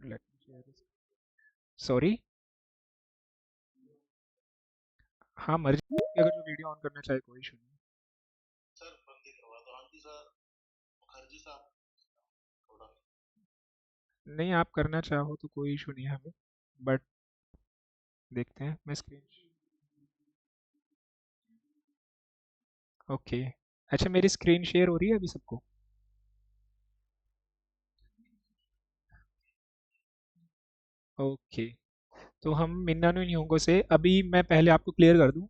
Let me share this. Sorry. हाँ, मर्जी आपकी, अगर जो वीडियो ऑन करना चाहे कोई इशू नहीं। नहीं, आप करना चाहो तो कोई इशू नहीं है हमें, बट देखते हैं। मैं स्क्रीन, ओके। अच्छा, मेरी स्क्रीन शेयर हो रही है अभी सबको? ओके। तो हम मिन्नानो निहोंगो से अभी मैं पहले आपको क्लियर कर दूं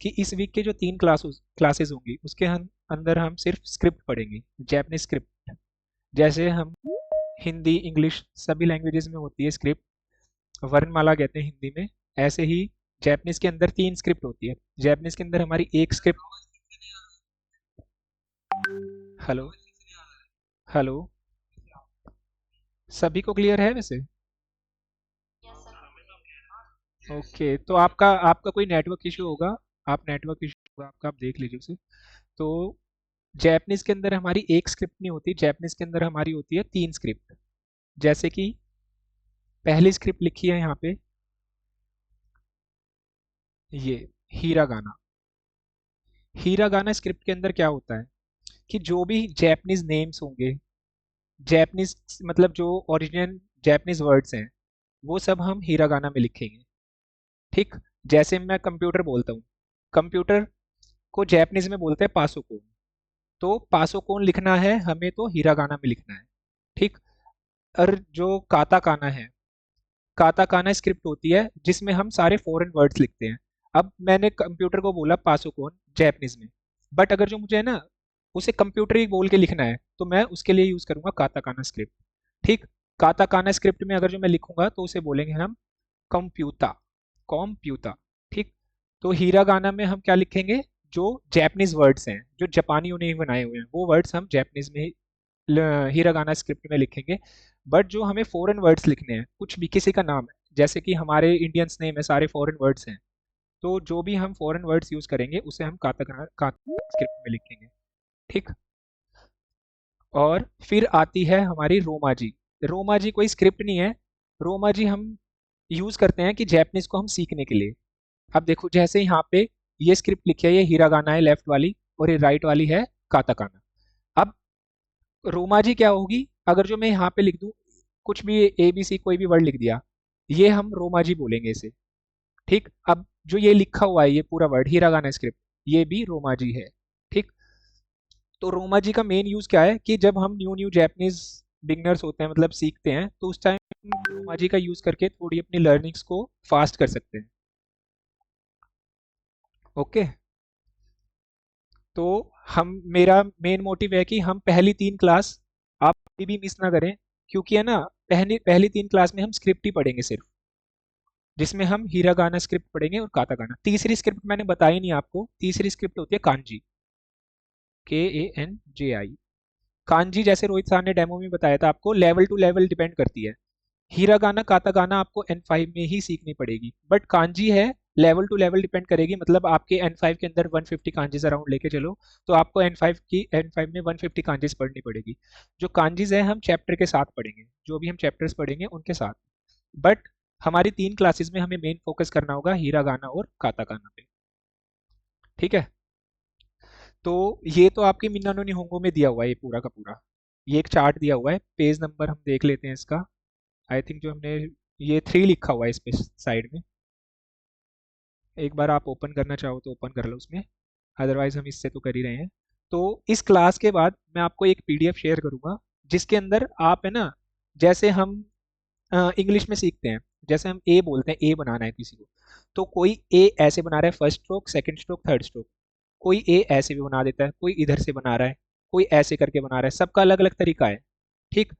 कि इस वीक के जो 3 क्लासेस होंगी उसके हम अंदर हम सिर्फ स्क्रिप्ट पढ़ेंगे, जैपनीज स्क्रिप्ट। जैसे हम हिंदी, इंग्लिश सभी लैंग्वेजेस में होती है स्क्रिप्ट, वर्णमाला कहते हैं हिंदी में। ऐसे ही जैपनीज के अंदर 3 स्क्रिप्ट होती है। जैपनीज के अंदर हमारी एक स्क्रिप्ट। Hello, hello. सभी को क्लियर है वैसे? ओके, तो आपका आपका कोई नेटवर्क इशू होगा। आप नेटवर्क इशू होगा आपका, आप देख लीजिए उसे। तो जैपनीज के अंदर हमारी एक स्क्रिप्ट नहीं होती, जैपनीज के अंदर हमारी होती है 3 स्क्रिप्ट। जैसे कि पहली स्क्रिप्ट लिखी है यहाँ पे, ये हीरा गाना। हीरा गाना स्क्रिप्ट के अंदर क्या होता है कि जो भी जैपनीज नेम्स होंगे, जैपनीज मतलब जो ओरिजिनल जैपनीज वर्ड्स हैं, वो सब हम हीरा गाना में लिखेंगे। ठीक। जैसे मैं कंप्यूटर बोलता हूँ, कंप्यूटर को जैपनीज में बोलते हैं पासोकोन। तो पासोकोन लिखना है हमें तो हीरा गाना में लिखना है। ठीक। और जो काता काना है, काता काना स्क्रिप्ट होती है जिसमें हम सारे फॉरेन वर्ड्स लिखते हैं। अब मैंने कंप्यूटर को बोला पासोकोन जैपनीज में, बट अगर जो मुझे है ना उसे कंप्यूटर ही बोल के लिखना है तो मैं उसके लिए यूज करूंगा काता काना स्क्रिप्ट। ठीक। काता काना स्क्रिप्ट में अगर जो मैं लिखूंगा तो उसे बोलेंगे हम कंप्यूता, कॉम्प्यूता। ठीक। तो हीरा गाना में हम क्या लिखेंगे, जो जैपनीज वर्ड्स हैं जो जापानियों ने ही बनाए हुए हैं वो वर्ड्स हम जैपनीज में ही हीरा गाना स्क्रिप्ट में लिखेंगे। बट जो हमें फॉरेन वर्ड्स लिखने हैं, कुछ भी किसी का नाम है जैसे कि हमारे इंडियंस नेम है सारे फॉरेन वर्ड्स हैं, तो जो भी हम फॉरेन वर्ड्स यूज करेंगे उसे हम काता स्क्रिप्ट में लिखेंगे। ठीक। और फिर आती है हमारी रोमा जी। रोमा जी कोई स्क्रिप्ट नहीं है, रोमा जी हम यूज करते हैं कि जैपनीज को हम सीखने के लिए। अब देखो जैसे यहाँ पे ये स्क्रिप्ट लिखी है, ये हीरा गाना है लेफ्ट वाली, और ये राइट वाली है काताकाना। अब रोमा जी क्या होगी, अगर जो मैं यहाँ पे लिख दूं कुछ भी, ए बी सी कोई भी वर्ड लिख दिया, ये हम रोमा जी बोलेंगे इसे। ठीक। अब जो ये लिखा हुआ है ये पूरा वर्ड हीरा गाना स्क्रिप्ट, ये भी रोमा जी है। ठीक। तो रोमा जी का मेन यूज क्या है कि जब हम न्यू न्यू जैपनीज बिगनर्स होते हैं, मतलब सीखते हैं, तो उस टाइम रोमा जी का यूज करके थोड़ी अपनी लर्निंग्स को फास्ट कर सकते हैं। ओके। तो हम, मेरा मेन मोटिव है कि हम पहली 3 क्लास आप कभी भी मिस ना करें, क्योंकि है ना पहली पहली 3 क्लास में हम स्क्रिप्ट ही पढ़ेंगे सिर्फ, जिसमें हम हीरा गाना स्क्रिप्ट पढ़ेंगे और काता गाना। तीसरी स्क्रिप्ट मैंने बताई नहीं आपको, तीसरी स्क्रिप्ट होती है कांजी, KANJI। कांजी जैसे रोहित सर ने डेमो में बताया था आपको, लेवल टू लेवल डिपेंड करती है। हीरा गाना काता गाना आपको N5 में ही सीखनी पड़ेगी, बट कांजी है लेवल टू लेवल डिपेंड करेगी, मतलब आपके N5 के अंदर 150 कांजीज अराउंड लेके चलो, तो आपको N5 में 150 कांजीज पढ़नी पड़ेगी। जो कांजीज है हम चैप्टर के साथ पढ़ेंगे, जो भी हम चैप्टर्स पढ़ेंगे उनके साथ। बट हमारी 3 क्लासेस में हमें मेन फोकस करना होगा हीरा गाना और काता गाना पे। ठीक है। तो ये तो आपके मिन्नानो निहोंगो में दिया हुआ है ये पूरा का पूरा, ये एक चार्ट दिया हुआ है। पेज नंबर हम देख लेते हैं इसका। आई थिंक जो हमने ये 3 लिखा हुआ है इस पे साइड में, एक बार आप ओपन करना चाहो तो ओपन कर लो उसमें, अदरवाइज हम इससे तो कर ही रहे हैं। तो इस क्लास के बाद मैं आपको एक PDF शेयर करूंगा, जिसके अंदर आप है ना, जैसे हम इंग्लिश में सीखते हैं, जैसे हम ए बोलते हैं, ए बनाना है किसी को, तो कोई ए ऐसे बना रहा है, first stroke, second stroke, third stroke. कोई ए ऐसे भी बना देता है, कोई इधर से बना रहा है, कोई ऐसे करके बना रहा है, सबका अलग अलग तरीका है। ठीक।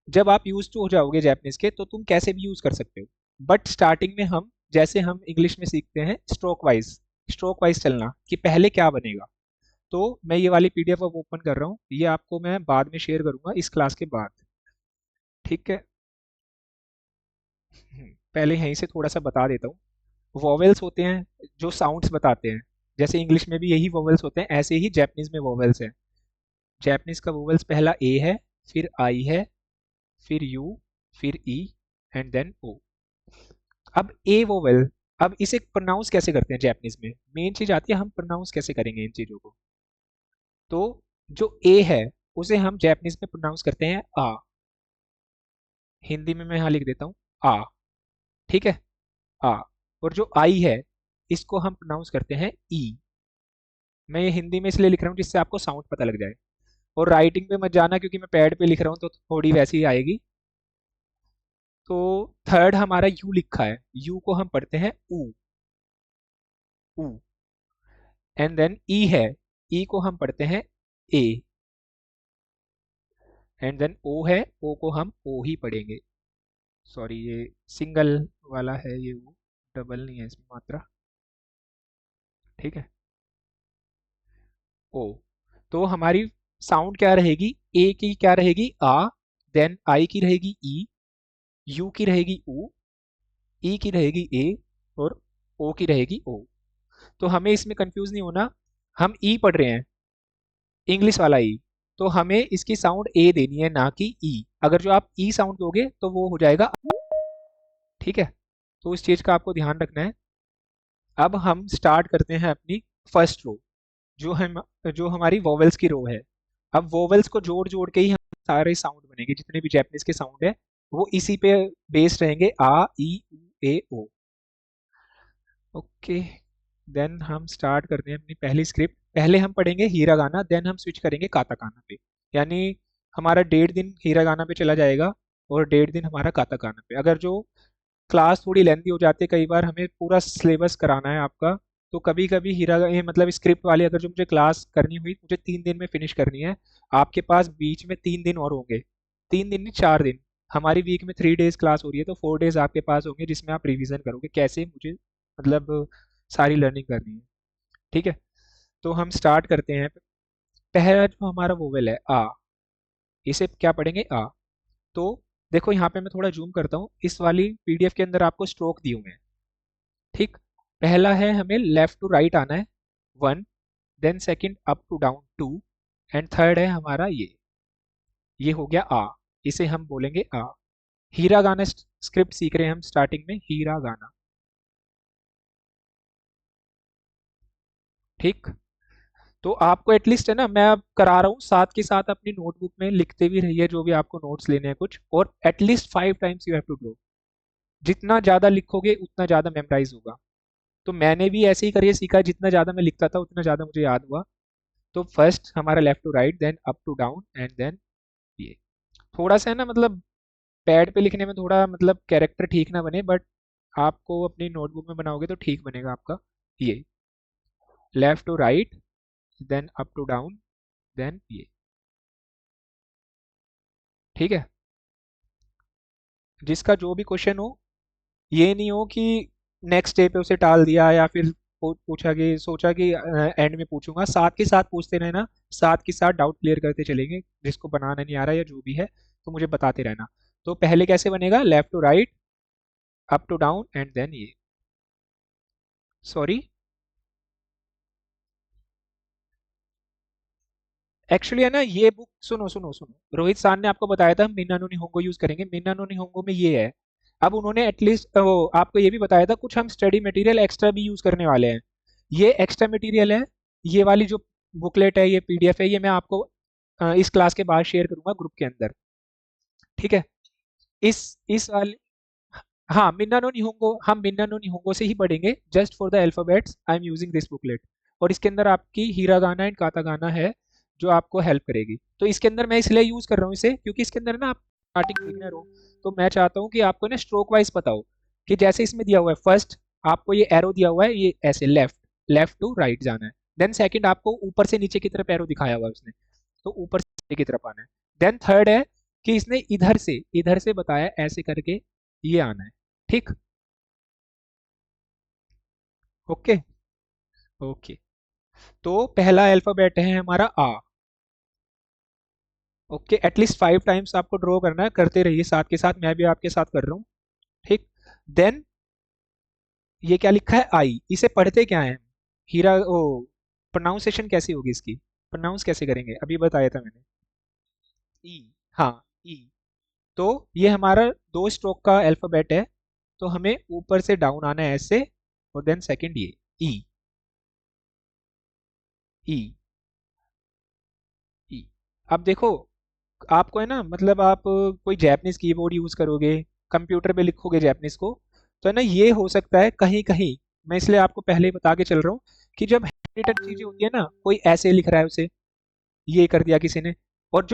जब आप यूज टू हो जाओगे जैपनीज के तो तुम कैसे भी यूज कर सकते हो, बट स्टार्टिंग में हम, जैसे हम इंग्लिश में सीखते हैं स्ट्रोक वाइज चलना कि पहले क्या बनेगा। तो मैं ये वाली PDF अब ओपन कर रहा हूँ, ये आपको मैं बाद में शेयर करूंगा इस क्लास के बाद। ठीक है। पहले यहीं से थोड़ा सा बता देता हूँ। वोवेल्स होते हैं जो साउंड्स बताते हैं, जैसे इंग्लिश में भी यही वोवेल्स होते हैं, ऐसे ही जैपनीज में वोवेल्स है। जैपनीज का वोवेल्स पहला ए है, फिर आई है, फिर यू, फिर ई, एंड देन ओ। अब ए वोवेल, अब इसे प्रोनाउंस कैसे करते हैं जैपनीज में, मेन चीज आती है हम प्रोनाउंस कैसे करेंगे इन चीजों को। तो जो ए है उसे हम जैपनीज में प्रोनाउंस करते हैं आ। हिंदी में मैं यहाँ लिख देता हूँ आ, ठीक है, आ। और जो आई है इसको हम प्रोनाउंस करते हैं ई। मैं ये हिंदी में इसलिए लिख रहा हूँ जिससे आपको साउंड पता लग जाए। और राइटिंग पे मत जाना क्योंकि मैं पैड पे लिख रहा हूँ तो थोड़ी वैसी ही आएगी। तो थर्ड हमारा यू लिखा है, यू को हम पढ़ते हैं ऊ, ऊ। एंड देन ई है, ई को हम पढ़ते हैं ए। एंड देन ओ है, ओ को हम ओ ही पढ़ेंगे। सॉरी ये सिंगल वाला है ये, वो डबल नहीं है इसमें मात्रा, ठीक है। ओ। तो हमारी साउंड क्या रहेगी, ए की क्या रहेगी आ, देन आई की रहेगी ई, यू की रहेगी ऊ, ई की रहेगी ए, और ओ की रहेगी ओ। तो हमें इसमें कंफ्यूज नहीं होना, हम ई पढ़ रहे हैं, इंग्लिश वाला ई, तो हमें इसकी साउंड ए देनी है ना कि ई। अगर जो आप ई साउंड दोगे तो वो हो जाएगा, ठीक है। तो इस चीज का आपको ध्यान रखना है। अब हम स्टार्ट करते हैं अपनी फर्स्ट रो, जो हमारी वोवेल्स की रो है। अब वोवेल्स को जोड़ जोड़ के ही हम सारे साउंड बनेंगे, जितने भी जैपनीज के साउंड है वो इसी पे बेस्ड रहेंगे, आ ई उ ए ओ। ओके, देन हम स्टार्ट करते हैं अपनी पहली स्क्रिप्ट। पहले हम पढ़ेंगे हीरा गाना, देन हम स्विच करेंगे काता काना पे। यानी हमारा 1.5 दिन हीरा गाना पे चला जाएगा और 1.5 दिन हमारा काता काना पे। अगर जो क्लास थोड़ी लेंथी हो जाती है, कई बार हमें पूरा सिलेबस कराना है आपका, तो कभी कभी ये मतलब स्क्रिप्ट वाली अगर जो मुझे क्लास करनी हुई, मुझे 3 दिन में फिनिश करनी है, आपके पास बीच में 3 दिन और होंगे, 3 दिन नहीं 4 दिन। हमारी वीक में 3 डेज क्लास हो रही है तो 4 डेज आपके पास होंगे जिसमें आप रिवीजन करोगे कैसे मुझे मतलब सारी लर्निंग करनी है, ठीक है। तो हम स्टार्ट करते हैं। पहला जो हमारा वोवेल है आ, इसे क्या पढ़ेंगे आ। तो देखो यहाँ पे मैं थोड़ा जूम करता हूँ, इस वाली पीडीएफ के अंदर आपको स्ट्रोक दिए हुए हैं, ठीक। पहला है हमें लेफ्ट टू राइट आना है 1, then second up to down 2, and third है हमारा ये हो गया आ, इसे हम बोलेंगे आ। हीरा गाना स्क्रिप्ट सीख रहे हैं हम स्टार्टिंग में, हीरा गाना, ठीक। तो आपको एटलीस्ट है ना, मैं अब करा रहा हूँ साथ के साथ अपनी नोटबुक में लिखते भी रहिए जो भी आपको नोट्स लेने हैं कुछ, और at least 5 times you have to do. जितना ज्यादा लिखोगे उतना ज्यादा मेमोराइज होगा। तो मैंने भी ऐसे ही करिए सीखा, जितना ज्यादा मैं लिखता था उतना ज्यादा मुझे याद हुआ। तो फर्स्ट हमारा left to right, then up to down, and then ये। थोड़ा सा है ना मतलब पैड पे लिखने में थोड़ा मतलब कैरेक्टर ठीक ना बने, बट आपको अपनी नोटबुक में बनाओगे तो ठीक बनेगा आपका। ये left to right, then up to down, then ये, ठीक है। जिसका जो भी क्वेश्चन हो, ये नहीं हो कि नेक्स्ट डे पे उसे टाल दिया या फिर पूछा कि सोचा कि एंड में पूछूंगा, साथ के साथ पूछते रहना, साथ के साथ डाउट क्लियर करते चलेंगे। जिसको बनाना नहीं आ रहा या जो भी है तो मुझे बताते रहना। तो पहले कैसे बनेगा, left to right, up to down, and then ये। सॉरी, एक्चुअली है ना ये बुक, सुनो सुनो सुनो, रोहित सर ने आपको बताया था हम मिन्ना नो निहोंगो यूज करेंगे, मिन्ना नो निहोंगो में ये है। अब उन्होंने एटलीस्ट वो आपको ये भी बताया था कुछ हम स्टडी मटेरियल एक्स्ट्रा भी यूज करने वाले हैं। ये एक्स्ट्रा मटेरियल है, ये वाली जो बुकलेट है, ये पीडीएफ है, ये मैं आपको इस क्लास के बाद शेयर करूंगा ग्रुप के अंदर, ठीक है। इस वाले, हाँ मिन्ना नो निहोंगो हम मिन्ना नो निहोंगो से ही पढ़ेंगे, just for the alphabets I am using this booklet. और इसके अंदर आपकी हीरा गाना एंड काता गाना है जो आपको हेल्प करेगी। तो इसके अंदर मैं इसलिए यूज कर रहा हूँ इसे क्योंकि इसके अंदर ना आप स्टार्टिंग बिगिनर हो, तो मैं चाहता हूँ कि आपको ना स्ट्रोक वाइज पता हो कि जैसे इसमें दिया हुआ है फर्स्ट, आपको ये एरो दिया हुआ है, ये ऐसे लेफ्ट, लेफ्ट टू राइट जाना है। देन सेकंड आपको ऊपर से नीचे की तरफ एरो दिखाया हुआ है उसने, तो ऊपर से नीचे की तरफ आना है। देन थर्ड है कि इसने इधर से बताया ऐसे करके ये आना है, ठीक। Okay, okay. तो पहला अल्फाबेट है हमारा आ। ओके, एटलीस्ट 5 टाइम्स आपको ड्रॉ करना है, करते रहिए साथ के साथ, मैं भी आपके साथ कर रहा हूँ, ठीक। देन ये क्या लिखा है आई, इसे पढ़ते क्या है हीरा ओ, प्रोनाउंसिएशन कैसी होगी इसकी, प्रोनाउंस कैसे करेंगे, अभी बताया था मैंने। ई, हाँ ई। तो ये हमारा दो स्ट्रोक का अल्फाबेट है, तो हमें ऊपर से डाउन आना है ऐसे, और देन सेकंड ये ई। ई। ई। अब देखो, आपको है ना, मतलब आप कोई जैपनीज कीबोर्ड यूज करोगे, कंप्यूटर पे लिखोगे जैपनीज को, तो है ना ये हो सकता है कहीं कहीं, मैं इसलिए आपको पहले ही बता के चल रहा हूँ कि जब हैंड रिटन चीजें होती है ना, कोई ऐसे लिख रहा है उसे, ये कर दिया किसी ने, और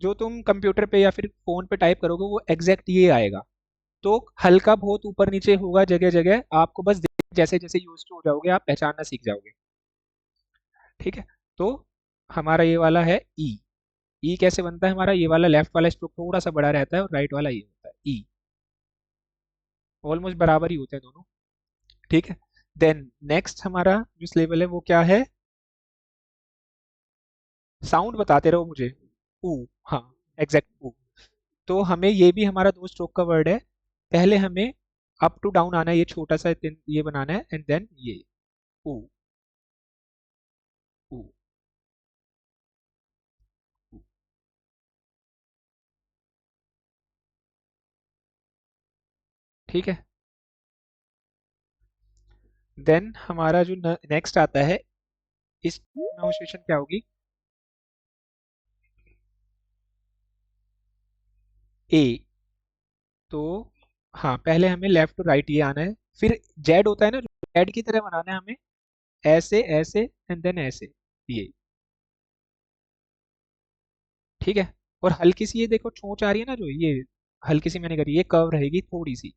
जो तुम कंप्यूटर पे या फिर फोन पे टाइप करोगे वो एग्जैक्ट ये आएगा। तो हल्का बहुत ऊपर नीचे होगा जगह जगह, आपको बस जैसे जैसे यूज टू हो जाओगे आप पहचानना सीख जाओगे। ठीक है। तो हमारा ये वाला है ई। ई कैसे बनता है हमारा, ये वाला लेफ्ट वाला स्ट्रोक थोड़ा सा बड़ा रहता है और राइट वाला ये होता है ई। ऑलमोस्ट बराबर ही होते हैं दोनों। ठीक है। देन नेक्स्ट हमारा जो सिलेबल है वो क्या है, साउंड बताते रहो मुझे। ऊ। हाँ, एग्जैक्ट ऊ। तो हमें ये भी हमारा दो स्ट्रोक का वर्ड है। पहले हमें अप टू डाउन आना है, ये छोटा सा ये बनाना है, एंड देन ये ऊ। ऊ। ऊ। ठीक है। देन हमारा जो नेक्स्ट आता है, इस प्रोनाउंसिएशन क्या होगी, ए। तो हाँ, पहले हमें लेफ्ट टू राइट ये आना है, फिर जेड होता है ना, जेड की तरह बनाना है हमें, ऐसे ऐसे एंड देन ऐसे, ये। ठीक है। और हल्की सी ये देखो चोंच आ रही है ना, जो ये हल्की सी मैंने करी, ये कर्व रहेगी थोड़ी सी।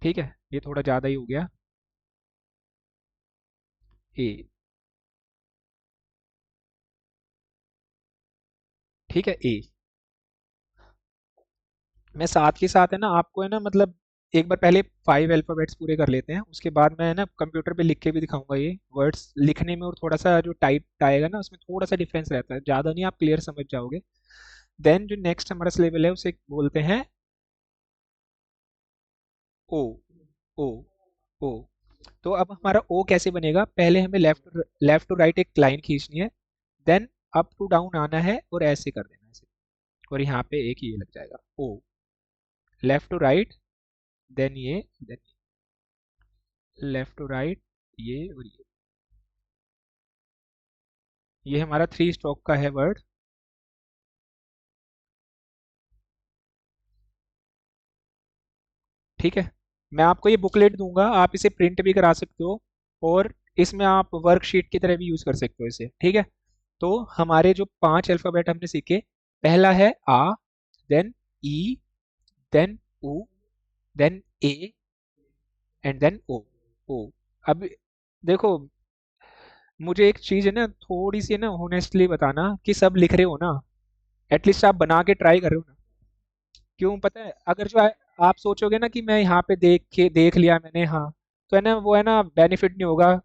ठीक है, ये थोड़ा ज्यादा ही हो गया। ए। ठीक है, ए। मैं साथ के साथ है ना आपको है ना, मतलब एक बार पहले 5 अल्फाबेट्स पूरे कर लेते हैं, उसके बाद मैं है ना कंप्यूटर पे लिख के भी दिखाऊंगा ये वर्ड्स लिखने में, और थोड़ा सा जो टाइप आएगा ना उसमें थोड़ा सा डिफरेंस रहता है, ज़्यादा नहीं, आप क्लियर समझ जाओगे। देन जो नेक्स्ट हमारा सिलेबल है उसे बोलते हैं ओ। ओ। ओ। तो अब हमारा ओ कैसे बनेगा, पहले हमें लेफ्ट लेफ्ट टू राइट एक लाइन खींचनी है, देन अप टू डाउन आना है और ऐसे कर देना है ऐसे, और यहाँ पे एक ये लग जाएगा ओ। लेफ्ट टू राइट, देन ये, देन लेफ्ट टू राइट, ये और ये हमारा 3 स्ट्रोक का है वर्ड। ठीक है। मैं आपको ये बुकलेट दूंगा, आप इसे प्रिंट भी करा सकते हो, और इसमें आप वर्कशीट की तरह भी यूज कर सकते हो इसे। ठीक है। तो हमारे जो 5 अल्फाबेट हमने सीखे, पहला है आ, देन ई, देन ऊ, देन ए, एंड देन ओ। ओ। अब देखो, मुझे एक चीज है ना, थोड़ी सी ना होनेस्टली बताना कि सब लिख रहे हो ना, एटलीस्ट आप बना के ट्राई कर रहे हो ना। क्यों पता है, अगर जो आप सोचोगे ना कि मैं यहाँ पे देख लिया मैंने, हाँ, तो है ना वो है ना बेनिफिट नहीं होगा।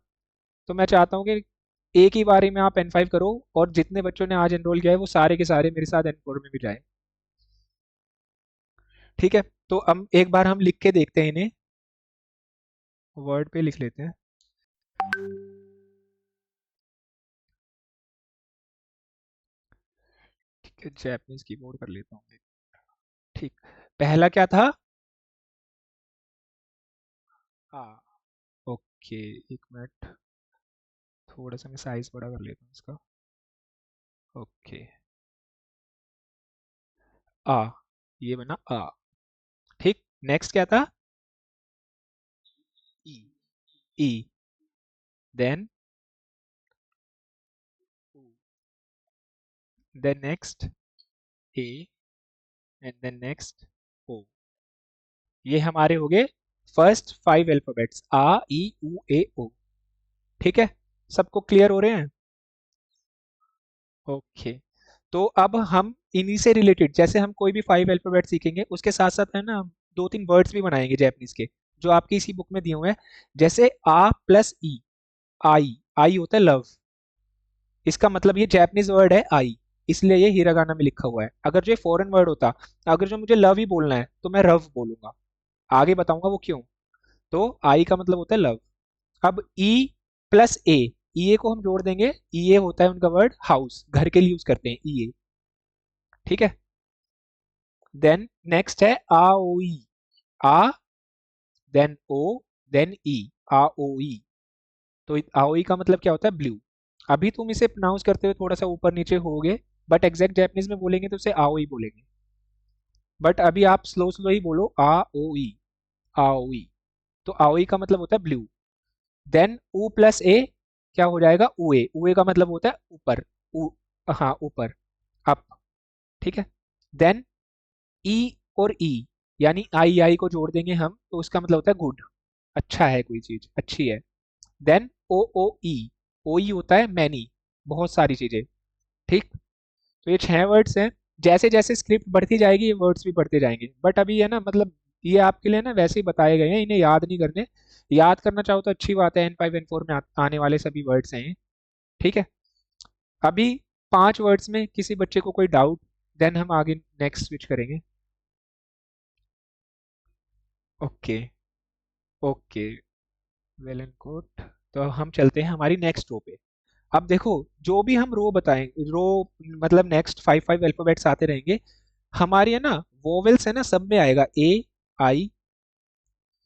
तो मैं चाहता हूँ कि एक ही बारी में आप N5 करो, और जितने बच्चों ने आज एनरोल किया है वो सारे के सारे मेरे साथ N4 में भी जाए। ठीक है। तो हम एक बार हम लिख के देखते हैं इन्हें, वर्ड पे लिख लेते हैं। ठीक है, जैपनीज कीबोर्ड कर लेता हूँ। ठीक। पहला क्या था, हाँ। ओके, एक मिनट, थोड़ा सा मैं साइज बड़ा कर लेता हूँ इसका। ओके। आ। ये बना आ। ठीक। नेक्स्ट क्या था, E. E. Then then next A, and then next O. ये हमारे हो गए फर्स्ट 5 अल्फाबेट्स, आ ई उ ए ओ। ठीक है। सबको क्लियर हो रहे हैं। ओके। तो अब हम इन्हीं से रिलेटेड, जैसे हम कोई भी 5 अल्फाबेट सीखेंगे उसके साथ साथ है ना हम 2-3 वर्ड्स भी बनाएंगे जैपनीज के, जो आपकी इसी बुक में दिए हुए हैं। जैसे आ प्लस ई, आई। आई होता है लव, इसका मतलब ये जैपनीज वर्ड है आई, इसलिए ये हिरागाना में लिखा हुआ है। अगर जो फॉरेन वर्ड होता, अगर जो मुझे लव ही बोलना है तो मैं रव बोलूंगा, आगे बताऊंगा वो क्यों। तो आई का मतलब होता है लव। अब ई प्लस ए, ई ए को हम जोड़ देंगे, ई ए होता है उनका वर्ड हाउस, घर के लिए यूज करते हैं ई ए। ठीक है। देन नेक्स्ट है आ ओ ई। आ, देन ओ, देन ई। आ ओ ई। तो आओई का मतलब क्या होता है? ब्लू। अभी तुम इसे प्रोनाउंस करते हुए थोड़ा सा ऊपर नीचे होगे, बट एग्जैक्ट जापानीज में बोलेंगे तो उसे आओई बोलेंगे। बट अभी आप स्लो स्लो ही बोलो, आ ओ ई। आओई। तो आओई का मतलब होता है ब्लू। देन ऊ प्लस ए क्या हो जाएगा? उए। उए का मतलब होता है ऊपर। ऊ, हाँ ऊपर, अप। ठीक है। देन ई और ई, यानी आई आई को जोड़ देंगे हम तो उसका मतलब होता है गुड, अच्छा है, कोई चीज अच्छी है। देन ओ ओ ई। ओ ई होता है मैनी, बहुत सारी चीजें। ठीक। तो ये 6 वर्ड्स हैं। जैसे जैसे स्क्रिप्ट बढ़ती जाएगी ये वर्ड्स भी बढ़ते जाएंगे, बट अभी है ना, मतलब ये आपके लिए ना वैसे ही बताए गए हैं, इन्हें याद नहीं करने। याद करना चाहो तो अच्छी बात है, N5 N4 में आने वाले सभी वर्ड्स हैं ये। ठीक है। अभी 5 वर्ड्स में किसी बच्चे को कोई डाउट, देन हम आगे नेक्स्ट स्विच करेंगे। Okay. Okay, well and good. तो हम चलते हैं हमारी नेक्स्ट रो पे। अब देखो, जो भी हम रो बताएंगे, रो मतलब नेक्स्ट 5 5 अल्फाबेट्स आते रहेंगे हमारी, है ना। वोवेल्स है ना, सब में आएगा ए, आई,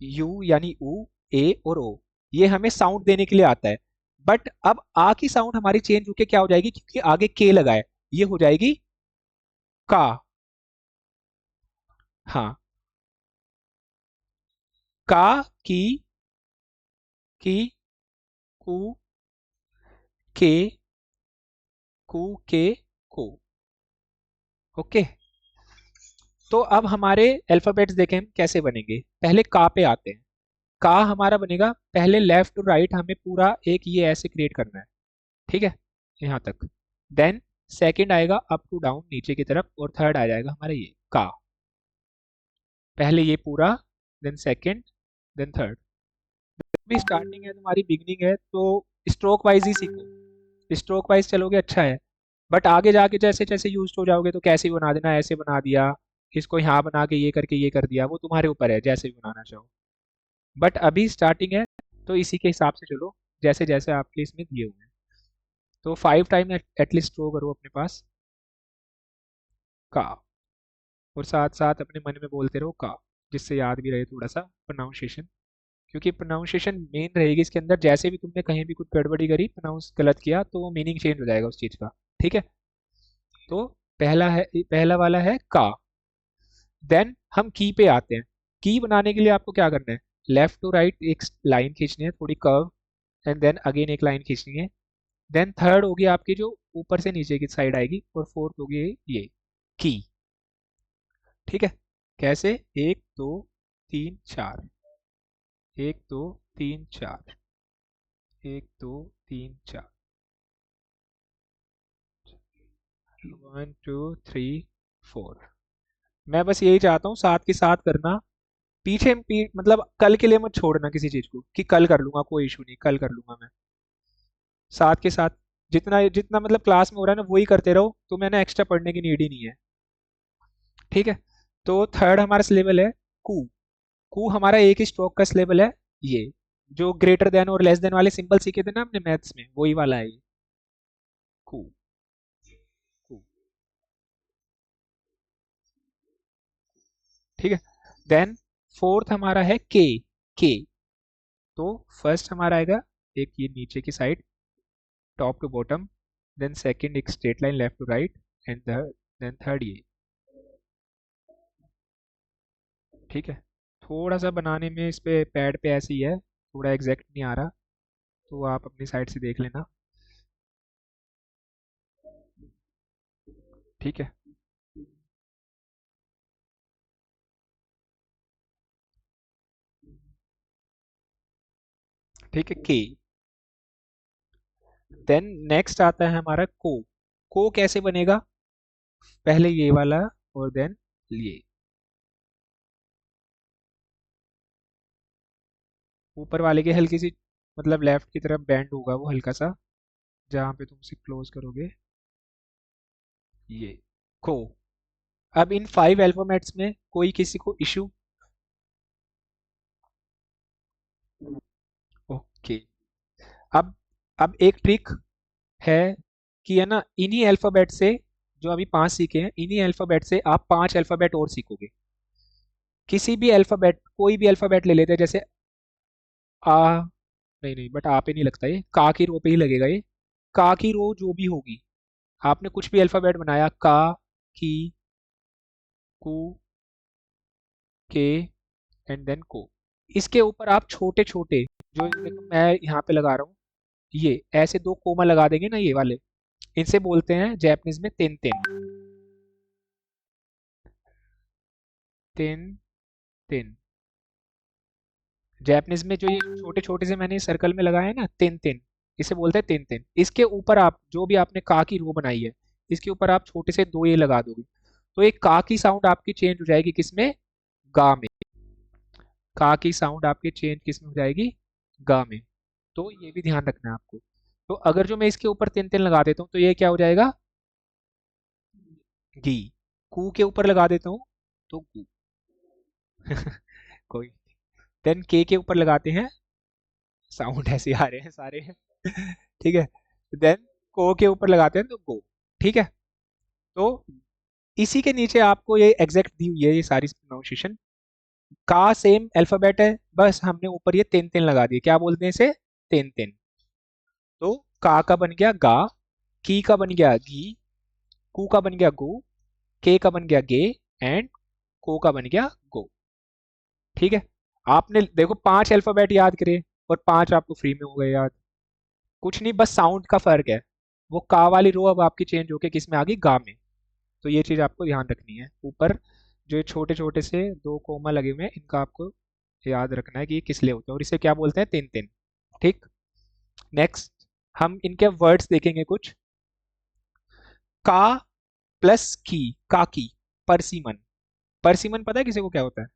यू यानी ऊ, ए और ओ। ये हमें साउंड देने के लिए आता है। बट अब आ की साउंड हमारी चेंज होके क्या हो जाएगी, क्योंकि आगे के लगा है, ये हो जाएगी का। हाँ, का, की, कू, के, कू, के, को। ओके। तो अब हमारे अल्फाबेट्स देखें हम कैसे बनेंगे। पहले का पे आते हैं। का हमारा बनेगा, पहले लेफ्ट टू राइट हमें पूरा एक ये ऐसे क्रिएट करना है। ठीक है, यहाँ तक। देन सेकंड आएगा अप टू डाउन नीचे की तरफ, और थर्ड आ जाएगा हमारा ये का। पहले ये पूरा, देन सेकंड, देन थर्ड। भी स्टार्टिंग है तुम्हारी, बिगनिंग है, तो स्ट्रोक वाइज ही सीखो। स्ट्रोक वाइज चलोगे अच्छा है। बट आगे जाके जैसे जैसे यूज हो जाओगे तो कैसे भी बना देना, ऐसे बना दिया, इसको यहाँ बना के ये करके ये कर दिया, वो तुम्हारे ऊपर है, जैसे भी बनाना चाहो। बट अभी स्टार्टिंग है तो इसी के हिसाब से चलो, जैसे जैसे आपके इसमें दिए हुए हैं। तो 5 टाइम एटलीस्ट ड्रॉ करो अपने पास का, और साथ साथ अपने मन में बोलते रहो का, जिससे याद भी रहे थोड़ा सा प्रोनाउंसिएशन। क्योंकि प्रोनाउंसिएशन मेन रहेगी इसके अंदर, जैसे भी तुमने कहीं भी कुछ गड़बड़ी करी, प्रोनाउंस गलत किया, तो मीनिंग चेंज हो जाएगा उस चीज़ का। ठीक है। तो पहला है, पहला वाला है का। देन हम की पे आते हैं। की बनाने के लिए आपको क्या करना है? लेफ्ट टू राइट एक लाइन खींचनी है, थोड़ी कर्व, एंड देन अगेन एक लाइन खींचनी है। देन थर्ड होगी आपकी जो ऊपर से नीचे की साइड आएगी, और फोर्थ होगी ये की। ठीक है। कैसे? एक दो तीन चार, एक दो तीन चार, एक दो तीन चार, 1 2 3 4। मैं बस यही चाहता हूँ साथ के साथ करना। मतलब कल के लिए मत छोड़ना किसी चीज को, कि कल कर लूंगा, कोई इशू नहीं, कल कर लूंगा मैं। साथ के साथ जितना जितना मतलब क्लास में हो रहा है ना, वही करते रहो, तो मैंने एक्स्ट्रा पढ़ने की नीड ही नहीं है। ठीक है। तो थर्ड हमारा सिलेबल है कू। कू हमारा एक ही स्ट्रोक का सिलेबल है। ये जो ग्रेटर देन और लेस देन वाले सिंबल सीखे थे ना हमने मैथ्स में, वही वाला है ये कू। कू। ठीक है। देन फोर्थ हमारा है के। के। तो फर्स्ट हमारा आएगा एक ये नीचे की साइड, top to bottom. Then second एक straight line left to right, and then third ये। ठीक है। थोड़ा सा बनाने में इस पे पैड पे ऐसे ही है, थोड़ा एग्जैक्ट नहीं आ रहा, तो आप अपनी साइड से देख लेना। ठीक है। ठीक है, के। देन नेक्स्ट आता है हमारा को। को कैसे बनेगा? पहले ये वाला, और देन ये। ऊपर वाले की हल्की सी, मतलब लेफ्ट की तरफ बैंड होगा वो हल्का सा, जहाँ पे तुम उसे क्लोज करोगे, ये को। अब इन 5 अल्फाबेट्स में कोई किसी को इशू? ओके। अब अब एक ट्रिक है कि है ना, इन्हीं अल्फाबेट से जो अभी 5 सीखे हैं, इन्हीं अल्फ़ाबेट से आप 5 अल्फ़ाबेट और सीखोगे। किसी भी अल्फ़ाबेट, कोई भी अल्फ़ाबेट ले लेते हैं, जैसे आ, नहीं नहीं, बट आ पे नहीं लगता, ये का की रो पे ही लगेगा ये। का की रो जो भी होगी, आपने कुछ भी अल्फ़ाबेट बनाया, का, की, कू, के, एंड देन को, इसके ऊपर आप छोटे छोटे, जो देखो मैं यहाँ पे लगा रहा हूँ, ये ऐसे 2 कोमा लगा देंगे ना, ये वाले, इनसे बोलते हैं जैपनीज में तेन तेन। तेन तेन। जैपनीज में जो ये छोटे छोटे से मैंने सर्कल में लगाए हैं ना, तेन तेन, इसे बोलते हैं तेन तेन। इसके ऊपर आप जो भी आपने का की रो बनाई है, इसके ऊपर आप छोटे से 2 ये लगा दोगे, तो एक का की साउंड आपकी चेंज हो जाएगी किसमें, गा में। का की साउंड आपकी चेंज किसमें हो जाएगी, गा में। तो ये भी ध्यान रखना है आपको। तो अगर जो मैं इसके ऊपर तेन तेन लगा देता हूँ, तो ये क्या हो जाएगा, गी। कू के ऊपर लगा देता हूँ, तो गू। कोई। देन के ऊपर लगाते हैं, साउंड ऐसे आ रहे हैं सारे। ठीक है। देन को के ऊपर लगाते हैं तो गो। ठीक है। तो इसी के नीचे आपको ये एग्जैक्ट दी हुई है ये सारी प्रोनाउंसिएशन। का सेम अल्फाबेट है, बस हमने ऊपर ये तेन तेन लगा दिए, क्या बोलते हैं इसे, तेन तेन। तो का बन गया गा, की का बन गया गी, कू का बन गया गू, के का बन गया गे, एंड को का बन गया गो। ठीक है। आपने देखो 5 अल्फाबेट याद करे, और 5 आपको फ्री में हो गए याद। कुछ नहीं, बस साउंड का फर्क है। वो का वाली रो अब आपकी चेंज होके किस में आ गई, गा में। तो ये चीज आपको ध्यान रखनी है। ऊपर जो ये छोटे छोटे से 2 कोमा लगे हुए हैं, इनका आपको याद रखना है कि ये किस लिए होता है, और इसे क्या बोलते हैं, तेन तेन। ठीक। नेक्स्ट हम इनके वर्ड्स देखेंगे कुछ। का प्लस की, काकी, परसीमन। परसीमन पता है किसी को क्या होता है,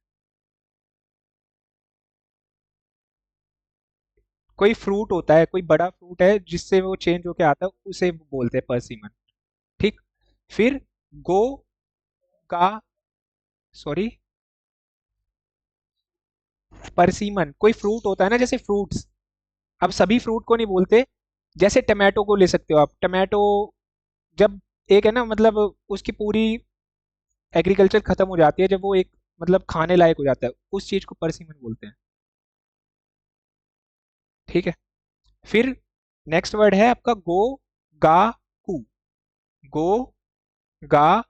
कोई फ्रूट होता है, कोई बड़ा फ्रूट है जिससे वो चेंज होके आता है, उसे बोलते हैं परसीमन। ठीक। फिर गो, का, सॉरी, परसीमन कोई फ्रूट होता है ना, जैसे फ्रूट्स, अब सभी फ्रूट को नहीं बोलते। जैसे टमाटो को ले सकते हो आप, टमाटो जब एक है ना, मतलब उसकी पूरी एग्रीकल्चर खत्म हो जाती है, जब वो एक मतलब खाने लायक हो जाता है, उस चीज को परसीमन बोलते हैं। ठीक है। फिर नेक्स्ट वर्ड है आपका गो, गा, कू। गो, गा,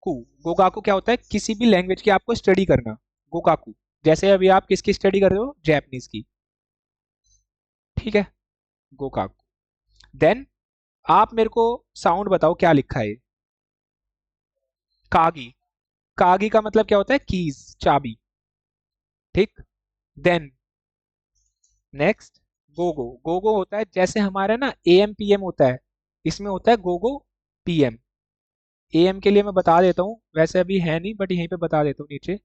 कू। गोगाकू क्या होता है, किसी भी लैंग्वेज की आपको स्टडी करना, गोकाकू। जैसे अभी आप किसकी स्टडी कर रहे हो, जैपनीज की। ठीक है, गोकाकू। देन आप मेरे को साउंड बताओ क्या लिखा है, कागी। कागी का मतलब क्या होता है, कीज, चाबी। ठीक। Then next Gogo. गोगो होता है जैसे हमारा ना एएम पीएम होता है, इसमें होता है गोगो पीएम। एएम के लिए मैं बता देता हूँ, वैसे अभी है नहीं बट यहीं पे बता देता हूँ नीचे।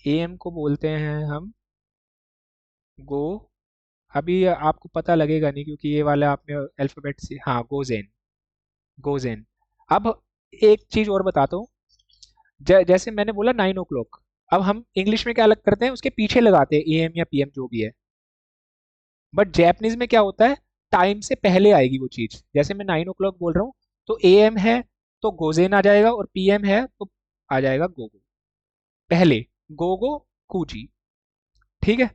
एएम को बोलते हैं हम गो, अभी आपको पता लगेगा नहीं क्योंकि ये वाला आपने अल्फाबेट से, हाँ गोजेन, गोजेन। अब एक चीज और बताता हूँ, जैसे मैंने बोला 9 o'clock, अब हम इंग्लिश में क्या अलग करते हैं, उसके पीछे लगाते हैं एएम या पीएम जो भी है। बट जैपनीज में क्या होता है, टाइम से पहले आएगी वो चीज। जैसे मैं 9 o'clock बोल रहा हूँ, तो एएम है तो गोजेन आ जाएगा, और पीएम है तो आ जाएगा गोगो, पहले गोगो, कूजी। ठीक है।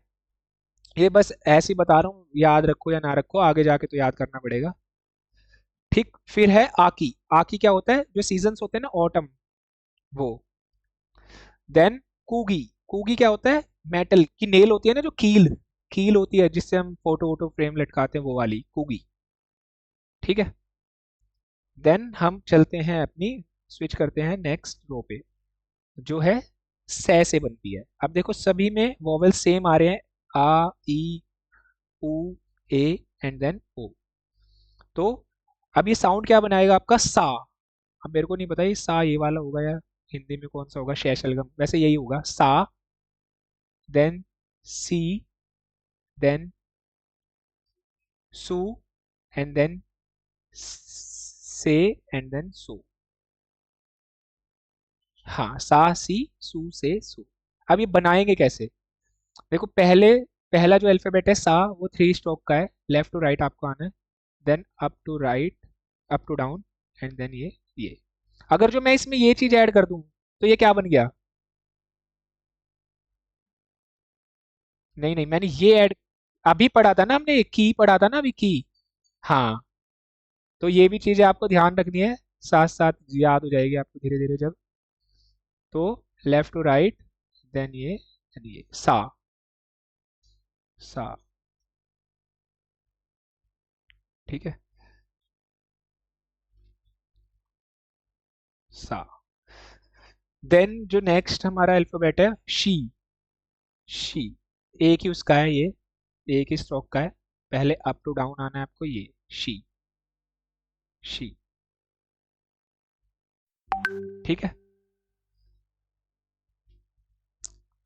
ये बस ऐसे ही बता रहा हूँ, याद रखो या ना रखो, आगे जाके तो याद करना पड़ेगा। ठीक। फिर है आकी। आकी क्या होता है, जो सीजन्स होते हैं ना, ऑटम, वो। देन कूगी। कूगी क्या होता है, मेटल की नेल होती है ना, जो कील, कील होती है जिससे हम फोटो वोटो फ्रेम लटकाते हैं, वो वाली कूगी। ठीक है। देन हम चलते हैं अपनी, स्विच करते हैं नेक्स्ट रो पे, जो है से बनती है। अब देखो सभी में वोवेल सेम आ रहे हैं, आ, ई, उ, ए, एंड देन ओ। तो अब ये साउंड क्या बनाएगा आपका, सा। अब मेरे को नहीं पता ये सा ये वाला होगा या हिंदी में कौन सा होगा, शैशलगम, वैसे यही होगा, सा, देन सी, देन सु, एंड देन से, एंड देन सो। हाँ, सा, सी, सु, से, सो। अब ये बनाएंगे कैसे, देखो पहले, पहला जो अल्फाबेट है सा, वो 3 स्ट्रोक का है, लेफ्ट टू राइट आपको आना है, then up to right, up to down, and then ये। अगर जो मैं इसमें ये चीज ऐड कर दूं तो ये क्या बन गया? नहीं नहीं, मैंने ये ऐड अभी पढ़ा था ना, हमने की पढ़ा था ना अभी की। हाँ, तो ये भी चीजें आपको ध्यान रखनी है, साथ साथ याद हो जाएगी आपको धीरे धीरे जब। तो लेफ्ट टू राइट, देन ये सा, सा। ठीक है, सा। देन जो नेक्स्ट हमारा अल्फाबेट है शी, शी। एक ही उसका है ये, एक ही स्ट्रोक का है। पहले अप टू डाउन आना है आपको, ये शी, शी। ठीक है।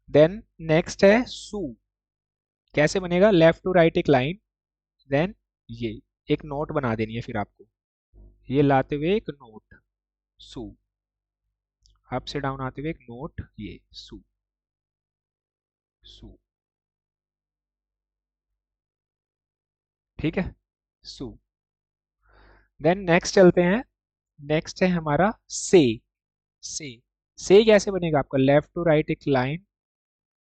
देन नेक्स्ट है सू। कैसे बनेगा? लेफ्ट टू राइट एक लाइन, देन ये एक नोट बना देनी है फिर आपको, ये लाते हुए एक नोट, सू। अप से डाउन आते हुए एक नोट, ये सू, सू। ठीक है, सू। देन नेक्स्ट चलते हैं, नेक्स्ट है हमारा से, से। से कैसे बनेगा आपका? लेफ्ट टू राइट एक लाइन,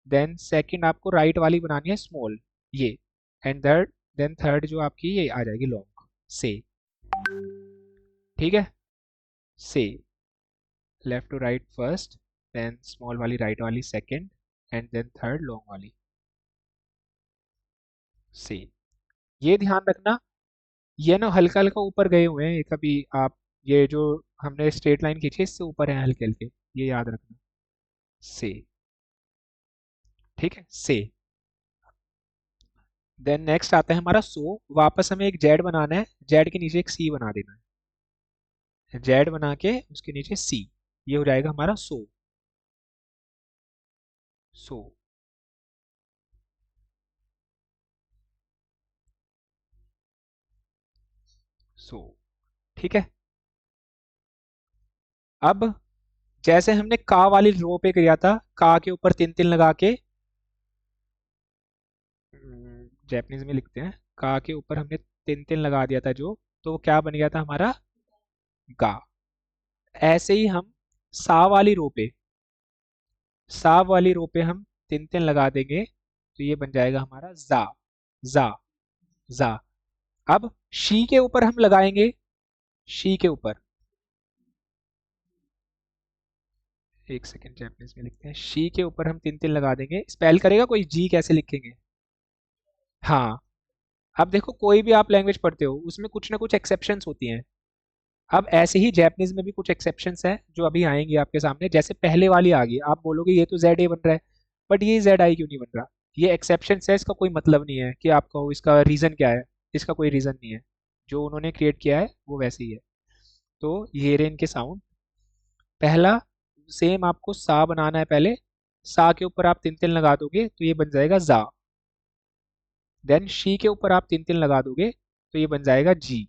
देन सेकंड आपको राइट वाली बनानी है स्मॉल, ये। एंड थर्ड, देन थर्ड जो आपकी ये आ जाएगी लॉन्ग, से। ठीक है, से। Left to right first, then small वाली राइट वाली second, and then third long वाली, से। ये ध्यान रखना, ये ना हल्का हल्का ऊपर गए हुए हैं कभी आप, ये जो हमने स्ट्रेट लाइन खींची इससे ऊपर है हल्के हल्के, ये याद रखना, से। ठीक है, से। देन नेक्स्ट आता है हमारा सो। वापस हमें एक जेड बनाना है, जेड के नीचे एक सी बना देना है, जेड बना के उसके नीचे सी, ये हो जाएगा हमारा सो, सो। सो। ठीक है। अब जैसे हमने का वाली रो पे किया था, का के ऊपर तीन तीन लगा के, जैपनीज में लिखते हैं, का के ऊपर हमने तीन तीन लगा दिया था जो, तो वो क्या बन गया था हमारा? गा। ऐसे ही हम सा वाली रो पे, सा वाली रो पे हम तीन तीन लगा देंगे, तो ये बन जाएगा हमारा जा, जा, जा। अब शी के ऊपर हम लगाएंगे, शी के ऊपर, एक सेकेंड जैपनीज में लिखते हैं, शी के ऊपर हम तीन तीन लगा देंगे। स्पेल करेगा कोई? जी कैसे लिखेंगे? हाँ। अब देखो, कोई भी आप लैंग्वेज पढ़ते हो उसमें कुछ ना कुछ एक्सेप्शंस होती हैं। अब ऐसे ही जैपनीज में भी कुछ एक्सेप्शंस हैं जो अभी आएंगी आपके सामने। जैसे पहले वाली आ गई, आप बोलोगे ये तो जेड ए बन रहा है, बट ये जेड आई क्यों नहीं बन रहा? ये एक्सेप्शन है, इसका कोई मतलब नहीं है कि आप कहो इसका रीजन क्या है, इसका कोई रीजन नहीं है। जो उन्होंने क्रिएट किया है वो वैसे ही है। तो ये रहे इनके साउंड। पहला सेम आपको सा बनाना है पहले, सा के ऊपर आप तीन तीन लगा दोगे तो ये बन जाएगा जा। देन शी के ऊपर आप तीन तीन लगा दोगे तो ये बन जाएगा जी।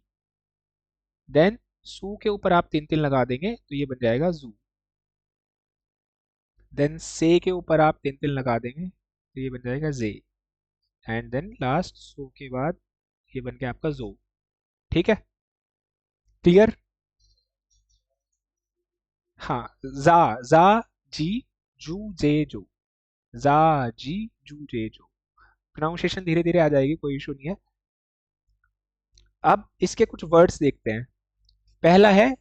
देन सू के ऊपर आप तीन तीन लगा देंगे तो ये बन जाएगा जू। देन से के ऊपर आप तीन तीन लगा देंगे तो ये बन जाएगा जे। एंड देन लास्ट सो के बाद ये बन गया आपका जो। ठीक है, क्लियर? हाँ, जा, जा, जी, जू, जे, जो, जा, जी, जू, जे, जो। प्रोनाउंसिएशन धीरे धीरे आ जाएगी, कोई इशू नहीं है। अब इसके कुछ वर्ड्स देखते हैं। पहला है,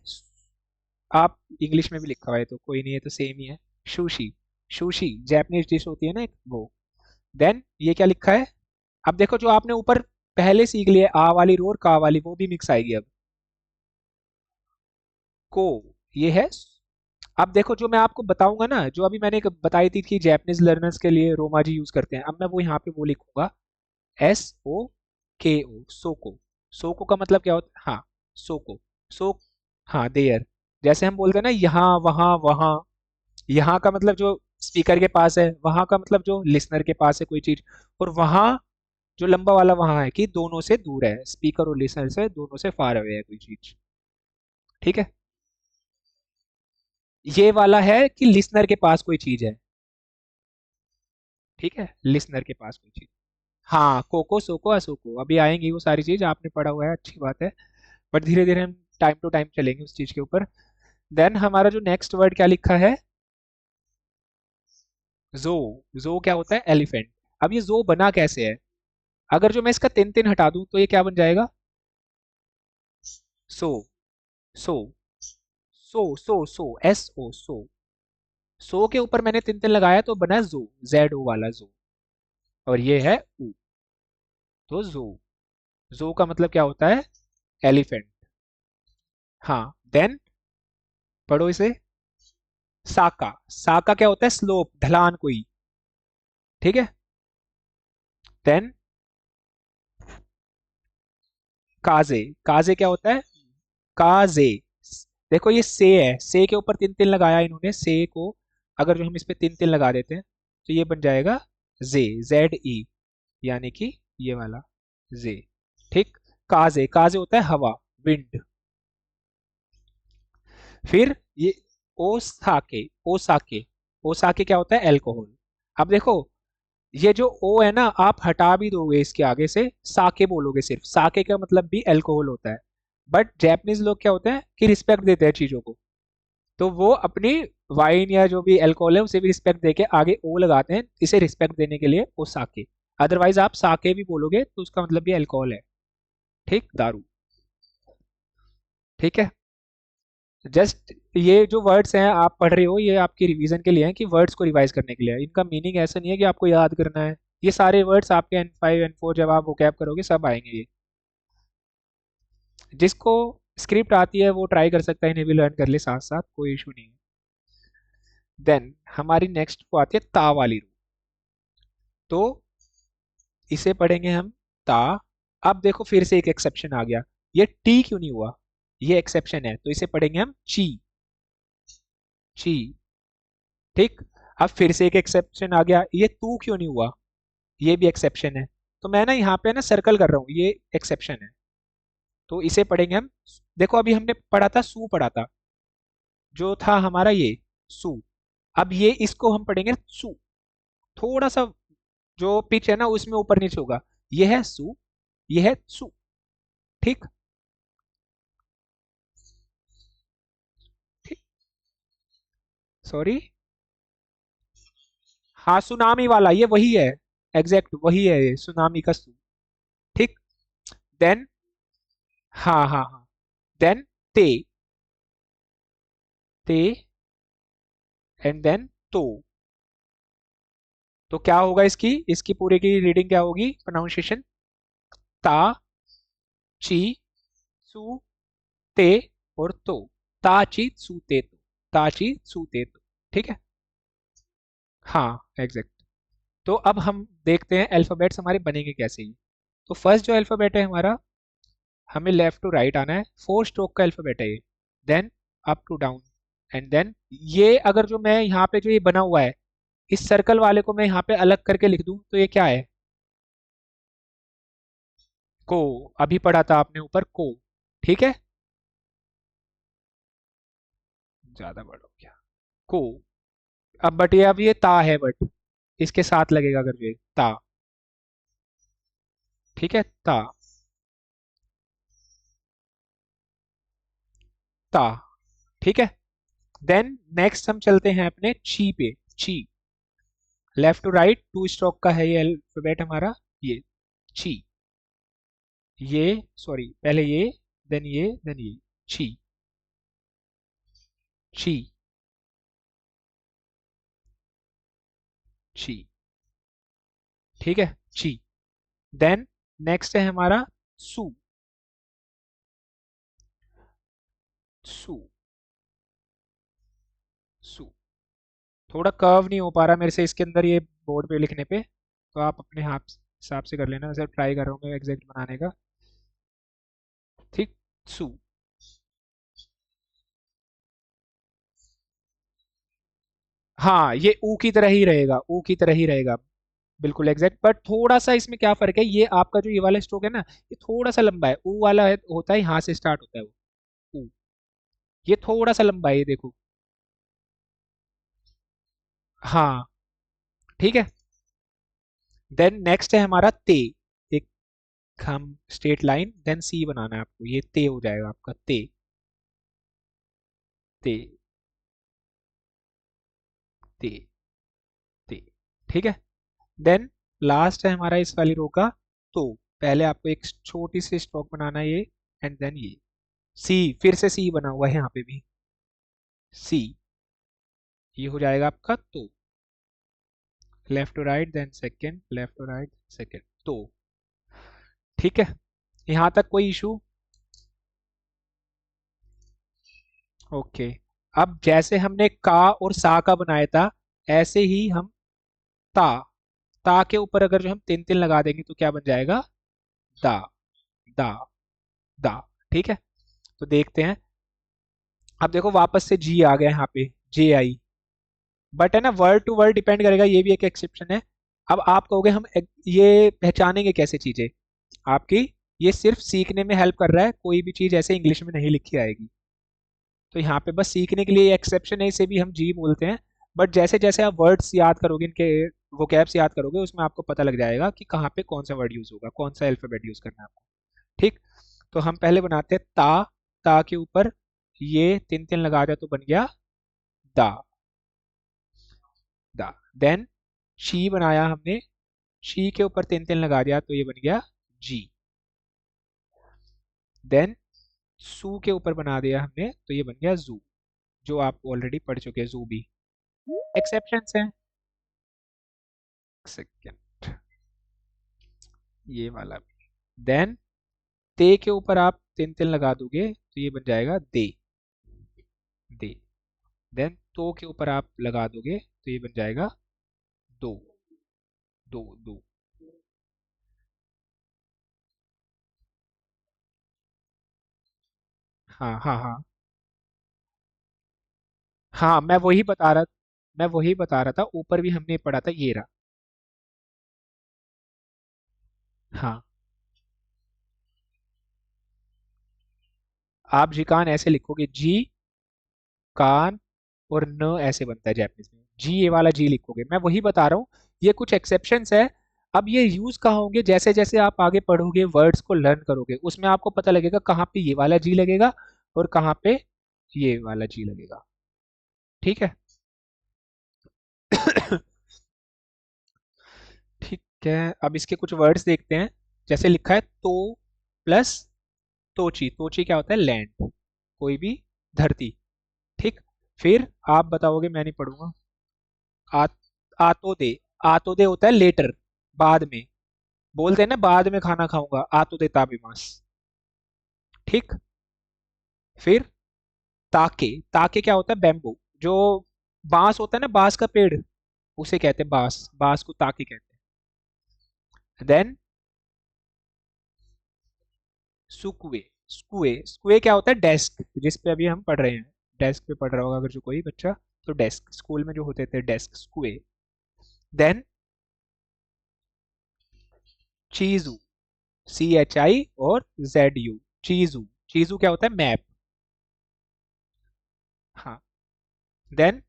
आप इंग्लिश में भी लिखा हुआ है तो कोई नहीं है, तो सेम ही है, सुशी। सुशी जैपनीज डिश होती है ना एक, वो। देन ये क्या लिखा है? अब देखो, जो आपने ऊपर पहले सीख लिया आ वाली रो और का वाली, वो भी मिक्स आएगी अब, को। ये है। अब देखो, जो मैं आपको बताऊंगा ना, जो अभी मैंने एक बताई थी कि जैपनीज लर्नर्स के लिए रोमा जी यूज करते हैं, अब मैं वो यहाँ पे वो लिखूंगा, एस ओ के ओ, सोको। सोको का मतलब क्या होता है? हाँ, सोको, सो। हाँ, देयर। जैसे हम बोलते हैं ना, यहाँ वहाँ वहाँ, यहाँ का मतलब जो स्पीकर के पास है, वहाँ का मतलब जो लिसनर के पास है कोई चीज, और वहाँ जो लंबा वाला वहाँ है कि दोनों से दूर है, स्पीकर और लिसनर से दोनों से फार अवे है कोई चीज। ठीक है। ये वाला है कि लिसनर के पास कोई चीज है। ठीक है, लिसनर के पास कोई चीज। हाँ, कोको, सोको, असोको, अभी आएंगी वो सारी चीज, आपने पढ़ा हुआ है, अच्छी बात है। बट धीरे धीरे हम टाइम टू टाइम चलेंगे उस चीज के ऊपर। देन हमारा जो नेक्स्ट वर्ड क्या लिखा है, जो। जो क्या होता है, एलिफेंट। अब ये जो बना कैसे है, अगर जो मैं इसका तिन तिन हटा दूं तो ये क्या बन जाएगा, सो। सो सो एस ओ सो। सो के ऊपर मैंने तिन तिन लगाया तो बना जो, जेड ओ वाला जो। और ये है ऊ। तो जो का मतलब क्या होता है, एलिफेंट। हाँ, देन पढ़ो इसे। साका। साका क्या होता है, स्लोप, ढलान कोई। ठीक है। देन काजे। काजे क्या होता है, काजे। देखो ये से है, से के ऊपर तीन तीन लगाया इन्होंने, से को अगर जो हम इस पे तीन तीन लगा देते हैं तो ये बन जाएगा जे, जेड ई, यानी कि ये वाला जे। ठीक। काजे, काजे होता है हवा, विंड। फिर ये ओसाके। ओसाके। ओसाके क्या होता है, एल्कोहल। अब देखो, ये जो ओ है ना, आप हटा भी दोगे इसके आगे से, साके बोलोगे सिर्फ, साके का मतलब भी अल्कोहल होता है। बट जैपनीज लोग क्या होते हैं कि रिस्पेक्ट देते हैं चीजों को, तो वो अपनी वाइन या जो भी अल्कोहल है उसे भी रिस्पेक्ट देके आगे ओ लगाते हैं, इसे रिस्पेक्ट देने के लिए ओ साके। अदरवाइज आप साके भी बोलोगे तो उसका मतलब भी अल्कोहल है। ठीक, दारू। ठीक है। जस्ट ये जो वर्ड्स हैं आप पढ़ रहे हो, ये आपकी रिवीजन के लिए हैं, कि वर्ड्स को रिवाइज करने के लिए है। इनका मीनिंग ऐसा नहीं है कि आपको याद करना है। ये सारे वर्ड्स आपके N5 N4 जब आप वोकैब करोगे सब आएंगे ये। जिसको स्क्रिप्ट आती है वो ट्राई कर सकता है, इन्हें भी लर्न कर ले साथ साथ, कोई इशू नहीं है। देन हमारी नेक्स्ट को आती है ता वाली रूल। तो इसे पढ़ेंगे हम, ता। अब देखो फिर से एक एक्सेप्शन आ गया, ये टी क्यों नहीं हुआ, ये एक्सेप्शन है, तो इसे पढ़ेंगे हम ची। ची। ठीक। अब फिर से एक एक्सेप्शन आ गया, ये तू क्यों नहीं हुआ, ये भी एक्सेप्शन है। तो मैं ना यहाँ पे ना सर्कल कर रहा हूँ, ये एक्सेप्शन है, तो इसे पढ़ेंगे हम। देखो अभी हमने पढ़ा था, सू पढ़ा था, जो था हमारा ये सू। अब ये इसको हम पढ़ेंगे सू। थोड़ा सा जो पिच है ना उसमें ऊपर नीचे होगा, ये है सू, ये है सू। ठीक। ठीक। सॉरी। हाँ, सुनामी वाला ये वही है, एग्जैक्ट वही है, ये सुनामी का सू। ठीक। देन, हाँ हाँ हाँ, देन ते। ते। एंड देन तो। तो क्या होगा इसकी, इसकी पूरे की रीडिंग क्या होगी, प्रोनाउंसिएशन, ता, ची, सू, ते और तो। ता ची सू ते तो। ता ची सू ते तो। ठीक है। हाँ, एग्जैक्ट। तो अब हम देखते हैं अल्फाबेट्स हमारे बनेंगे कैसे ही। तो फर्स्ट जो अल्फाबेट है हमारा, हमें लेफ्ट टू राइट आना है, फोर स्ट्रोक का अल्फाबेट है ये। Then up to down, and then ये अगर जो मैं यहाँ पे जो ये बना हुआ है, इस सर्कल वाले को मैं यहाँ पे अलग करके लिख दूं तो ये क्या है, को। अभी पढ़ा था आपने ऊपर को। ठीक है। ज्यादा बड़ा हो गया, को। अब बट ये, अब ये ता है, बट इसके साथ लगेगा अगर ये ता। ठीक है, ता। ता। ठीक है। देन नेक्स्ट हम चलते हैं अपने ची पे। ची। Left to right two stroke का है ये अल्फाबेट हमारा, ये ची। ये, सॉरी, पहले ये, देन ये, देन ये, ची। ची। ची। ठीक है, ची। देन नेक्स्ट है हमारा सू। सू। सू। थोड़ा कर्व नहीं हो पा रहा मेरे से इसके अंदर ये बोर्ड पे लिखने पे, तो आप अपने हाथ हिसाब से कर लेना, वैसे ट्राई कर रहा हूँ मैं एग्जैक्ट बनाने का। ठीक। सू। हाँ, ये ऊ की तरह ही रहेगा, ऊ की तरह ही रहेगा, बिल्कुल एग्जैक्ट। बट थोड़ा सा इसमें क्या फर्क है, ये आपका जो ये वाला स्ट्रोक है ना, ये थोड़ा सा लंबा है, ऊ वाला है, होता है यहाँ से स्टार्ट होता है वो, ऊ। ये थोड़ा सा लंबा है, ये देखो। हाँ। ठीक है। देन नेक्स्ट है हमारा ते। एक हम स्ट्रेट लाइन, देन सी बनाना है आपको, ये ते हो जाएगा आपका ते। ते ते ते ठीक है। देन लास्ट है हमारा इस वाली रो का तो। पहले आपको एक छोटी सी स्ट्रोक बनाना है ये, एंड देन ये सी, फिर से सी बना हुआ है यहाँ पे भी सी। ये हो जाएगा आपका तो। Left to right then second, left to right second तो। ठीक है, यहाँ तक कोई इशू? ओके। अब जैसे हमने का और सा का बनाया था, ऐसे ही हम ता, ता के ऊपर अगर जो हम तिन तिन लगा देंगे तो क्या बन जाएगा? दा, दा, दा। ठीक है, तो देखते हैं। अब देखो वापस से जी आ गया यहाँ पे, जे आई। बट है ना, वर्ड टू वर्ड डिपेंड करेगा, ये भी एक एक्सेप्शन है। अब आप कहोगे हम ये पहचानेंगे कैसे चीजें आपकी? ये सिर्फ सीखने में हेल्प कर रहा है, कोई भी चीज ऐसे इंग्लिश में नहीं लिखी आएगी। तो यहाँ पे बस सीखने के लिए एक्सेप्शन है, इसे भी हम जी बोलते हैं। बट जैसे जैसे आप वर्ड्स याद करोगे, इनके वोकैब्स याद करोगे, उसमें आपको पता लग जाएगा कि कहाँ पे कौन सा वर्ड यूज होगा, कौन सा अल्फाबेट यूज करना है आपको। ठीक, तो हम पहले बनाते हैं ता। ता के ऊपर ये तीन तीन लगा दिया तो बन गया दा, दा। देन शी बनाया हमने, शी के ऊपर तीन तीन लगा दिया तो ये बन गया जी। देन सू के ऊपर बना दिया हमने तो ये बन गया जू, जो आप ऑलरेडी पढ़ चुके हैं, जू भी। एक्सेप्शंस हैं। सेकेंड, ये वाला भी। देन ते के ऊपर आप तीन तीन लगा दोगे तो ये बन जाएगा दे, दे। देन तो के ऊपर आप लगा दोगे तो ये बन जाएगा दो, दो, दो। हाँ हाँ हाँ हाँ, मैं वही बता रहा था, ऊपर भी हमने पढ़ा था, ये रहा। हाँ, आप जी कान ऐसे लिखोगे, जी कान, और न ऐसे बनता है जैपनीज में, जी ये वाला जी लिखोगे, मैं वही बता रहा हूँ। ये कुछ एक्सेप्शंस है। अब ये यूज कहाँ होंगे, जैसे जैसे आप आगे पढ़ोगे, वर्ड्स को लर्न करोगे, उसमें आपको पता लगेगा कहाँ पे ये वाला जी लगेगा और कहाँ पे ये वाला जी लगेगा। ठीक है। ठीक है, अब इसके कुछ वर्ड्स देखते हैं। जैसे लिखा है तो प्लस तोची, तोची क्या होता है? लैंड, कोई भी धरती। ठीक, फिर आप बताओगे, मैं नहीं पढ़ूंगा। आ, आतो दे, आतो दे होता है लेटर, बाद में। बोलते हैं ना, बाद में खाना खाऊंगा, आतो दे ताबिमास। ठीक, फिर ताके, ताके क्या होता है? बैम्बू, जो बांस होता है ना, बांस का पेड़, उसे कहते हैं बांस, बांस को ताके कहते हैं। देन सुकुए, स्कुए, स्कुए क्या होता है? डेस्क, जिस पे अभी हम पढ़ रहे हैं, डेस्क पे पढ़ रहा होगा अगर जो कोई बच्चा, तो डेस्क, स्कूल में जो होते थे डेस्क, स्कुए। देन चीजू, CHI और ZU, चीजू, चीजू क्या होता है? मैप। हाँ। देन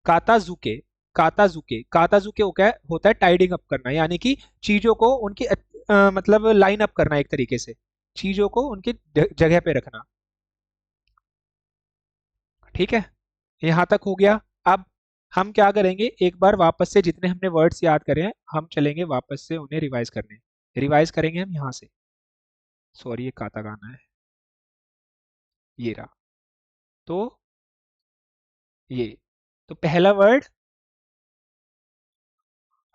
काताजुके, काताजुके, काताजुके होता है टाइडिंग अप करना, यानी कि चीजों को उनकी मतलब लाइन अप करना, एक तरीके से चीजों को उनकी जगह पे रखना। ठीक है, यहाँ तक हो गया। अब हम क्या करेंगे, एक बार वापस से जितने हमने वर्ड्स याद करे हैं, हम चलेंगे वापस से उन्हें रिवाइज करने। रिवाइज करेंगे हम यहाँ से। सॉरी, ये काता गाना है, ये रहा। तो ये, तो पहला वर्ड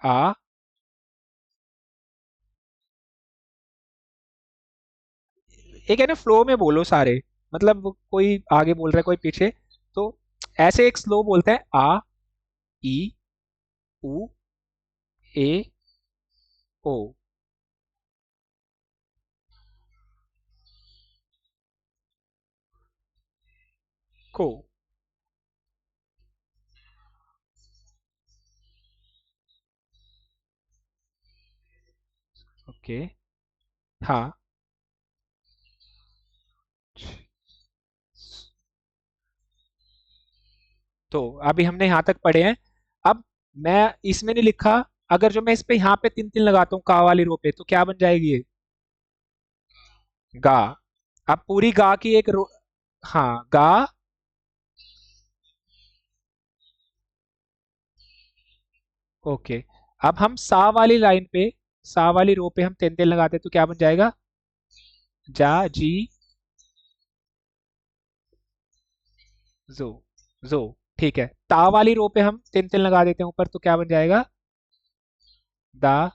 आ, एक है ना, फ्लो में बोलो सारे, मतलब कोई आगे बोल रहा है कोई पीछे, तो ऐसे एक स्लो बोलते हैं, आ, ई, उ, ए, ओ। को। ओके। हाँ, तो अभी हमने यहाँ तक पढ़े हैं। अब मैं इसमें नहीं लिखा, अगर जो मैं इस पे यहाँ पे तीन तीन लगाता हूँ का वाली रो पे, तो क्या बन जाएगी ये? गा। अब पूरी गा की एक रो, हाँ गा। ओके। अब हम सा वाली लाइन पे, सा वाली रो पे हम तेन तेन लगाते तो क्या बन जाएगा? जा जी जो। जो। ठीक है, ता वाली रो पे हम तेन तेन लगा देते हैं ऊपर तो क्या बन जाएगा? दा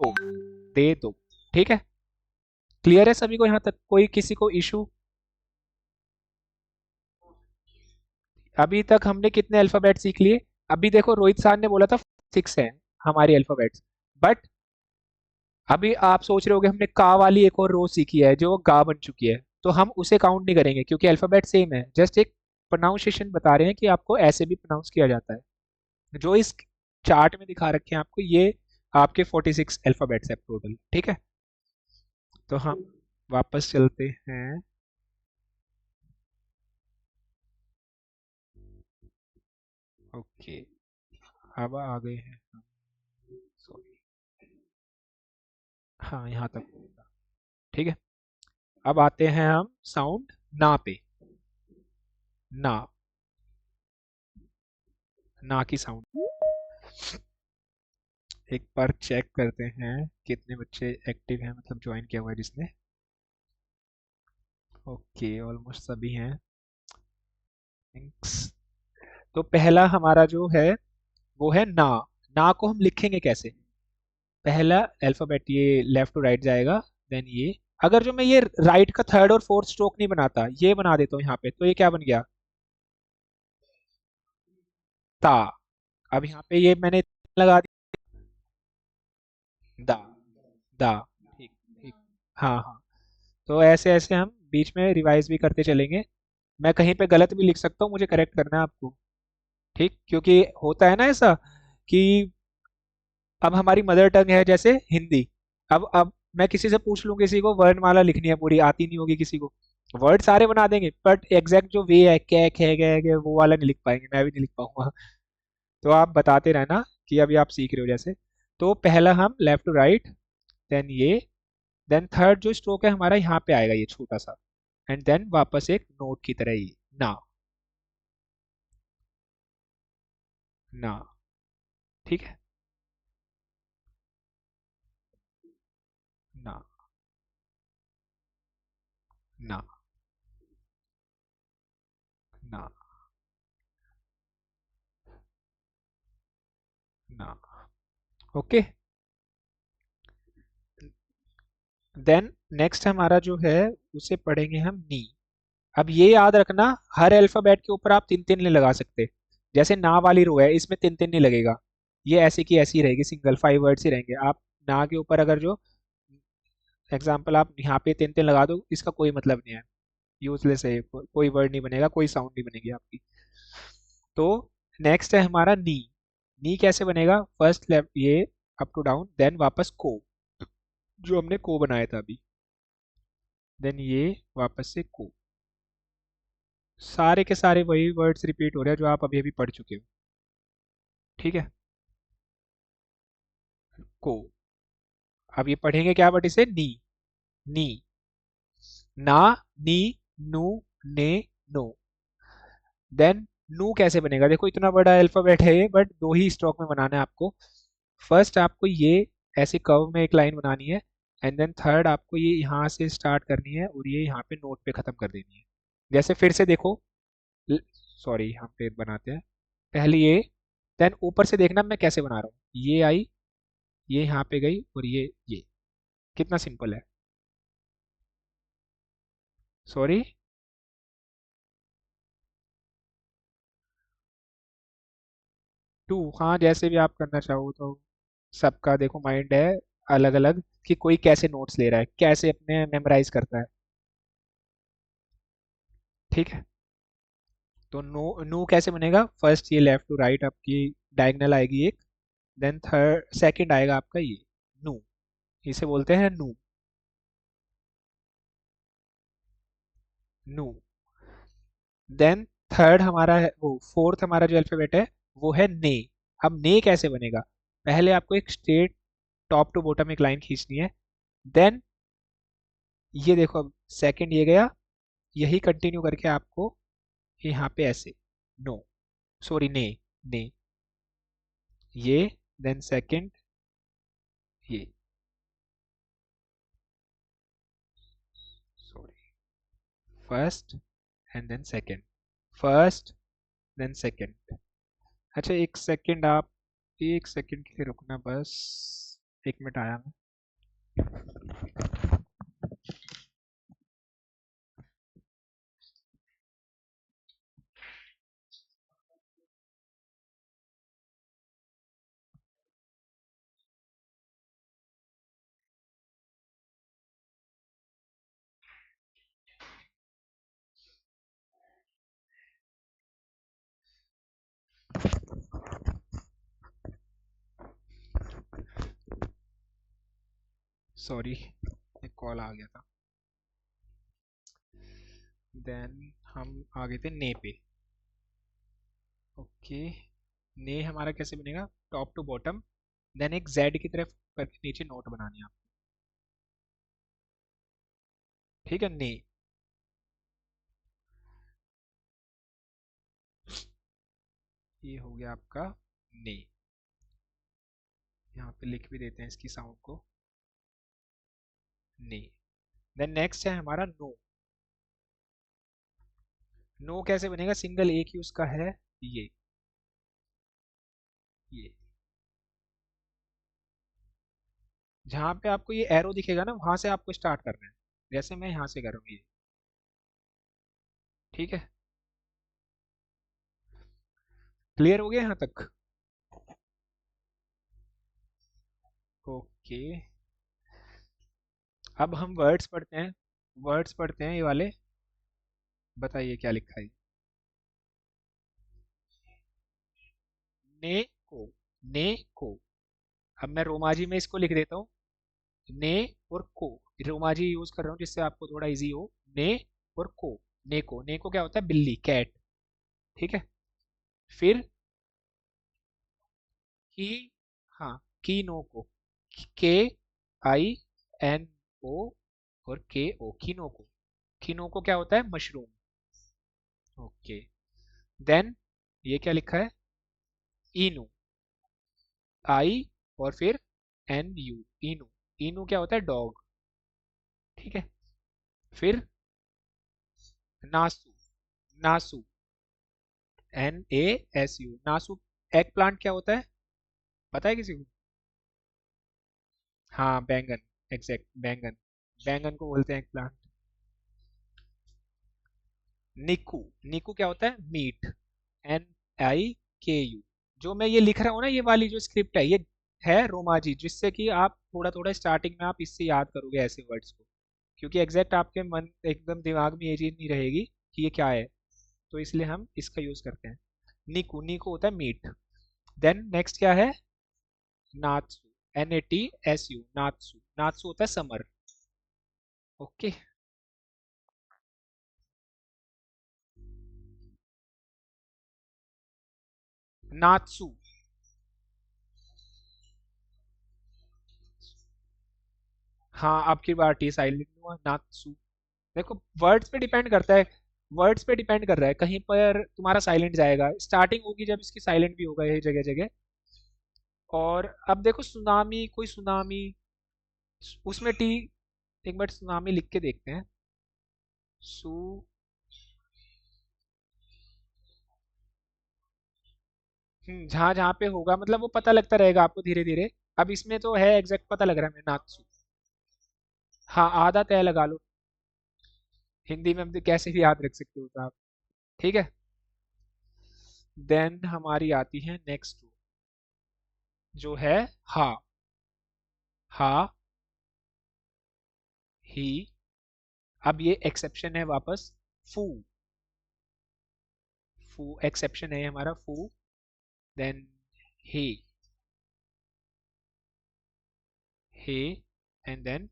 दो। दे दो। ठीक है। क्लियर है सभी को यहाँ तक? कोई किसी को इशू? अभी तक हमने कितने अल्फाबेट सीख लिए? अभी देखो रोहित सर ने बोला था 6 है हमारी अल्फाबेट्स, बट अभी आप सोच रहे होगे हमने का वाली एक और रो सीखी है जो गा बन चुकी है, तो हम उसे काउंट नहीं करेंगे क्योंकि अल्फाबेट सेम है, जस्ट एक प्रोनाउंसिएशन बता रहे हैं कि आपको ऐसे भी प्रोनाउंस किया जाता है। जो इस चार्ट में दिखा रखे हैं आपको, ये आपके 46 अल्फाबेट्स है टोटल। ठीक है, तो हम वापस चलते हैं। ओके, अब आ गए हैं हम। सॉरी। हाँ, यहाँ तक होगा। ठीक है, अब आते हैं हम साउंड ना पे। ना। ना की साउंड एक बार चेक करते हैं कितने बच्चे एक्टिव हैं, मतलब ज्वाइन किया हुआ है जिसने। ओके, ऑलमोस्ट सभी हैं। थैंक्स। तो पहला हमारा जो है वो है ना। ना को हम लिखेंगे कैसे? पहला अल्फाबेट ये लेफ्ट टू राइट जाएगा, देन ये। अगर जो मैं ये राइट का थर्ड और फोर्थ स्ट्रोक नहीं बनाता, ये बना देता हूँ यहाँ पे, तो ये क्या बन गया? ता। अब यहाँ पे ये मैंने लगा दिया दा। दा। ठीक। ठीक। हाँ हाँ। तो ऐसे ऐसे हम बीच में रिवाइज भी करते चलेंगे। मैं कहीं पे गलत भी लिख सकता हूँ, मुझे करेक्ट करना है आपको। ठीक, क्योंकि होता है ना ऐसा कि अब हमारी मदर टंग है जैसे हिंदी। अब मैं किसी से पूछ लूँ, किसी को वर्णमाला लिखनी है पूरी, आती नहीं होगी किसी को। वर्ड सारे बना देंगे बट एग्जैक्ट जो वे है, कै खे गे गे, वो वाला नहीं लिख पाएंगे, मैं भी नहीं लिख पाऊंगा। तो आप बताते रहना कि अभी आप सीख रहे हो जैसे। तो पहला हम लेफ्ट टू राइट, देन ये, देन थर्ड जो स्ट्रोक है हमारा यहाँ पे आएगा ये छोटा सा, एंड देन वापस एक नोट की तरह ही ना। ना। ठीक है। ना। ना। ना। ना। ओके। देन नेक्स्ट हमारा जो है उसे पढ़ेंगे हम नी। अब ये याद रखना, हर अल्फाबेट के ऊपर आप तीन तीन नहीं लगा सकते। जैसे ना वाली रो है, इसमें तीन तीन नहीं लगेगा, ये ऐसी की ऐसी रहेगी, सिंगल 5 वर्ड्स ही रहेंगे। आप ना के ऊपर अगर जो एग्जाम्पल आप यहाँ पे तीन तीन लगा दो, इसका कोई मतलब नहीं है, यूजलेस है, कोई वर्ड नहीं बनेगा, कोई साउंड नहीं बनेगी आपकी। तो नेक्स्ट है हमारा नी। नी कैसे बनेगा? फर्स्ट लेफ्ट ये, अप टू डाउन, देन वापस को, जो हमने को बनाया था अभी, देन ये, वापस से को। सारे के सारे वही वर्ड्स रिपीट हो रहे हैं जो आप अभी अभी पढ़ चुके हो। ठीक है। को। अब ये पढ़ेंगे क्या बट इसे? नी। नी। ना। नी। नू। ने। नो। देन नू कैसे बनेगा? देखो इतना बड़ा अल्फाबेट है ये, बट दो ही स्ट्रोक में बनाना है आपको। फर्स्ट आपको ये ऐसे कर्व में एक लाइन बनानी है, एंड देन थर्ड आपको ये यहाँ से स्टार्ट करनी है और ये यहाँ पे नोट पे खत्म कर देनी है। जैसे फिर से देखो, सॉरी हम पे बनाते हैं। पहले ये, देन ऊपर से देखना मैं कैसे बना रहा हूँ, ये आई, ये यहाँ पे गई, और ये कितना सिंपल है। सॉरी। टू, हाँ जैसे भी आप करना चाहो, तो सबका देखो माइंड है अलग अलग, कि कोई कैसे नोट्स ले रहा है, कैसे अपने मेमोराइज करता है। ठीक है। तो नो, नो कैसे बनेगा? फर्स्ट ये लेफ्ट टू राइट आपकी डायगोनल आएगी एक, देन थर्ड सेकंड आएगा आपका ये नू, इसे बोलते हैं नू। नू। देन थर्ड हमारा है वो, फोर्थ हमारा जो अल्फाबेट है वो है ने। अब ने कैसे बनेगा? पहले आपको एक स्ट्रेट टॉप टू बॉटम एक लाइन खींचनी है, देन ये देखो अब सेकंड ये गया, यही कंटिन्यू करके आपको यहाँ पे ऐसे नो, सॉरी ने, ने, ये, देन सेकंड ये, sorry, first and then second, first then second. अच्छा एक सेकंड आप, एक सेकंड के लिए रुकना बस, 1 मिनट आया मैं। सॉरी, एक कॉल आ गया था। देन हम आ गए थे ने पे। ओके, ने हमारा कैसे बनेगा, टॉप टू बॉटम, देन एक जेड की तरफ करके नीचे नोट बनानी है आपको, ठीक है ने। ये हो गया आपका ने, यहाँ पे लिख भी देते हैं इसकी साउंड को, ने। देन नेक्स्ट है हमारा नो। नो कैसे बनेगा, सिंगल एक ही उसका है, ये जहाँ पे आपको ये एरो दिखेगा ना, वहां से आपको स्टार्ट करना है, जैसे मैं यहाँ से कर रहा हूँ ये, ठीक है। क्लियर हो गया यहाँ तक? ओके, अब हम वर्ड्स पढ़ते हैं, वर्ड्स पढ़ते हैं ये वाले। बताइए क्या लिखा है। ने को, ने को, अब मैं रोमाजी में इसको लिख देता हूँ, ने और को, रोमाजी यूज कर रहा हूँ जिससे आपको थोड़ा इजी हो। ने और को, नेको, नेको क्या होता है, बिल्ली, कैट, ठीक है। फिर की, हाँ, कीनो को, के आई एन ओ और के ओ, कीनोको, कीनोको क्या होता है, मशरूम। ओके, देन ये क्या लिखा है, इनू, आई और फिर एन यू, इनू, इनू क्या होता है, डॉग, ठीक है। फिर नासू, नासू, एन ए एस यू, नासू। एग प्लांट क्या होता है, पता है किसी को? हाँ बैंगन, एग्जैक्ट बैंगन, बैंगन को बोलते हैं एग प्लांट। निकू, निकू क्या होता है, मीट, एन आई के यू। जो मैं ये लिख रहा हूँ ना, ये वाली जो स्क्रिप्ट है, ये है रोमाजी, जिससे कि आप थोड़ा थोड़ा स्टार्टिंग में आप इससे याद करोगे ऐसे वर्ड्स को, क्योंकि एग्जैक्ट आपके मन एकदम दिमाग में ये चीज नहीं रहेगी कि ये क्या है, तो इसलिए हम इसका यूज करते हैं। निकू, निकू होता है मीट। देन नेक्स्ट क्या है, नात्सु, N A T S U, नात्सु, नात्सु होता है समर। ओके, नात्सु, हाँ आपकी बार टी साइलेंट हुआ, नात्सु। देखो वर्ड्स पे डिपेंड करता है, वर्ड्स पे डिपेंड कर रहा है, कहीं पर तुम्हारा साइलेंट जाएगा, स्टार्टिंग होगी जब इसकी साइलेंट भी होगा ये जगह जगह। और अब देखो सुनामी, कोई सुनामी, उसमें टी, एक बार सुनामी लिख के देखते हैं, सु, जहाँ जहाँ पे होगा मतलब वो पता लगता रहेगा आपको धीरे धीरे। अब इसमें तो है एग्जैक्ट पता लग रहा है मैं, नाथसु, हाँ आधा तय लगा लो, हिंदी में हम तो कैसे भी याद रख सकते हो तो आप, ठीक है। देन हमारी आती है नेक्स्ट, जो है हा, हा, ही, अब ये एक्सेप्शन है वापस, फू, फू एक्सेप्शन है हमारा, फू, देन हे, हे, एंड देन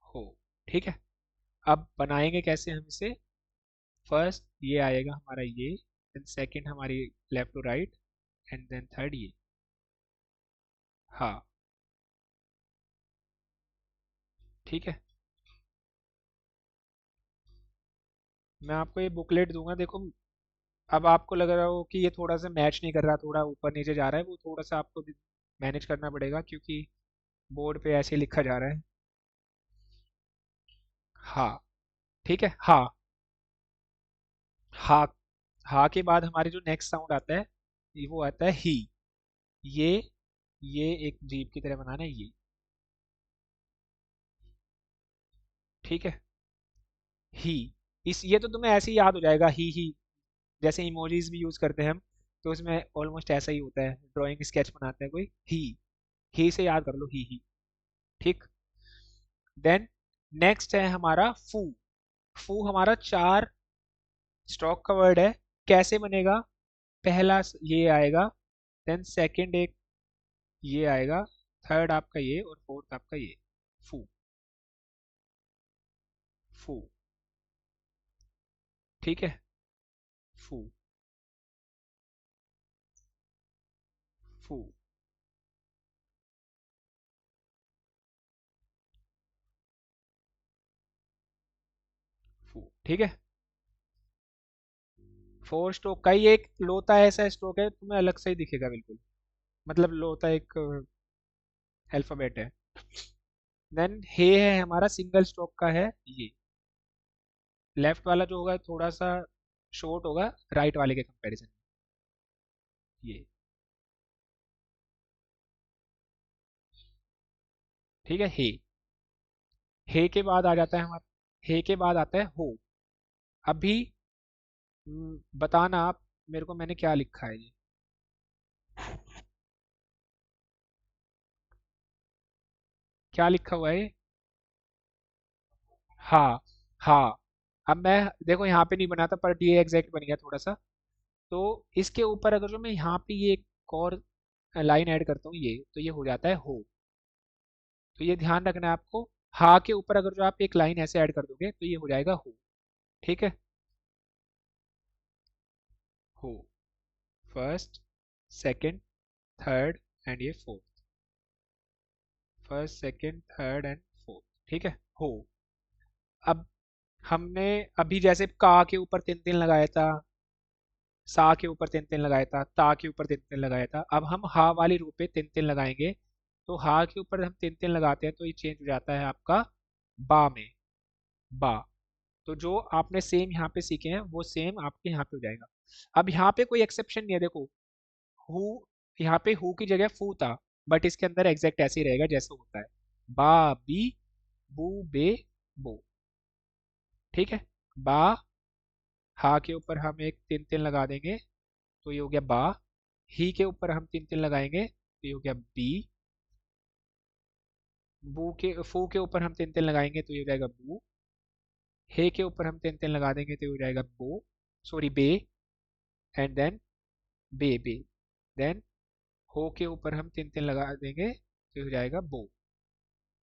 हो, ठीक है। अब बनाएंगे कैसे हम इसे, फर्स्ट ये आएगा हमारा ये, देन सेकंड हमारी left to right, and then third ये, हाँ, ठीक है। मैं आपको ये बुकलेट दूंगा, देखो। अब आपको लग रहा हो कि ये थोड़ा सा मैच नहीं कर रहा, थोड़ा ऊपर नीचे जा रहा है, वो थोड़ा सा आपको मैनेज करना पड़ेगा, क्योंकि बोर्ड पे ऐसे लिखा जा रहा है। हाँ। ठीक है, हाँ। हाँ। हाँ के बाद हमारे जो नेक्स्ट साउंड आता है, वो आता है ही। ये ये एक जीप की तरह बनाना है ये। ठीक है। ही। इस ये तो तुम्हें ऐसे ही याद हो जाएगा, ही। जैसे इमोजीज भी यूज करते हैं हम, तो इसमें ऑलमोस्ट ऐसा ही होता है, ड्राइंग स्केच बनाते हैं कोई, ही से याद कर लो, ही। ठीक। देन नेक्स्ट है हमारा फू। फू हमारा 4 स्ट्रोक का वर्ड है। कैसे बनेगा? पहला ये आएगा, देन सेकंड एक ये आएगा, थर्ड आपका ये, और फोर्थ आपका ये। फू। फू। ठीक है। फू। फू। फू। ठीक है। 4 स्ट्रोक का ही एक लोता ऐसा स्ट्रोक है, तुम्हें अलग से ही दिखेगा बिल्कुल। मतलब लोता एक अल्फाबेट है। देन हे है हमारा सिंगल स्ट्रोक का है ये। लेफ्ट वाला जो होगा थोड़ा सा शॉर्ट होगा राइट वाले के कंपैरिजन में। ये। ठीक है, हे के बाद आ जाता है हमारा, हे के बाद आता है हो। अभी बताना आप मेरे को, मैंने क्या लिखा है ये। क्या लिखा हुआ है ये? हाँ। हाँ। अब मैं, देखो यहाँ पे नहीं बना था, पर ये एग्जैक्ट बन गया थोड़ा सा। तो इसके ऊपर अगर जो मैं यहाँ पे ये एक और लाइन ऐड करता हूँ ये, तो ये हो जाता है हो। तो ये ध्यान रखना है आपको। हा के ऊपर अगर जो आप एक लाइन ऐसे ऐड कर दोगे तो ये हो जाएगा हो। ठीक है। हो। फर्स्ट, सेकंड, थर्ड एंड ये fourth. First, second, third and fourth. ठीक है। हो। अब हमने अभी जैसे का के ऊपर 3 3 लगाया था, सा के ऊपर 3 3 लगाया था, ता के ऊपर 3 3 लगाया था, अब हम हा वाली रू पे 3 3 लगाएंगे। तो हा के ऊपर हम 3 3 लगाते हैं तो ये चेंज हो जाता है आपका बा में। बा। तो जो आपने सेम यहाँ पे सीखे हैं वो सेम आपके यहाँ पे हो जाएगा। अब यहाँ पे कोई एक्सेप्शन नहीं है, देखो। हु, यहाँ पे हु की जगह फू था, बट इसके अंदर एग्जैक्ट ऐसे ही रहेगा जैसे होता है। बा, बी, बू, बे, बो। ठीक है। बा। हा के ऊपर हम एक 3 3 लगा देंगे तो ये हो गया बा। ही के ऊपर हम 3 3 लगाएंगे तो ये हो गया बी। बू के फू के ऊपर हम 3 3 लगाएंगे तो ये हो जाएगा बू। हे के ऊपर हम 3 3 लगा देंगे तो ये हो जाएगा बो, सॉरी बे। एंड देन बे। देन हो के ऊपर हम 3 3 लगा देंगे तो हो जाएगा बो।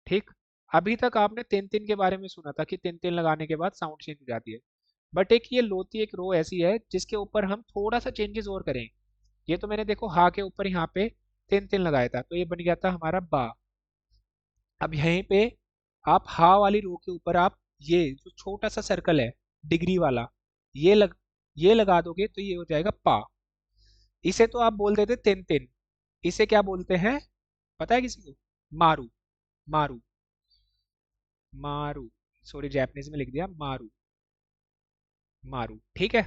ठीक। अभी तक आपने 3 3 के बारे में सुना था कि 3 3 लगाने के बाद साउंड चेंज हो जाती है। बट एक ये लोती एक रो ऐसी है जिसके ऊपर हम थोड़ा सा चेंजेस और करें। ये तो मैंने देखो हा के ऊपर यहाँ पे 3 3 लगाया था तो ये बन गया था हमारा बा। अब यहीं पे आप हा वाली रो के ऊपर आप ये जो छोटा सा सर्कल है डिग्री वाला, ये लग ये लगा दोगे तो ये हो जाएगा पा। इसे तो आप बोल देते 3 3, इसे क्या बोलते हैं पता है किसी को? मारू। मारू। मारू। सॉरी, जापानीज में लिख दिया मारू। मारू। ठीक है।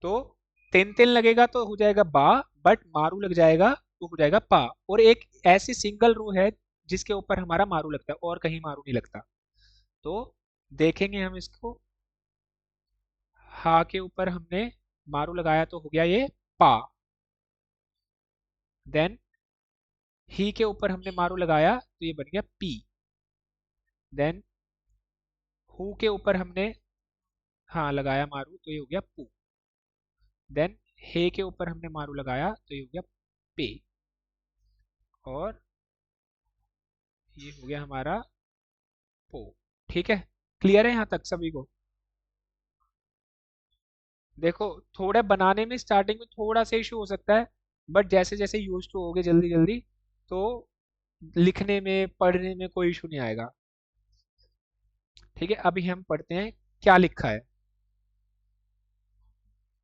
तो 3 3 लगेगा तो हो जाएगा बा, बट मारू लग जाएगा तो हो जाएगा पा। और एक ऐसी सिंगल रो है जिसके ऊपर हमारा मारू लगता है और कहीं मारू नहीं लगता। तो देखेंगे हम इसको। हा के ऊपर हमने मारू लगाया तो हो गया ये पा। देन ही के ऊपर हमने मारू लगाया तो ये बन गया पी। देन हु के ऊपर हमने हाँ लगाया मारू तो ये हो गया पू। देन हे के ऊपर हमने मारू लगाया तो ये हो गया पे। और ये हो गया हमारा पो। ठीक है। क्लियर है यहाँ तक सभी को? देखो, थोड़ा बनाने में स्टार्टिंग में थोड़ा सा इशू हो सकता है, बट जैसे जैसे यूज टू होगे जल्दी जल्दी, तो लिखने में पढ़ने में कोई इशू नहीं आएगा। ठीक है। अभी हम पढ़ते हैं क्या लिखा है?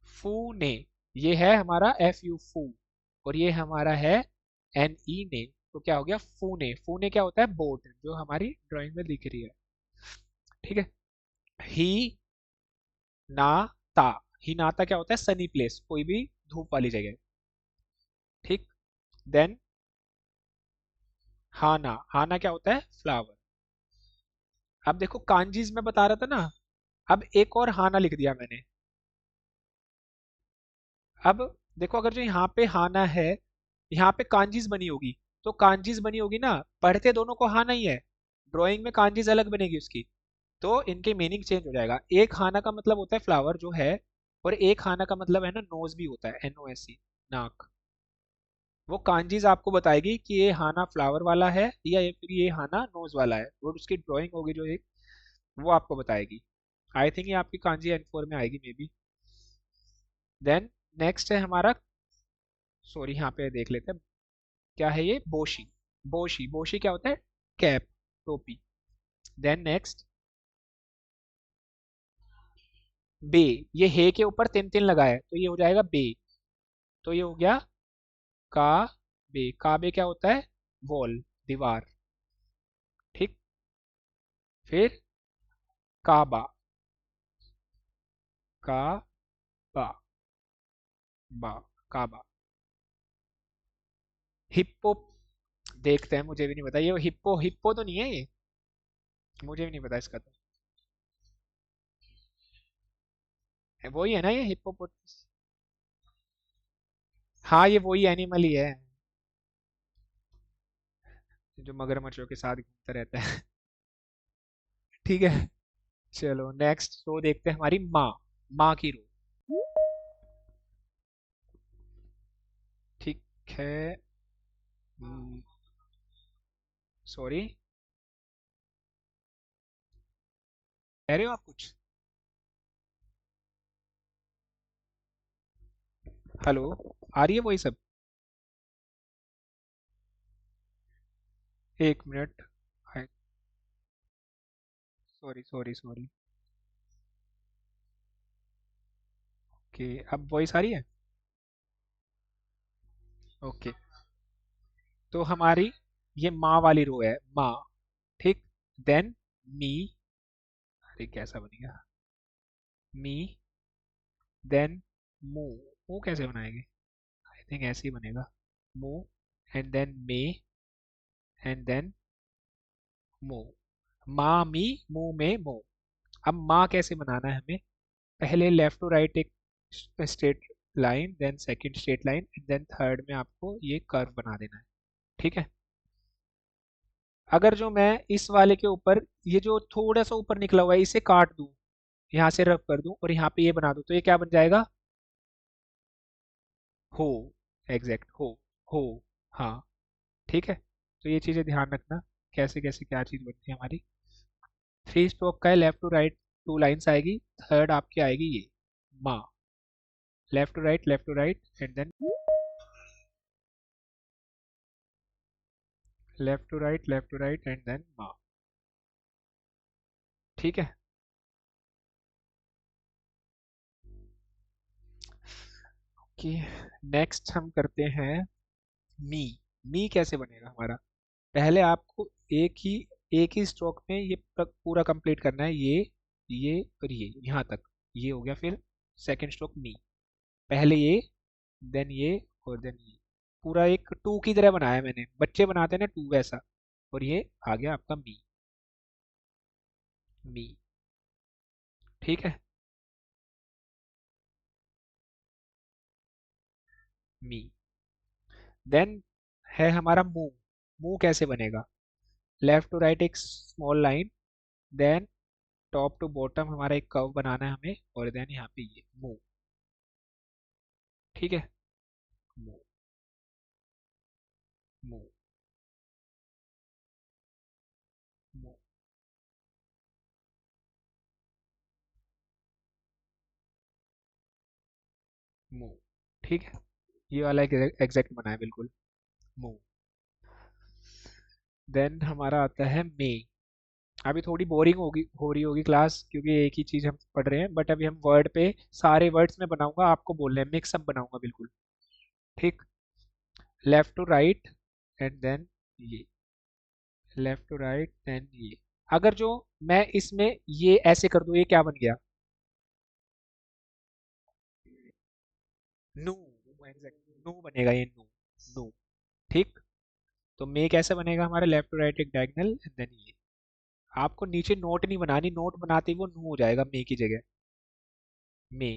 फू ने, ये है हमारा एफ यू फू, और ये हमारा है एन ई ने। तो क्या हो गया? फूने। फूने क्या होता है? बोट, जो हमारी ड्राइंग में दिख रही है। ठीक है। ही ना ता, ही नाता क्या होता है? सनी प्लेस, कोई भी धूप वाली जगह। ठीक। देन हाना, हाना क्या होता है? फ्लावर। अब देखो कांजीज में बता रहा था ना, अब एक और हाना लिख दिया मैंने। अब देखो, अगर जो यहाँ पे हाना है, यहाँ पे कांजीज बनी होगी, तो कांजीज बनी होगी ना, पढ़ते दोनों को हाना ही है, ड्राइंग में कांजीज अलग बनेगी उसकी। तो इनके मीनिंग चेंज हो जाएगा। एक हाना का मतलब होता है फ्लावर जो है, और एक हाना का मतलब है ना नोज भी होता है, एन ओ एस सी, नाक। वो कांजीज आपको बताएगी कि ये हाना फ्लावर वाला है या ये फिर ये हाना नोज वाला है, और उसकी ड्राइंग होगी जो एक, वो आपको बताएगी। आई थिंक ये आपकी कांजी एन फोर में आएगी मे बी। देन नेक्स्ट है हमारा, सॉरी यहाँ पे देख लेते हैं, क्या है ये? बोशी। बोशी, बोशी क्या होता है? कैप, टोपी। देन नेक्स्ट बे, ये हे के ऊपर तीन तीन लगा है तो ये हो जाएगा बे। तो ये हो गया का बे। काबे क्या होता है? वॉल, दीवार। ठीक। फिर काबा, का बा, बा, काबा। हिप्पो, देखते हैं, मुझे भी नहीं पता ये हिप्पो, हिप्पो तो नहीं है ये, मुझे भी नहीं पता इसका तो। वही है ना ये हिप्पोपोटामस? हाँ ये वही एनिमल ही है, जो मगरमच्छों के साथ घूमता रहता है। ठीक है। चलो नेक्स्ट रो देखते हैं, हमारी माँ, माँ की रो। ठीक है। सॉरी, कह रहे हो आप कुछ? हेलो, आ रही है वही सब? एक minute. Sorry sorry sorry. Okay, अब वॉइस आ रही है? ओके। तो हमारी ये माँ वाली रो है, माँ। ठीक। देन मी, अरे कैसा बनेगा? मी, देन मू, मू कैसे बनाएंगे? आई थिंक ऐसे ही बनेगा, मू, एंड देन मे, एंड देन मो। माँ मी, मू में मो। अब माँ कैसे बनाना है हमें? पहले लेफ्ट टू राइट एक straight line, then second straight line, and then third में आपको ये कर्व बना देना है। ठीक है। अगर जो मैं इस वाले के ऊपर, ये जो थोड़ा सा ऊपर निकला हुआ है इसे काट दूं, यहाँ से रब कर दूं और यहाँ पे ये बना दूं, तो ये क्या बन जाएगा? हो, एग्जैक्ट हो, हो, हाँ। ठीक है। तो ये चीजें ध्यान रखना, कैसे कैसे क्या चीज बनती है हमारी। थ्री स्ट्रोक का है, left to right two lines आएगी, थर्ड आपकी आएगी ये माँ। Left to right and then left to right and then माँ। ठीक है। कि नेक्स्ट हम करते हैं मी। मी कैसे बनेगा हमारा? पहले आपको एक ही एक ही स्ट्रोक में ये पूरा कंप्लीट करना है, ये और ये यहाँ तक, ये हो गया। फिर सेकंड स्ट्रोक मी, पहले ये, देन ये, और देन ये। पूरा एक टू की तरह बनाया है मैंने, बच्चे बनाते हैं ना टू वैसा। और ये आ गया आपका मी, मी। ठीक है। मी। देन है हमारा मुंह। मुंह कैसे बनेगा? लेफ्ट टू राइट एक small line, then top to bottom हमारा एक कर्व बनाना है हमें, और देन यहाँ पे ये मुंह। ठीक है। मुंह, मुंह, मुंह, मुंह। ठीक है। ये वाला एग्जैक्ट बना है बिल्कुल, मुंह। देन हमारा आता है मे। अभी थोड़ी बोरिंग होगी हो रही होगी क्लास, क्योंकि एक ही चीज हम पढ़ रहे हैं, बट अभी हम वर्ड पे सारे वर्ड्स में बनाऊंगा, आपको बोलने हैं, मिक्सअप बनाऊंगा बिल्कुल। ठीक। Left to right and then ये, लेफ्ट टू राइट देन ये। अगर जो मैं इसमें ये ऐसे कर दूं, ये क्या बन गया? नू। एग्जैक्ट नू बनेगा ये, नू। नू। ठीक। तो मे कैसे बनेगा हमारा? लेफ्ट टू राइट एक डायगोनल एंड देन ये। आपको नीचे नोट नहीं बनानी, नोट बनाते ही वो नू हो जाएगा मे की जगह। मे।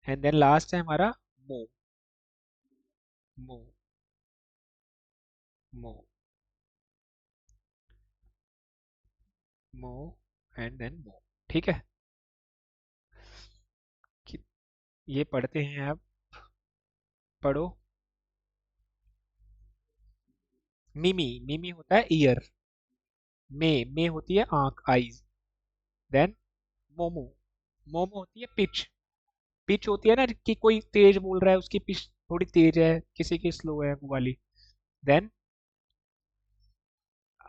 एंड देन लास्ट है हमारा मो। मो। मो। मो एंड देन मो। ठीक है। कि- ये पढ़ते हैं अब। पढ़ो। मिमी। मिमी होता है ईयर। मे होती है आंख, आईज। देन मोमो। मोमो होती है पिच। पिच होती है ना कि कोई तेज बोल रहा है, उसकी पिच थोड़ी तेज है, किसी की स्लो है, वो वाली। देन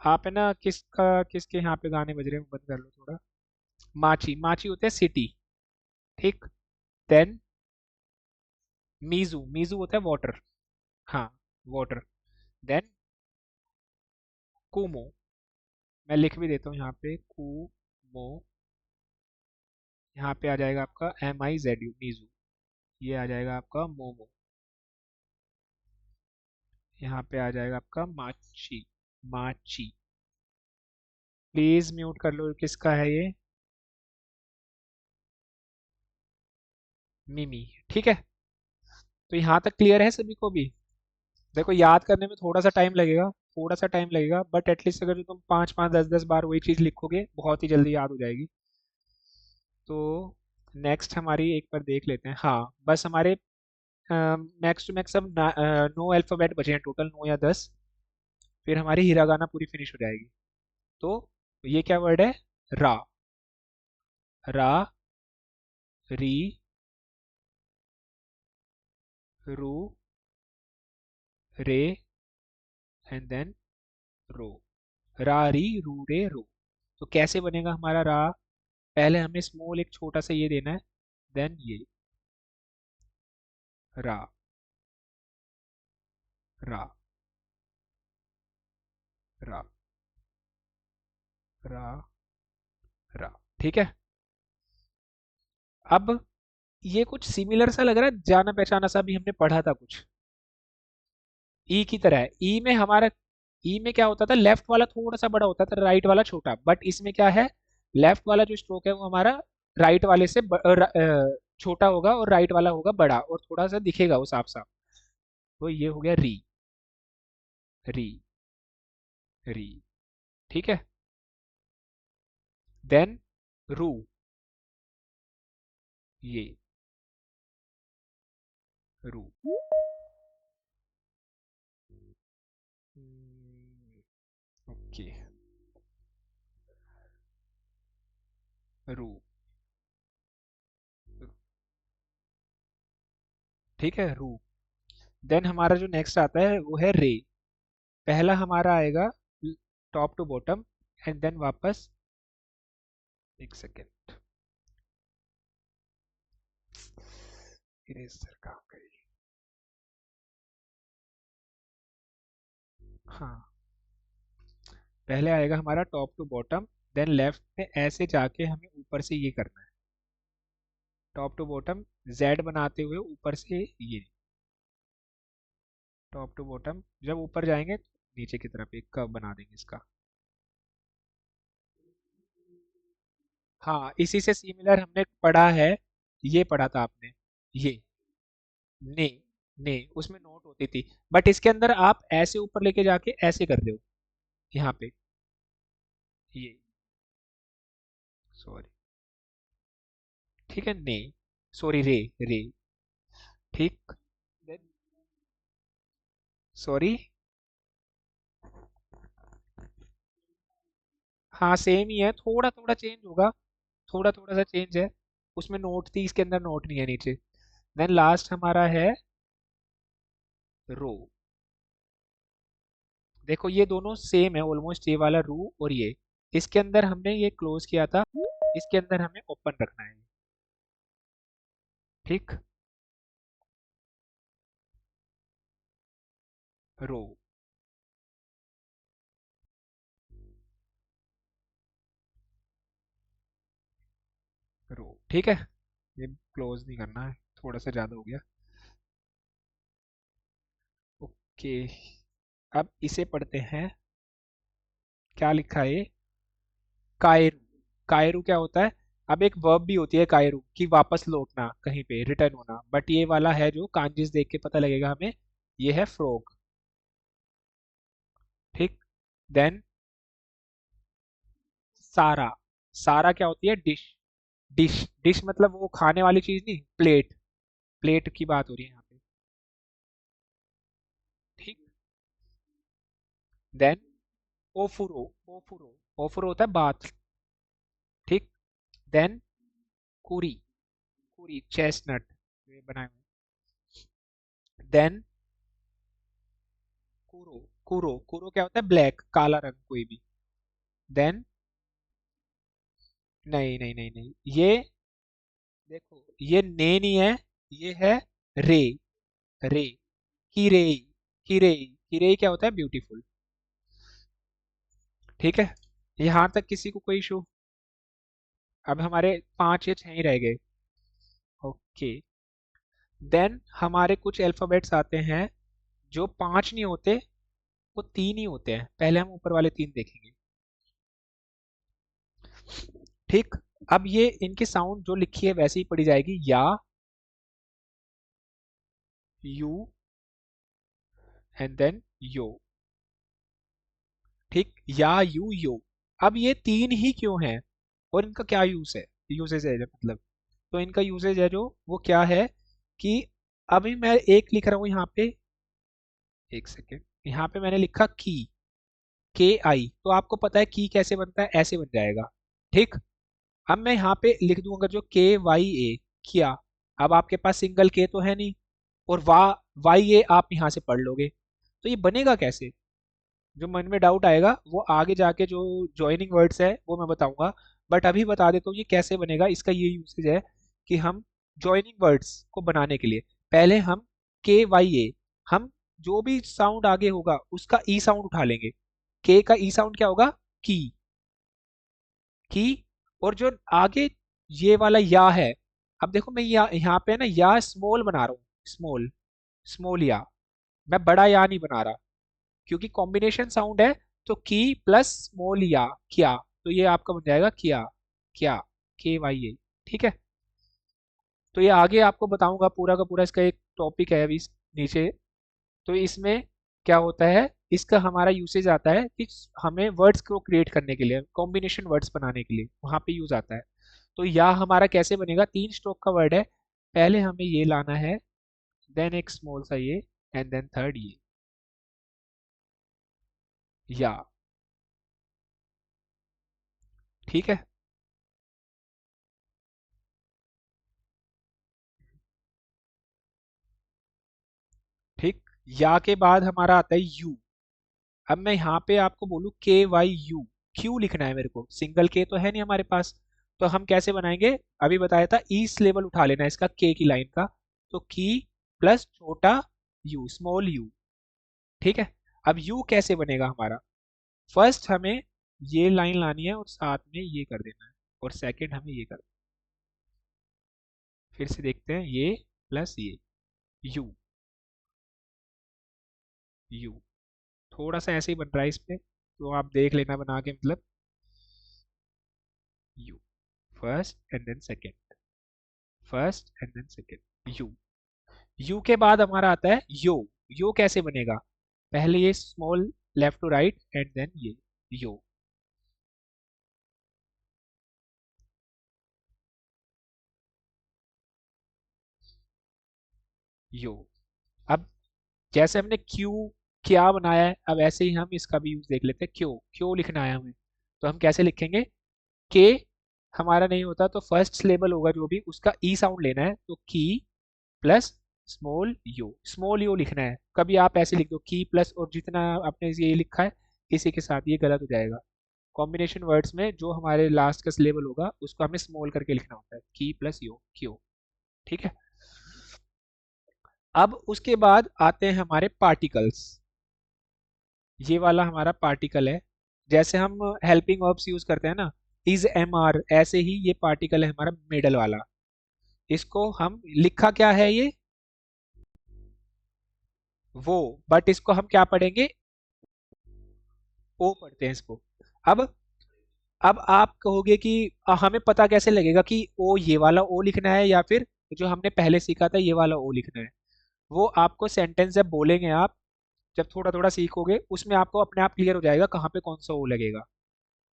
आप है ना, किसका किसके यहाँ पे गाने बज रहे हैं, वो बंद कर लो थोड़ा। माची। माची होता है सिटी। ठीक। Then Meizu. मीजू होता है वाटर। हाँ, वाटर। देन कुमो। मैं लिख भी देता हूँ यहाँ पे, कुमो। यहाँ पे आ जाएगा आपका MIZU, मीजू। ये आ जाएगा आपका मोमो। यहाँ पे आ जाएगा आपका माची। माची। प्लीज म्यूट कर लो, किसका है ये? मिमी। ठीक है। तो यहाँ तक क्लियर है सभी को भी? देखो, याद करने में थोड़ा सा टाइम लगेगा, थोड़ा सा टाइम लगेगा, बट एटलीस्ट अगर जो तुम 5 5 10 10 बार वही चीज़ लिखोगे, बहुत ही जल्दी याद हो जाएगी। तो नेक्स्ट हमारी एक बार देख लेते हैं। हाँ, बस हमारे मैक्स टू मैक्स अब 9 अल्फ़ाबेट बचे हैं टोटल, 9 या 10। फिर हमारी हिरागाना पूरी फिनिश हो जाएगी। तो ये क्या वर्ड है? रा। रा। री। रू। रे एंड देन रो। रा री रू रे रो। तो कैसे बनेगा हमारा रा? पहले हमें स्मॉल एक छोटा सा ये देना है, देन ये। रा। रा। रा। रा। रा। ठीक है। अब ये कुछ सिमिलर सा लग रहा है, जाना पहचाना सा भी हमने पढ़ा था कुछ। ई की तरह है। ई में हमारा, ई में क्या होता था, लेफ्ट वाला थोड़ा सा बड़ा होता था, राइट वाला छोटा, बट इसमें क्या है, लेफ्ट वाला जो स्ट्रोक है वो हमारा राइट वाले से छोटा होगा, और राइट वाला होगा बड़ा, और थोड़ा सा दिखेगा वो साफ साफ। तो ये हो गया री। री। री। ठीक है। देन रू। ये। रू। ओके। रू। ठीक है, रू। देन हमारा जो नेक्स्ट आता है वो है रे। पहला हमारा आएगा top to bottom, and then वापस। एक सेकेंड, इरेजर कहाँ गई? हाँ, पहले आएगा हमारा top to bottom, then left में ऐसे जाके हमें ऊपर से ये करना है, टॉप टू बॉटम, जेड बनाते हुए ऊपर से ये। टॉप टू बॉटम, जब ऊपर जाएंगे तो नीचे की तरफ एक कर्व बना देंगे इसका। हाँ, इसी से सिमिलर हमने पढ़ा है, ये पढ़ा था आपने, ये। ने। ने उसमें नोट होती थी, बट इसके अंदर आप ऐसे ऊपर लेके जाके ऐसे कर रहे हो, यहाँ पे ये। सॉरी। ठीक है, ने। सॉरी, रे। रे। ठीक। सॉरी। हाँ, सेम ही है, थोड़ा थोड़ा चेंज होगा, थोड़ा थोड़ा सा चेंज है। उसमें नोट थी, इसके अंदर नोट नहीं है नीचे। देन लास्ट हमारा है रो। देखो, ये दोनों सेम है ऑलमोस्ट, ये वाला रू और ये, इसके अंदर हमने ये क्लोज किया था, इसके अंदर हमें ओपन रखना है। ठीक। रो। रो ठीक है। ये क्लोज नहीं करना है, थोड़ा सा ज़्यादा हो गया। ओके। अब इसे पढ़ते हैं। क्या लिखा है ये? कायरू। कायरू क्या होता है? अब एक वर्ब भी होती है कायरू, कि वापस लौटना, कहीं पे रिटर्न होना, बट ये वाला है जो कांजिस देख के पता लगेगा हमें, ये है फ्रॉग। ठीक। देन सारा। सारा क्या होती है? डिश। डिश डिश मतलब वो खाने वाली चीज नहीं, प्लेट। प्लेट की बात हो रही है यहाँ पे। ठीक। देन ओफुरो। ओफुरो। ओफुरो होता है बाथ। ठीक। देन कुरी। कुरी चेस्टनट बनाए हुए। देन कुरो। कुरो। कुरो क्या होता है? ब्लैक, काला रंग कोई भी। देन नहीं नहीं नहीं नहीं, ये देखो, ये ने नहीं है, ये है रे। रे। कीरे। कीरे। कीरे क्या होता है? ब्यूटीफुल। ठीक है। यहां तक किसी को कोई इशू? अब हमारे 5 या 6 ही रह गए। ओके। देन हमारे कुछ अल्फाबेट्स आते हैं जो 5 नहीं होते, वो 3 ही होते हैं। पहले हम ऊपर वाले 3 देखेंगे। ठीक। अब ये इनकी साउंड जो लिखी है वैसे ही पढ़ी जाएगी, या, यू, एंड देन यो। ठीक। या, यू, यो। अब ये 3 ही क्यों हैं, और इनका क्या यूज है? यूजेज है मतलब, तो इनका यूजेज है जो, वो क्या है कि अभी मैं एक लिख रहा हूं यहाँ पे। एक सेकेंड। यहाँ पे मैंने लिखा की, के आई, तो आपको पता है की कैसे बनता है? ऐसे बन जाएगा। ठीक। अब मैं यहाँ पे लिख दूंगा जो के वाई ए, किया। अब आपके पास सिंगल के तो है नहीं, और वाई ए आप यहाँ से पढ़ लोगे, तो ये बनेगा कैसे? जो मन में डाउट आएगा वो आगे जाके जो ज्वाइनिंग वर्ड्स है वो मैं बताऊंगा, बट अभी बता देता हूँ ये कैसे बनेगा। इसका ये यूसेज है कि हम ज्वाइनिंग वर्ड्स को बनाने के लिए पहले हम के वाई ए, हम जो भी साउंड आगे होगा उसका ई साउंड उठा लेंगे। के का ई साउंड क्या होगा? की। की। और जो आगे ये वाला या है, अब देखो मैं यहाँ पे ना या स्मॉल बना रहा हूँ, स्मॉल। स्मॉल या, मैं बड़ा या नहीं बना रहा, क्योंकि कॉम्बिनेशन साउंड है। तो की प्लस स्मॉल या, क्या, तो ये आपका बन जाएगा किया। क्या। के वाई ए। ठीक है। तो ये आगे आपको बताऊंगा, पूरा का पूरा इसका एक टॉपिक है अभी नीचे। तो इसमें क्या होता है, इसका हमारा यूसेज आता है कि हमें वर्ड्स को क्रिएट करने के लिए, कॉम्बिनेशन वर्ड्स बनाने के लिए वहां पे यूज आता है। तो या हमारा कैसे बनेगा? 3 स्ट्रोक का वर्ड है, पहले हमें ये लाना है, देन एक स्मॉल सा ये, एंड देन थर्ड ये, या। ठीक है। ठीक। या के बाद हमारा आता है यू। अब मैं यहाँ पे आपको बोलूँ के वाई यू, क्यू लिखना है मेरे को, सिंगल के तो है नहीं हमारे पास, तो हम कैसे बनाएंगे? अभी बताया था, ईस्ट लेवल उठा लेना है इसका, के की लाइन का। तो की प्लस छोटा यू, स्मॉल यू। ठीक है। अब यू कैसे बनेगा हमारा? फर्स्ट हमें ये लाइन लानी है और साथ में ये कर देना है, और सेकंड हमें ये कर, फिर से देखते हैं, ये प्लस ये, यू। यू थोड़ा सा ऐसे ही बन रहा है इसमें, तो आप देख लेना बना के, मतलब U, first and then second, first and then second, U. U के बाद हमारा आता है यो। यो कैसे बनेगा? पहले ये small left to right, and then ये, यो। यो। अब जैसे हमने क्यू, क्या बनाया है, अब ऐसे ही हम इसका भी यूज देख लेते हैं। क्यों, क्यों लिखना है हमें, तो हम कैसे लिखेंगे? के हमारा नहीं होता, तो फर्स्ट सिलेबल होगा जो भी, उसका ई साउंड लेना है, तो की plus small you, small you लिखना है। कभी आप ऐसे लिख दो की प्लस, और जितना आपने ये लिखा है इसी के साथ, ये गलत हो जाएगा। कॉम्बिनेशन वर्ड्स में जो हमारे लास्ट का सिलेबल होगा उसको हमें स्मॉल करके लिखना होता है, की प्लस यो क्यू। ठीक है। अब उसके बाद आते हैं हमारे पार्टिकल्स। ये वाला हमारा पार्टिकल है। जैसे हम हेल्पिंग वर्ब्स यूज करते हैं ना, इज एम आर, ऐसे ही ये पार्टिकल है हमारा मिडल वाला। इसको हम लिखा क्या है ये, वो, बट इसको हम क्या पढ़ेंगे, ओ पढ़ते हैं इसको। अब अब आप कहोगे कि हमें पता कैसे लगेगा कि ओ ये वाला ओ लिखना है या फिर जो हमने पहले सीखा था ये वाला ओ लिखना है। वो आपको सेंटेंस जब बोलेंगे आप, जब थोड़ा थोड़ा सीखोगे उसमें आपको अपने आप क्लियर हो जाएगा कहाँ पे कौन सा ओ लगेगा।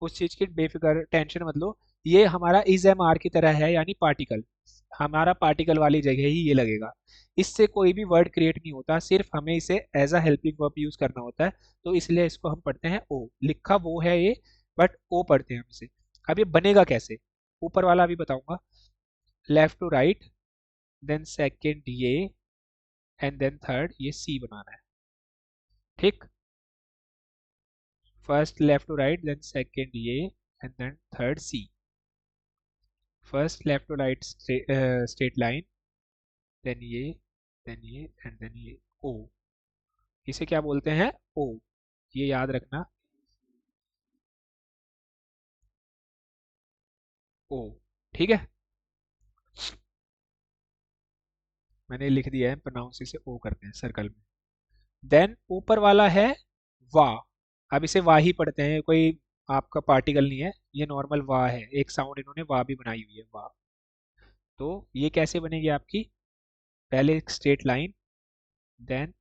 उस चीज की बेफिक्र टेंशन मत लो। ये हमारा इज एम आर की तरह है, यानी पार्टिकल, हमारा पार्टिकल वाली जगह ही ये लगेगा। इससे कोई भी वर्ड क्रिएट नहीं होता, सिर्फ हमें इसे as a helping verb use करना होता है। तो इसलिए इसको हम पढ़ते हैं ओ, लिखा वो है ये, बट ओ पढ़ते हैं हम इसे। अब ये बनेगा कैसे, ऊपर वाला अभी बताऊंगा। Left to right, then second ये, एंड देन थर्ड ये सी बनाना है। ठीक, first left to right, then second ये, and then third C. First left to right straight line, then ये, देन ये, एंड देन ये ओ। इसे क्या बोलते हैं, ओ। ये याद रखना, ओ। ठीक है, मैंने लिख दिया है, प्रोनाउंस इसे ओ करते हैं सर्कल में। देन ऊपर वाला है वाह। अब इसे वाह ही पढ़ते हैं, कोई आपका पार्टिकल नहीं है, ये नॉर्मल वाह है, एक साउंड इन्होंने वाह भी बनाई हुई है, वाह। तो ये कैसे बनेगी आपकी, पहले एक स्ट्रेट लाइन, देन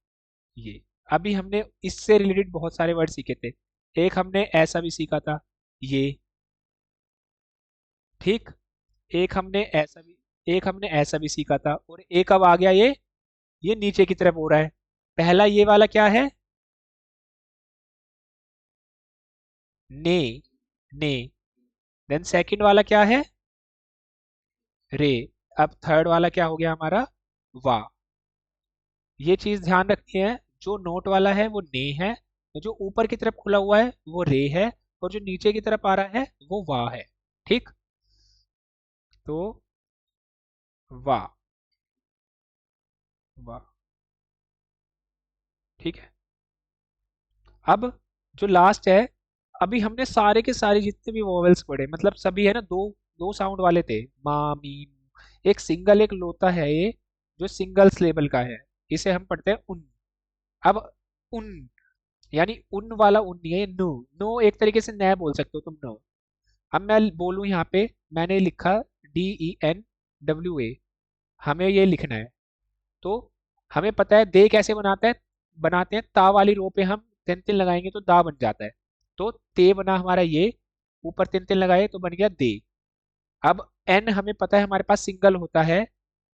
ये। अभी हमने इससे रिलेटेड बहुत सारे वर्ड सीखे थे। एक हमने ऐसा भी सीखा था, ये। ठीक, एक हमने ऐसा भी एक हमने ऐसा भी सीखा था, और एक अब आ गया ये नीचे की तरफ हो रहा है। पहला ये वाला क्या है, ने, ने। देन सेकंड वाला क्या है, रे। अब थर्ड वाला क्या हो गया हमारा, वा। ये चीज ध्यान रखनी है, जो नोट वाला है वो ने है, जो ऊपर की तरफ खुला हुआ है वो रे है, और जो नीचे की तरफ आ रहा है वो वा है। ठीक, तो वा, वा। ठीक है। अब जो लास्ट है, अभी हमने सारे के सारे जितने भी वोवेल्स पढ़े, मतलब सभी है ना, दो दो साउंड वाले थे, मा मीम। एक सिंगल एक लोता है ये, जो सिंगल सिलेबल का है, इसे हम पढ़ते हैं उन। अब उन, यानी उन वाला उन नहीं है, नो। नो एक तरीके से नया बोल सकते हो तुम, नो। अब मैं बोलूं यहाँ पे, मैंने लिखा DENWA, हमें ये लिखना है। तो हमें पता है दे कैसे बनाते हैं, ता वाली रो पे हम तिन तिन लगाएंगे तो दा बन जाता है। तो ते बना हमारा ये, ऊपर तिन तिन लगाए तो बन गया दे। अब एन हमें पता है हमारे पास सिंगल होता है,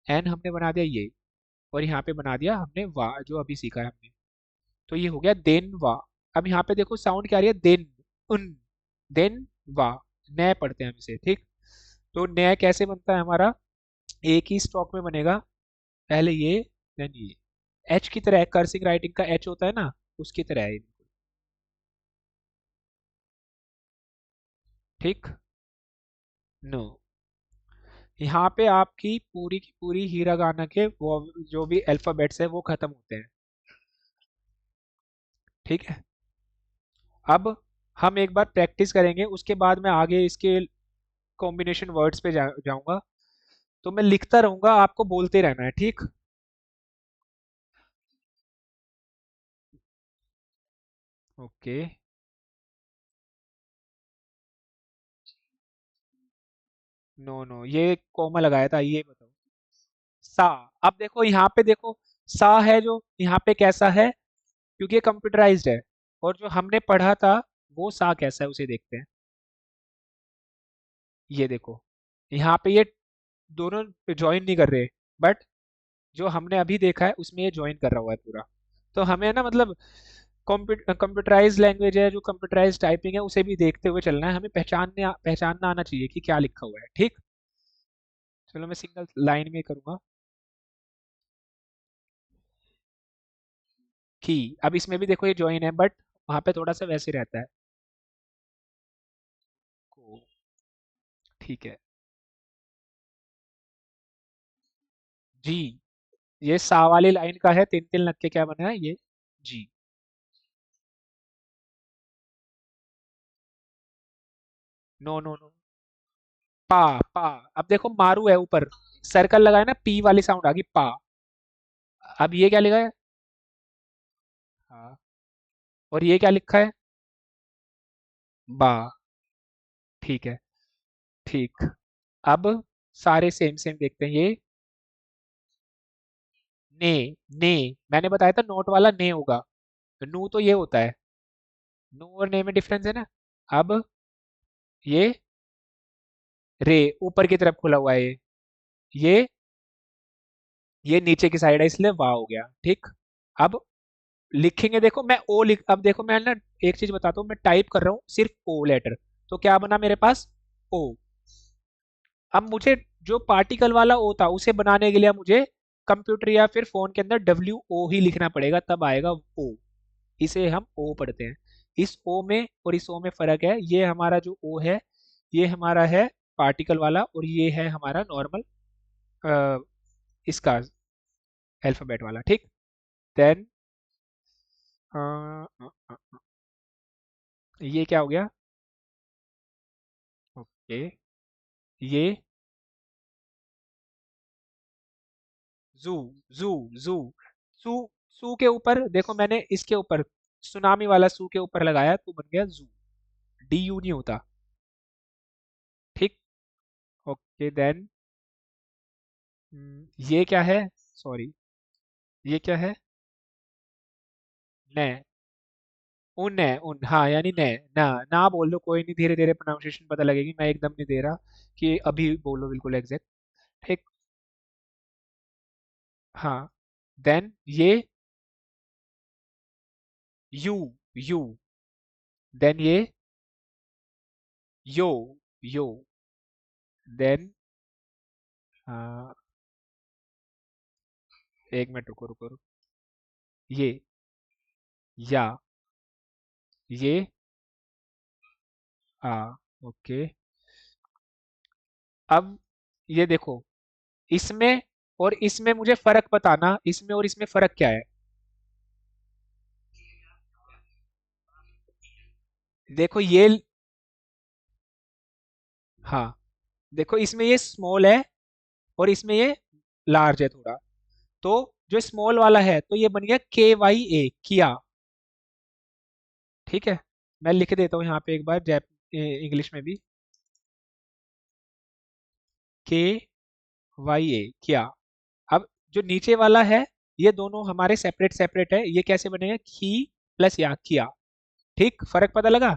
एन हमने बना दिया ये, और यहाँ पे बना दिया हमने वाह, जो अभी सीखा है हमने। तो ये हो गया देन वाह। अब यहाँ पे देखो साउंड क्या आ रही है, देन, उन, देन वाह। नए पढ़ते हैं हम इसे। ठीक, तो नया कैसे बनता है हमारा, एक ही स्ट्रोक में बनेगा, पहले ये, देन ये। एच की तरह, कर्सिंग राइटिंग का एच होता है ना, उसकी तरह है ये। ठीक, नो। यहाँ पे आपकी पूरी की पूरी हीरागाना के वो जो भी अल्फाबेट्स है वो खत्म होते हैं। ठीक है। अब हम एक बार प्रैक्टिस करेंगे, उसके बाद मैं आगे इसके कॉम्बिनेशन वर्ड्स पे जाऊंगा। तो मैं लिखता रहूंगा, आपको बोलते रहना है। ठीक, ओके। नो नो, ये कॉमा लगाया था, ये बताओ। सा। अब देखो यहाँ पे देखो, सा है जो यहाँ पे कैसा है, क्योंकि ये कंप्यूटराइज्ड है। और जो हमने पढ़ा था वो सा कैसा है, उसे देखते हैं। ये देखो, यहाँ पे ये दोनों ज्वाइन नहीं कर रहे, बट जो हमने अभी देखा है उसमें ये ज्वाइन कर रहा हुआ है पूरा। तो हमें ना, मतलब कंप्यूटराइज लैंग्वेज है, जो कंप्यूटराइज टाइपिंग है, उसे भी देखते हुए चलना है, हमें पहचानना आना चाहिए कि क्या लिखा हुआ है। ठीक, चलो मैं सिंगल लाइन में करूंगा। की, अब इसमें भी देखो ये ज्वाइन है, बट वहां पे थोड़ा सा वैसे रहता है। ठीक है। जी। ये सा वाली लाइन का है, तीन तीन लग के क्या बना है ये? जी। No no no. पा। पा। अब देखो मारू है ऊपर, सर्कल लगाया ना, पी वाली साउंड आ गई, पा। अब ये क्या लिखा है? हाँ। और ये क्या लिखा है? बा। ठीक है। ठीक। अब सारे सेम सेम देखते हैं ये। ने। ने। मैंने बताया था नोट वाला ने होगा, तो नू तो ये होता है। नू और ने में डिफरेंस है ना। अब ये रे, ऊपर की तरफ खुला हुआ है ये नीचे की साइड है, इसलिए वाह हो गया। ठीक। अब लिखेंगे, देखो मैं ओ लिख, अब देखो मैं ना एक चीज बताता हूँ, मैं टाइप कर रहा हूँ सिर्फ ओ लेटर, तो क्या बना मेरे पास? ओ। अब मुझे जो पार्टिकल वाला ओ था उसे बनाने के लिए मुझे कंप्यूटर या फिर फोन के अंदर डब्ल्यू ओ ही लिखना पड़ेगा, तब आएगा ओ। इसे हम ओ पढ़ते हैं। इस ओ में और इस ओ में फर्क है, ये हमारा जो ओ है ये हमारा है पार्टिकल वाला, और ये है हमारा नॉर्मल इसका अल्फाबेट वाला। ठीक। देन ये क्या हो गया? ओके। ये जू। जू। जू। सू। सू के ऊपर देखो, मैंने इसके ऊपर सुनामी वाला सू के ऊपर लगाया तो बन गया जू। डी यू नहीं होता। ठीक। ओके देन ये क्या है? सॉरी, ये क्या है? नै। उन है, उन, हाँ यानी नै। ना। ना बोल दो कोई नहीं, धीरे धीरे प्रोनाउंसिएशन पता लगेगी, मैं एकदम नहीं दे रहा कि अभी बोलो बिल्कुल एग्जैक्ट। ठीक। हाँ। देन ये यू। यू। देन ये यो। यो। देन एक मिनट, रुको रुको रुको। ये या। ये आ। ओके। अब ये देखो, इसमें और इसमें मुझे फर्क बताना, इसमें और इसमें फर्क क्या है? देखो ये, हाँ, देखो इसमें ये स्मॉल है और इसमें ये लार्ज है थोड़ा, तो जो स्मॉल वाला है तो ये बन गया के वाई ए, किया। ठीक है। मैं लिख देता हूँ यहाँ पे एक बार जैप इंग्लिश में भी, के वाई ए, किया। अब जो नीचे वाला है ये दोनों हमारे सेपरेट सेपरेट है, ये कैसे बनेगा? की प्लस या, किया। ठीक, फर्क पता लगा?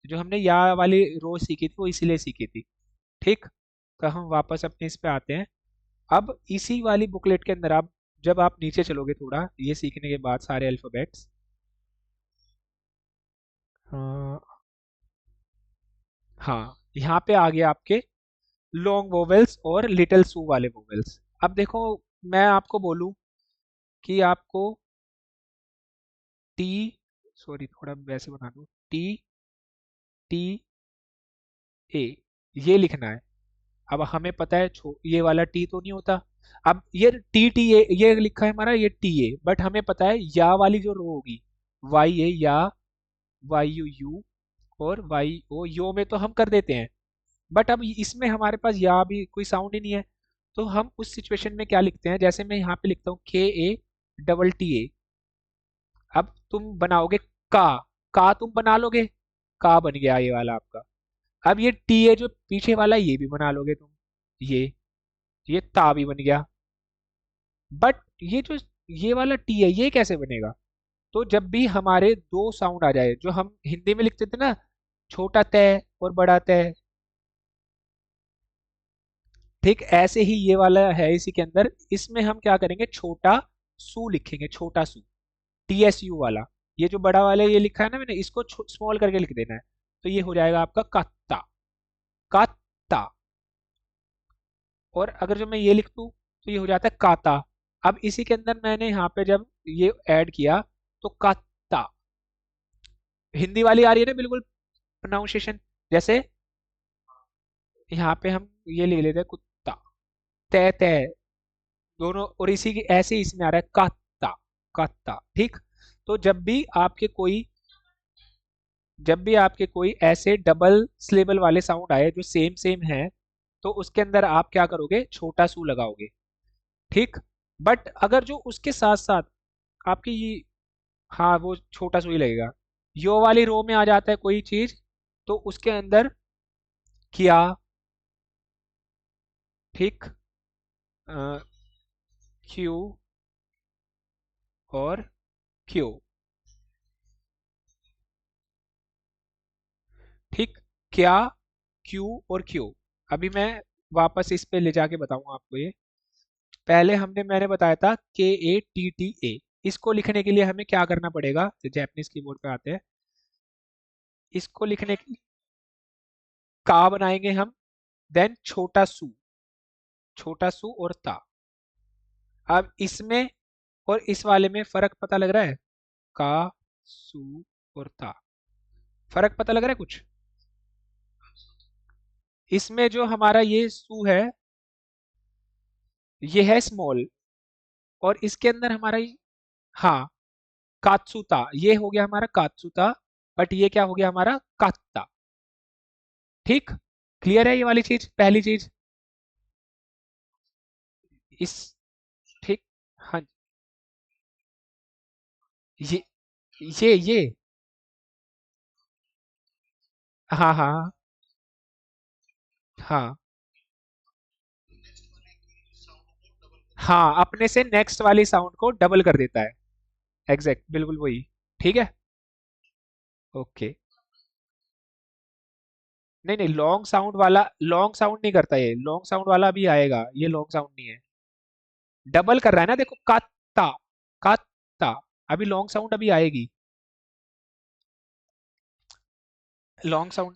जो हमने या वाली रो सीखी थी वो इसीलिए सीखी थी। ठीक। तो हम वापस अपने इस पे आते हैं। अब इसी वाली बुकलेट के अंदर आप जब आप नीचे चलोगे थोड़ा ये सीखने के बाद सारे अल्फाबेट्स, हाँ, यहाँ पे आ गया आपके लॉन्ग वोवेल्स और लिटिल सू वाले वोवेल्स। अब देखो, मैं आपको बोलूं कि आपको टी, सॉरी थोड़ा वैसे बना दूं, टी टी ए, ये लिखना है। अब हमें पता है ये वाला टी तो नहीं होता। अब ये टी टी ए ये लिखा है हमारा, ये टी ए, बट हमें पता है या वाली जो रो होगी वाई ए, या वाई यू यू, और वाई ओ यो में तो हम कर देते हैं, बट अब इसमें हमारे पास या भी कोई साउंड ही नहीं है। तो हम उस सिचुएशन में क्या लिखते हैं, जैसे मैं यहाँ पे लिखता हूँ के ए डबल टी ए। अब तुम बनाओगे का। का तुम बना लोगे, का बन गया ये वाला आपका। अब ये टी ए जो पीछे वाला है, ये भी बना लोगे तुम, ये ता भी बन गया। बट ये जो ये वाला टी है ये कैसे बनेगा? तो जब भी हमारे दो साउंड आ जाए, जो हम हिंदी में लिखते थे ना, छोटा तय और बड़ा तय, ठीक ऐसे ही ये वाला है इसी के अंदर। इसमें हम क्या करेंगे, छोटा सू लिखेंगे, छोटा सू, टी एस यू वाला। ये जो बड़ा वाला ये लिखा है ना मैंने, इसको स्मॉल करके लिख देना है, तो ये हो जाएगा आपका कत्ता। कत्ता। और अगर जो मैं ये लिख दूं तो ये हो जाता है काता। अब इसी के अंदर मैंने यहाँ पे जब ये ऐड किया तो काता, हिंदी वाली आ रही है ना बिल्कुल प्रोनाउंसिएशन, जैसे यहाँ पे हम ये ले लेते हैं कुत्ता, तय तय दोनों, और इसी की ऐसे ही इसमें आ रहा है कात्ता, कात्ता, ठीक। तो जब भी आपके कोई ऐसे डबल सिलेबल वाले साउंड आए जो सेम सेम है, तो उसके अंदर आप क्या करोगे, छोटा सू लगाओगे, ठीक। बट अगर जो उसके साथ साथ आपकी ये, हाँ वो छोटा सू ही लगेगा। यो वाली रो में आ जाता है कोई चीज, तो उसके अंदर किया, ठीक, क्यू और क्यू, ठीक, क्या, क्यू और क्यू। अभी मैं वापस इस पे ले जाके बताऊंगा आपको ये। पहले मैंने बताया था KATTA, इसको लिखने के लिए हमें क्या करना पड़ेगा, जो जैपनीज कीबोर्ड पे आते हैं, इसको लिखने के लिए का बनाएंगे हम, देन छोटा सू और ता। अब इसमें और इस वाले में फर्क पता लग रहा है, का, सू और ता, फर्क पता लग रहा है कुछ। इसमें जो हमारा ये सू है, ये है स्मॉल, और इसके अंदर हमारा हाँ कात्सुता, ये हो गया हमारा कात्सुता, बट ये क्या हो गया हमारा कात्ता, ठीक। क्लियर है ये वाली चीज, पहली चीज इस, ठीक। हाँ, ये ये हाँ हाँ हाँ हाँ, अपने से नेक्स्ट वाली साउंड को डबल कर देता है, एग्जैक्ट, बिल्कुल वही, ठीक है। ओके, नहीं नहीं, लॉन्ग साउंड नहीं करता, ये लॉन्ग साउंड वाला अभी आएगा, ये लॉन्ग साउंड नहीं है, डबल कर रहा है ना, देखो कात्ता, कात्ता, अभी लॉन्ग साउंड अभी आएगी, लॉन्ग साउंड।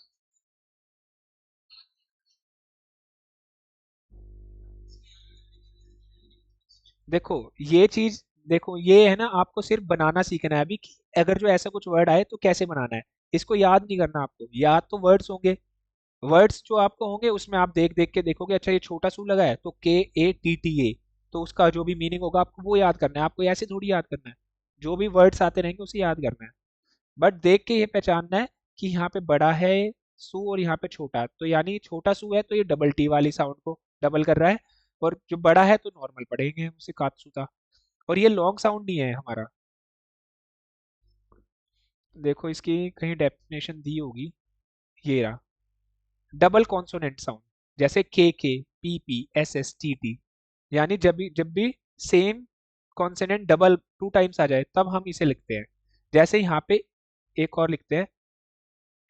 देखो ये चीज, देखो ये है ना, आपको सिर्फ बनाना सीखना है अभी, कि अगर जो ऐसा कुछ वर्ड आए तो कैसे बनाना है, इसको याद नहीं करना आपको, याद तो वर्ड्स होंगे, वर्ड्स जो आपको होंगे उसमें आप देख देख के देखोगे, अच्छा ये छोटा सू लगा है तो KATTA, तो उसका जो भी मीनिंग होगा आपको वो याद करना है, आपको ऐसे थोड़ी याद करना है, जो भी वर्ड्स आते रहेंगे उसे याद करना है, बट देख के ये पहचानना है कि यहाँ पे बड़ा है सू और यहाँ पे छोटा है, तो यानी छोटा सू है तो ये डबल टी वाली साउंड को डबल कर रहा है, और जो बड़ा है तो नॉर्मल पढ़ेंगे हम उसे कात्सुता, और ये लॉन्ग साउंड नहीं है हमारा। देखो इसकी कहीं डेफिनेशन दी होगी, ये रहा, डबल कॉन्सोनेंट साउंड, जैसे KK PP SS TT, यानी जब भी same consonant double two times आ जाए तब हम इसे लिखते हैं, जैसे यहाँ पे एक और लिखते हैं,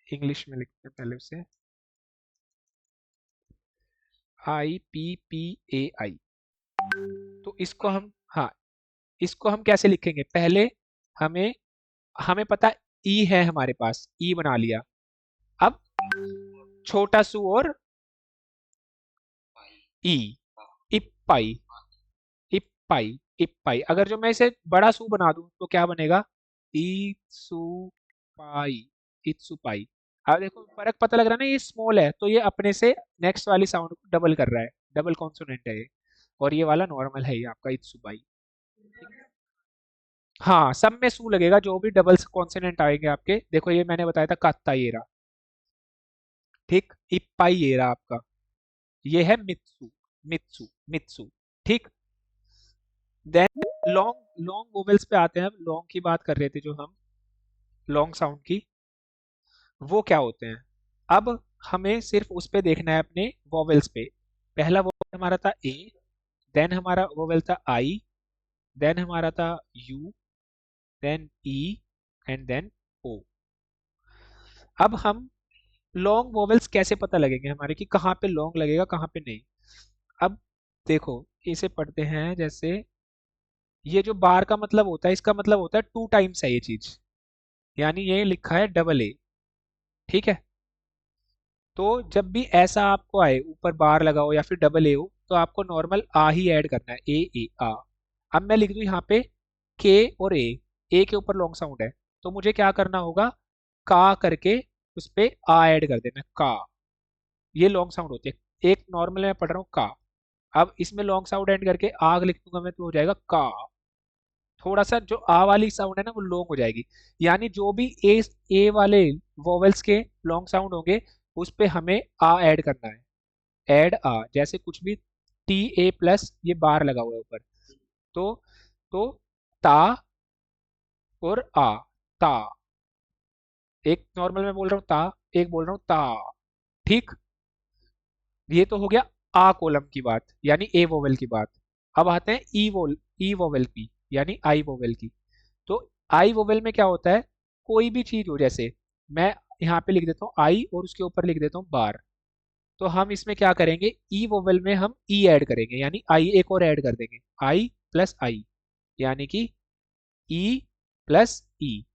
इंग्लिश में लिखते हैं पहले उसे, IPPAI, तो इसको हम, हाँ इसको हम कैसे लिखेंगे, पहले हमें हमें पता ई है, हमारे पास ई बना लिया, अब छोटा सू और ई, इप्पाई, इप्पाई, इप्पाई, अगर जो मैं इसे बड़ा सू बना दूं तो क्या बनेगा, इत्सुपाई, इत्सुपाई। अब देखो फर्क पता लग रहा है ना, ये स्मॉल है तो ये अपने से नेक्स्ट वाली साउंड को डबल कर रहा है, डबल कॉन्सोनेंट है ये, और ये वाला नॉर्मल है, ये आपका इत्सुपाई। हाँ सब में सू लगेगा, जो भी डबल कॉन्सोनेंट आएंगे आपके, देखो ये मैंने बताया था कात्ता ये रहा, ठीक, इप्पाई ये रहा आपका, ये है मित्सु, मित्सु, मित्सु, ठीक। देन लॉन्ग लॉन्ग वोवेल्स पे आते हैं, अब लॉन्ग की बात कर रहे थे जो हम, लॉन्ग साउंड की, वो क्या होते हैं, अब हमें सिर्फ उस पे देखना है अपने वोवेल्स पे, पहला वोवेल हमारा था ए, देन हमारा वोवेल था आई, देन हमारा था U, then E, and then O. अब हम लॉन्ग वोवेल्स कैसे पता लगेंगे हमारे, कि कहाँ पे लॉन्ग लगेगा कहाँ पे नहीं। अब देखो इसे पढ़ते हैं, जैसे ये जो बार का मतलब होता है, इसका मतलब होता है टू टाइम्स है ये चीज, यानी ये लिखा है डबल A, ठीक है। तो जब भी ऐसा आपको आए, ऊपर बार लगा हो या फिर डबल A हो, तो आपको नॉर्मल आ ही ऐड करना है, ए आ। अब मैं लिख दूं यहाँ पे के और ए के ऊपर लॉन्ग साउंड है, तो मुझे क्या करना होगा, का करके उस पे आ ऐड कर देना, का, ये लॉन्ग साउंड होती है। एक नॉर्मल मैं पढ़ रहा हूँ का, अब इसमें लॉन्ग साउंड एंड करके आग लिख दूंगा मैं तो हो जाएगा का। थोड़ा सा जो आ वाली साउंड है ना वो लॉन्ग हो जाएगी। यानी जो भी ए वाले वोवेल्स के लॉन्ग साउंड होंगे उस पे हमें आ ऐड करना है। ऐड आ, जैसे कुछ भी टी ए प्लस ये बार लगा हुआ है ऊपर, तो तो ता और आ, ता। एक नॉर्मल में बोल रहा हूँ ता, एक बोल रहा हूँ ता। ठीक, ये तो हो गया आ कॉलम की बात, यानी ए वोवेल की बात। अब आते हैं ई वोवेल की, यानी आई वोवेल की। तो आई वोवेल में क्या होता है, कोई भी चीज हो, जैसे मैं यहाँ पे लिख देता हूँ आई और उसके ऊपर लिख देता हूँ बार, तो हम इसमें क्या करेंगे, ई वोवेल में हम ई ऐड करेंगे, यानी आई एक और ऐड कर देंगे, आई प्लस आई, यानी कि ई प्लस ई।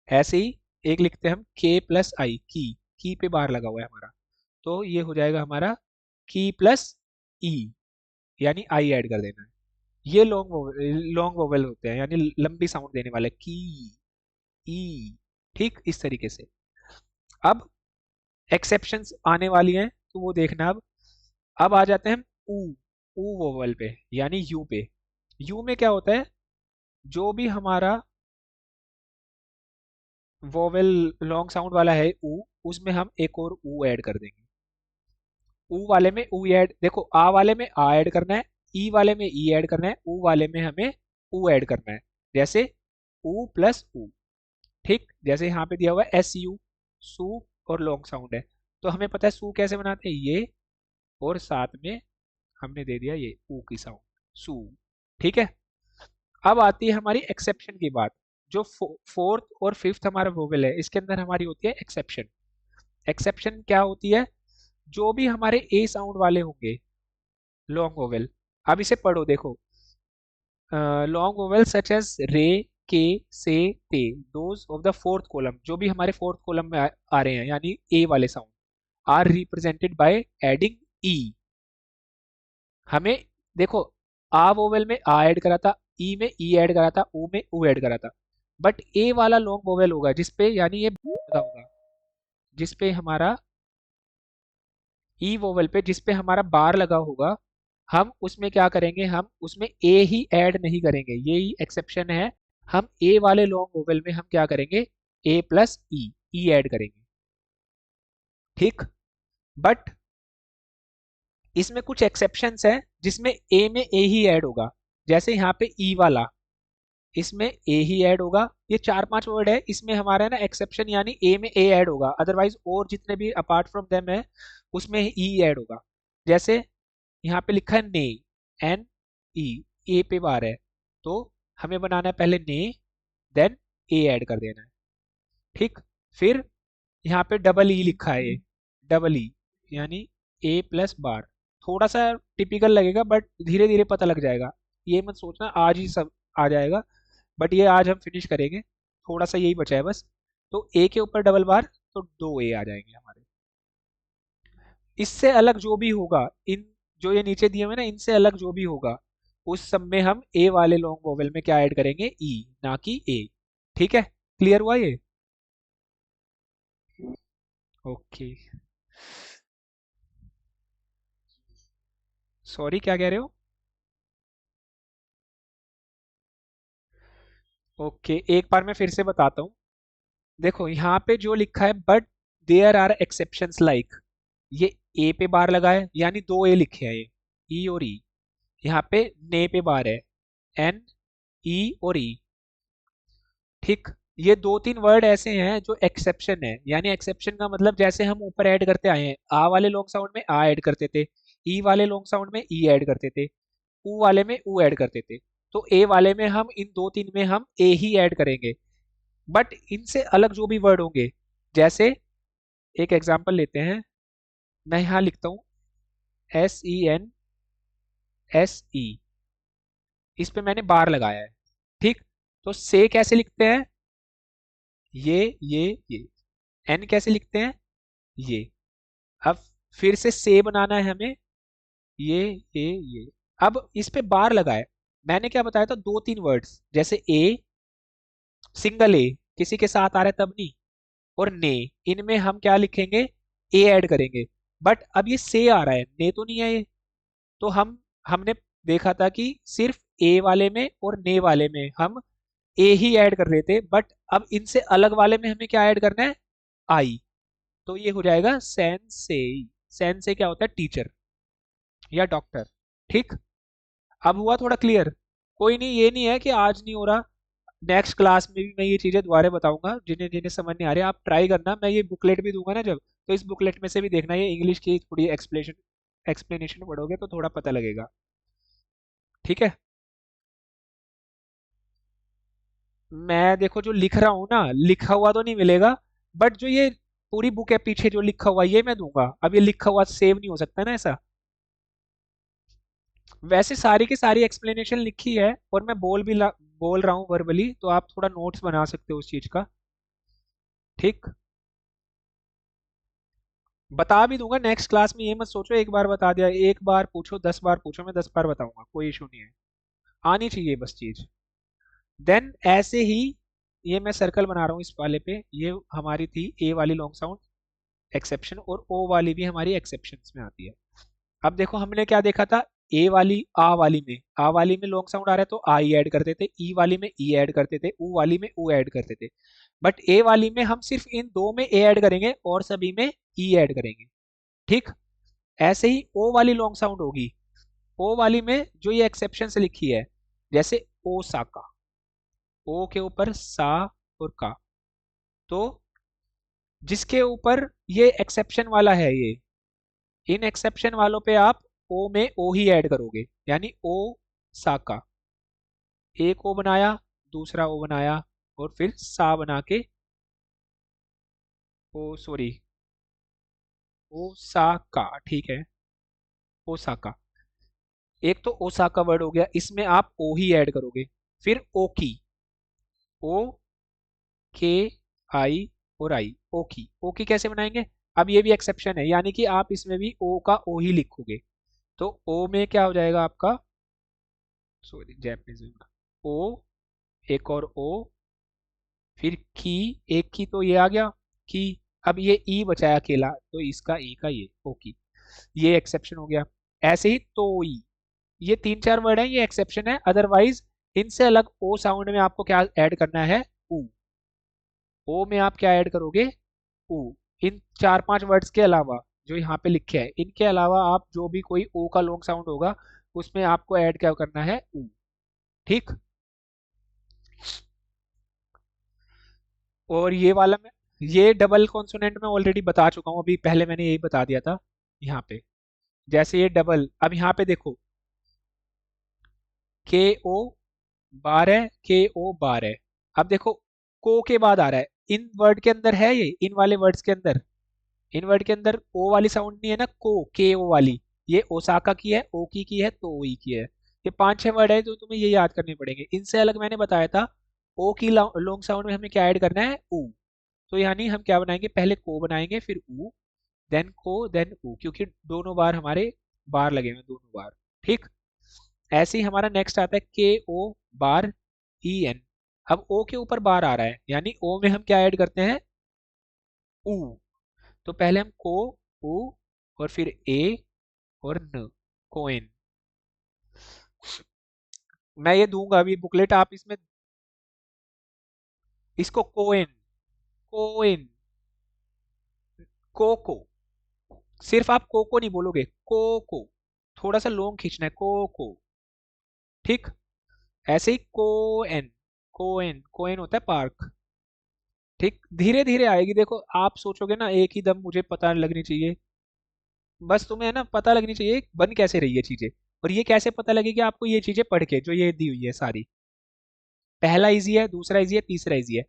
ऐसे ही एक लिखते हैं हम के प्लस आई, की पे बार लगा हुआ है हमारा, तो ये हो जाएगा हमारा की प्लस ई, यानी आई ऐड कर देना है। ये लॉन्ग वोवेल होते हैं, यानी लंबी साउंड देने वाले, की, ई। ठीक, इस तरीके से। अब एक्सेप्शंस आने वाली हैं तो वो देखना। अब आ जाते हैं हम ऊ वोवेल पे, यानी यू पे। यू में क्या होता है, जो भी हमारा वोवेल लॉन्ग साउंड वाला है ऊ, उसमें हम एक और ऊ ऐड कर देंगे। ऊ वाले में ऊ ऐड, देखो आ वाले में आ ऐड करना है, ई वाले में ई ऐड करना है, ऊ वाले में हमें ऊ ऐड करना है। जैसे ऊ प्लस ऊ। ठीक, जैसे यहाँ पे दिया हुआ है एस यू, सू, और लॉन्ग साउंड है, तो हमें पता है सू कैसे बनाते हैं, ये और साथ में हमने दे दिया ये ऊ की साउंड, सू। ठीक है। अब आती है हमारी एक्सेप्शन की बात। जो फोर्थ और फिफ्थ हमारा वोवेल है इसके अंदर हमारी होती है एक्सेप्शन। एक्सेप्शन क्या होती है, जो भी हमारे ए साउंड वाले होंगे लॉन्ग वोवेल, अब इसे पढ़ो देखो, लॉन्ग वोवेल सच एज रे, के, से, ते, those of the fourth column, जो भी हमारे फोर्थ कॉलम में आ रहे हैं, यानी ए वाले sound, are represented by adding E. हमें देखो, आ वोवेल में आ ऐड करा था, ई में ई ऐड करा था, ऊ में ऊ ऐड करा था, बट ए वाला लॉन्ग वोवेल होगा जिसपे, यानी ये लगा होगा जिसपे हमारा ई वोवेल पे, जिसपे हमारा बार लगा होगा, हम उसमें क्या करेंगे, हम उसमें ए ही ऐड नहीं करेंगे, ये ही एक्सेप्शन है। हम ए वाले लॉन्ग वोवेल में हम क्या करेंगे, ए प्लस ई, ई ऐड करेंगे। ठीक, बट इसमें कुछ एक्सेप्शंस है जिसमें ए में ए ही ऐड होगा। जैसे यहाँ पे ई वाला, इसमें ए ही ऐड होगा। ये चार पांच वर्ड है, इसमें हमारा है ना एक्सेप्शन, यानी ए में ए ऐड होगा, अदरवाइज और जितने भी अपार्ट फ्रॉम देम है उसमें ई ऐड होगा। जैसे यहाँ पे लिखा है ने, एन ई, ए पे बार है, तो हमें बनाना है पहले ने, देन ए ऐड कर देना है। ठीक, फिर यहाँ पे डबल ई लिखा है, ये डबल ई, यानी ए प्लस बार। थोड़ा सा टिपिकल लगेगा बट धीरे धीरे पता लग जाएगा, ये मत सोचना आज ही सब आ जाएगा, बट ये आज हम फिनिश करेंगे। थोड़ा सा यही बचा है बस। तो ए के ऊपर डबल बार, तो दो ए आ जाएंगे हमारे। इससे अलग जो भी होगा, इन जो ये नीचे दिए हुए ना, इनसे अलग जो भी होगा उस सब में हम ए वाले लॉन्ग वोवेल में क्या ऐड करेंगे, ई, ना कि ए। ठीक है, क्लियर हुआ ये? ओके, सॉरी क्या कह रहे हो? ओके, एक बार मैं फिर से बताता हूँ। देखो यहाँ पे जो लिखा है, but there are exceptions like, ये ए पे बार लगा है, यानी दो ए लिखे हैं, ये ई और ई। यहाँ पे ने पे बार है, एन, ई और ई। ठीक, ये दो तीन वर्ड ऐसे हैं जो एक्सेप्शन है, यानी एक्सेप्शन का मतलब जैसे हम ऊपर ऐड करते आए हैं, आ वाले लॉन्ग साउंड में आ ऐड करते थे, ई वाले लॉन्ग साउंड में ई ऐड करते थे, ऊ वाले में ऊ ऐड करते थे, तो ए वाले में हम इन दो तीन में हम ए ही ऐड करेंगे। बट इनसे अलग जो भी वर्ड होंगे, जैसे एक एग्जांपल लेते हैं, मैं यहाँ लिखता हूँ S E N S E, इस पे मैंने बार लगाया है। ठीक, तो से कैसे लिखते हैं, ये एन कैसे लिखते हैं, ये। अब फिर से बनाना है हमें, ये ये। अब इस पे बार लगाए, मैंने क्या बताया था, दो तीन वर्ड्स, जैसे ए, सिंगल ए, किसी के साथ आ रहा है तब नहीं, और ने, इनमें हम क्या लिखेंगे, ए ऐड करेंगे। बट अब ये से आ रहा है, ने तो नहीं है ये। तो हमने देखा था कि सिर्फ ए वाले में और ने वाले में हम ए ही ऐड कर रहे थे, बट अब इनसे अलग वाले में हमें क्या ऐड करना है, आई। तो ये हो जाएगा सेंसे। सेंसे क्या होता है, टीचर या डॉक्टर। ठीक, अब हुआ थोड़ा क्लियर। कोई नहीं, ये नहीं है कि आज नहीं हो रहा, नेक्स्ट क्लास में भी मैं ये चीजें दोबारा बताऊंगा, जिन्हें जिन्हें समझ नहीं आ रही आप ट्राई करना, मैं ये बुकलेट भी दूंगा ना जब, तो इस बुकलेट में से भी देखना, ये इंग्लिश की थोड़ी एक्सप्लेनेशन एक्सप्लेनेशन पढ़ोगे तो थोड़ा पता लगेगा। ठीक है, मैं देखो जो लिख रहा हूँ ना, लिखा हुआ तो नहीं मिलेगा, बट जो ये पूरी बुक है पीछे जो लिखा हुआ ये मैं दूंगा। अब ये लिखा हुआ सेव नहीं हो सकता ना ऐसा। वैसे सारी की सारी एक्सप्लेनेशन लिखी है, और मैं बोल रहा हूँ वर्बली, तो आप थोड़ा नोट्स बना सकते हो उस चीज का। ठीक, बता भी दूंगा नेक्स्ट क्लास में, ये मत सोचो एक बार बता दिया, एक बार पूछो 10 बार पूछो, मैं 10 बार बताऊंगा, कोई इशू नहीं है, आनी चाहिए बस चीज। देन ऐसे ही ये मैं सर्कल बना रहा हूँ इस वाले पे, ये हमारी थी ए वाली लॉन्ग साउंड एक्सेप्शन, और ओ वाली भी हमारी एक्सेप्शंस में आती है। अब देखो हमने क्या देखा था, ए वाली आ वाली में, आ वाली में लॉन्ग साउंड आ रहा है तो आई ऐड करते थे, ई वाली में ई ऐड करते थे, ऊ वाली में ऊ ऐड करते थे। बट ए वाली में हम सिर्फ इन दो में ए ऐड करेंगे और सभी में ई ऐड करेंगे। ठीक, ऐसे ही ओ वाली लॉन्ग साउंड होगी, ओ वाली में जो ये एक्सेप्शन से लिखी है, जैसे ओ साका, ओ के ऊपर सा और का, तो जिसके ऊपर ये एक्सेप्शन वाला है, ये इन एक्सेप्शन वालों पे आप ओ में ओ ही ऐड करोगे, यानी ओ साका, एक ओ बनाया, दूसरा ओ बनाया, और फिर सा बना के ओ सॉरी ओसाका। ठीक है, ओसाका, एक तो ओसाका वर्ड हो गया, इसमें आप ओ ही ऐड करोगे। फिर ओकी, ओ के आई और आई, ओकी, ओकी कैसे बनाएंगे, अब ये भी एक्सेप्शन है, यानी कि आप इसमें भी ओ का ओ ही लिखोगे। तो ओ में क्या हो जाएगा आपका, सॉरी जैपनीज में, ओ, एक और ओ, फिर की, एक की तो ये आ गया की, अब ये ई बचा है अकेला, तो इसका ई का ये ओ की, ये एक्सेप्शन हो गया। ऐसे ही तो ई, ये तीन चार वर्ड हैं, ये एक्सेप्शन है, अदरवाइज इनसे अलग ओ साउंड में आपको क्या ऐड करना है, ऊ। ओ में आप क्या ऐड करोगे, ऊ। इन चार पांच वर्ड्स के अलावा जो यहाँ पे लिखे हैं, इनके अलावा आप जो भी कोई ओ का लॉन्ग साउंड होगा उसमें आपको ऐड क्या करना है, ऊ। ठीक, और ये वाला मैं, ये डबल कॉन्सोनेंट में ऑलरेडी बता चुका हूँ, अभी पहले मैंने यही बता दिया था यहाँ पे। जैसे ये डबल, अब यहाँ पे देखो, के ओ बार है, के ओ बार है। अब देखो को के बाद आ रहा है, इन वर्ड के अंदर है ये, इन वाले वर्ड्स के अंदर, इन वर्ड के अंदर ओ वाली साउंड नहीं है ना, को के ओ वाली, ये ओसाका की है, ओ की है, तो ई की है। ये पांच छह वर्ड है जो तुम्हें ये याद करने पड़ेंगे, इनसे अलग मैंने बताया था ओ की लॉन्ग साउंड में हमें क्या ऐड करना है, ऊ। तो यानी हम क्या बनाएंगे, पहले को बनाएंगे, फिर ऊ, देन को, देन ऊ, क्योंकि दोनों बार हमारे बार लगे हुए हैं, दोनों बार। ठीक, ऐसे ही हमारा नेक्स्ट आता है के ओ बार ई एन। अब ओ के ऊपर बार आ रहा है, यानी ओ में हम क्या ऐड करते हैं, ऊ। तो पहले हम को, ऊ, और फिर ए और न, कोइन। मैं ये दूंगा अभी बुकलेट, आप इसमें इसको कोइन, कोइन, कोको, सिर्फ आप कोको नहीं बोलोगे, कोको, थोड़ा सा लॉन्ग खींचना है, कोको। ठीक, ऐसे ही कोएन, कोएन, कोएन होता है पार्क। ठीक, धीरे धीरे आएगी, देखो आप सोचोगे ना एक ही दम मुझे पता लगनी चाहिए, बस तुम्हें है ना पता लगनी चाहिए बन कैसे रही है चीजें। और ये कैसे पता लगेगी आपको, ये चीजें पढ़ के जो ये दी हुई है सारी, पहला इजी है, दूसरा इजी है, तीसरा इजी है,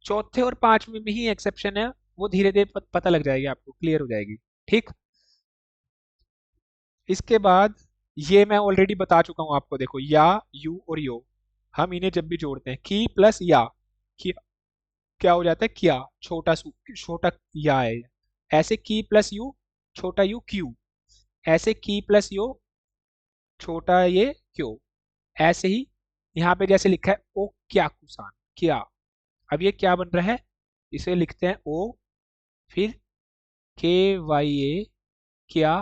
चौथे और पांचवें में ही एक्सेप्शन है, वो धीरे धीरे पता लग जाएगी आपको, क्लियर हो जाएगी। ठीक, इसके बाद ये मैं ऑलरेडी बता चुका हूं आपको, देखो या, यू और यो, हम इन्हें जब भी जोड़ते हैं, की प्लस या, किया, क्या हो जाता है, किया, छोटा या है। ऐसे की प्लस यू, छोटा यू क्यू, ऐसे की प्लस यो, छोटा ये क्यों, ऐसे ही यहाँ पे जैसे लिखा है ओ क्या कुसान, क्या, अब ये क्या बन रहा है, इसे लिखते हैं ओ, फिर के वाई ए क्या,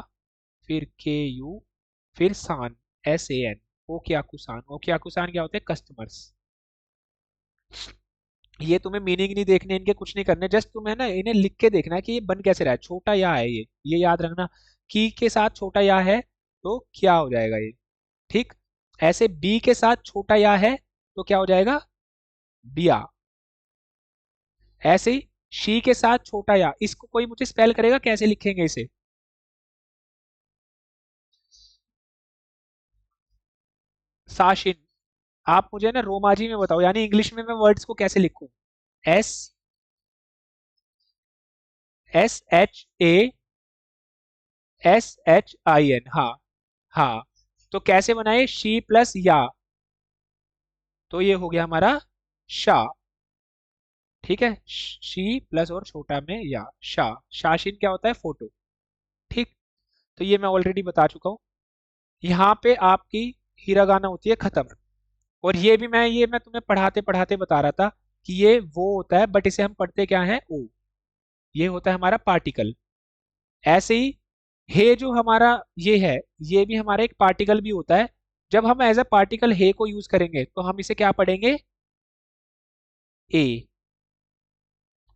फिर के यू, फिर सान, एस ए एन, ओ क्या कुसान। ओ क्या कुसान क्या होते हैं? कस्टमर्स। ये तुम्हें मीनिंग नहीं देखने, इनके कुछ नहीं करने, जस्ट तुम्हें ना इन्हें लिख के देखना है कि ये बन कैसे रहा है। छोटा या है ये याद रखना। की के साथ छोटा या है तो क्या हो जाएगा ये? ठीक। ऐसे बी के साथ छोटा या है तो क्या हो जाएगा? बिया। ऐसे ही शी के साथ छोटा या, इसको कोई मुझे स्पेल करेगा कैसे लिखेंगे इसे? साशिन। आप मुझे ना रोमाजी में बताओ, यानी इंग्लिश में मैं वर्ड्स को कैसे लिखूं? S, SHASHIN। हाँ। हाँ। तो कैसे बनाए? शी प्लस या, तो ये हो गया हमारा शा। ठीक है, शी प्लस और छोटा में या, शा। शाशिन क्या होता है? फोटो। ठीक। तो ये मैं ऑलरेडी बता चुका हूँ। यहाँ पे आपकी हिरागाना होती है खत्म। और ये मैं तुम्हें पढ़ाते पढ़ाते बता रहा था कि ये वो होता है, बट इसे हम पढ़ते क्या है? ओ। ये होता है हमारा पार्टिकल। ऐसे ही हे जो हमारा ये है, ये भी हमारा एक पार्टिकल भी होता है। जब हम एज अ पार्टिकल हे को यूज करेंगे तो हम इसे क्या पढ़ेंगे? ए।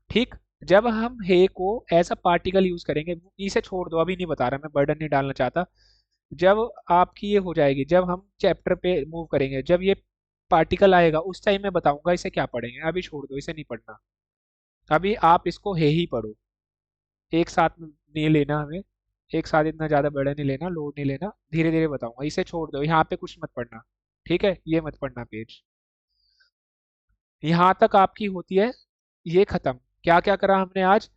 ठीक। जब हम हे को एज अ पार्टिकल यूज करेंगे, इसे छोड़ दो, अभी नहीं बता रहा, मैं बर्डन नहीं डालना चाहता। जब आपकी ये हो जाएगी, जब हम चैप्टर पे मूव करेंगे, जब ये पार्टिकल आएगा उस टाइम मैं बताऊंगा इसे क्या पढ़ेंगे। अभी छोड़ दो, इसे नहीं पढ़ना। अभी आप इसको हे ही पढ़ो। एक साथ में नहीं लेना हमें, एक साथ इतना ज्यादा बर्डन नहीं लेना, लोड नहीं लेना, धीरे धीरे बताऊंगा। इसे छोड़ दो, यहाँ पे कुछ मत पढ़ना। ठीक है, ये मत पढ़ना पेज। यहाँ तक आपकी होती है ये खत्म। क्या क्या करा हमने आज?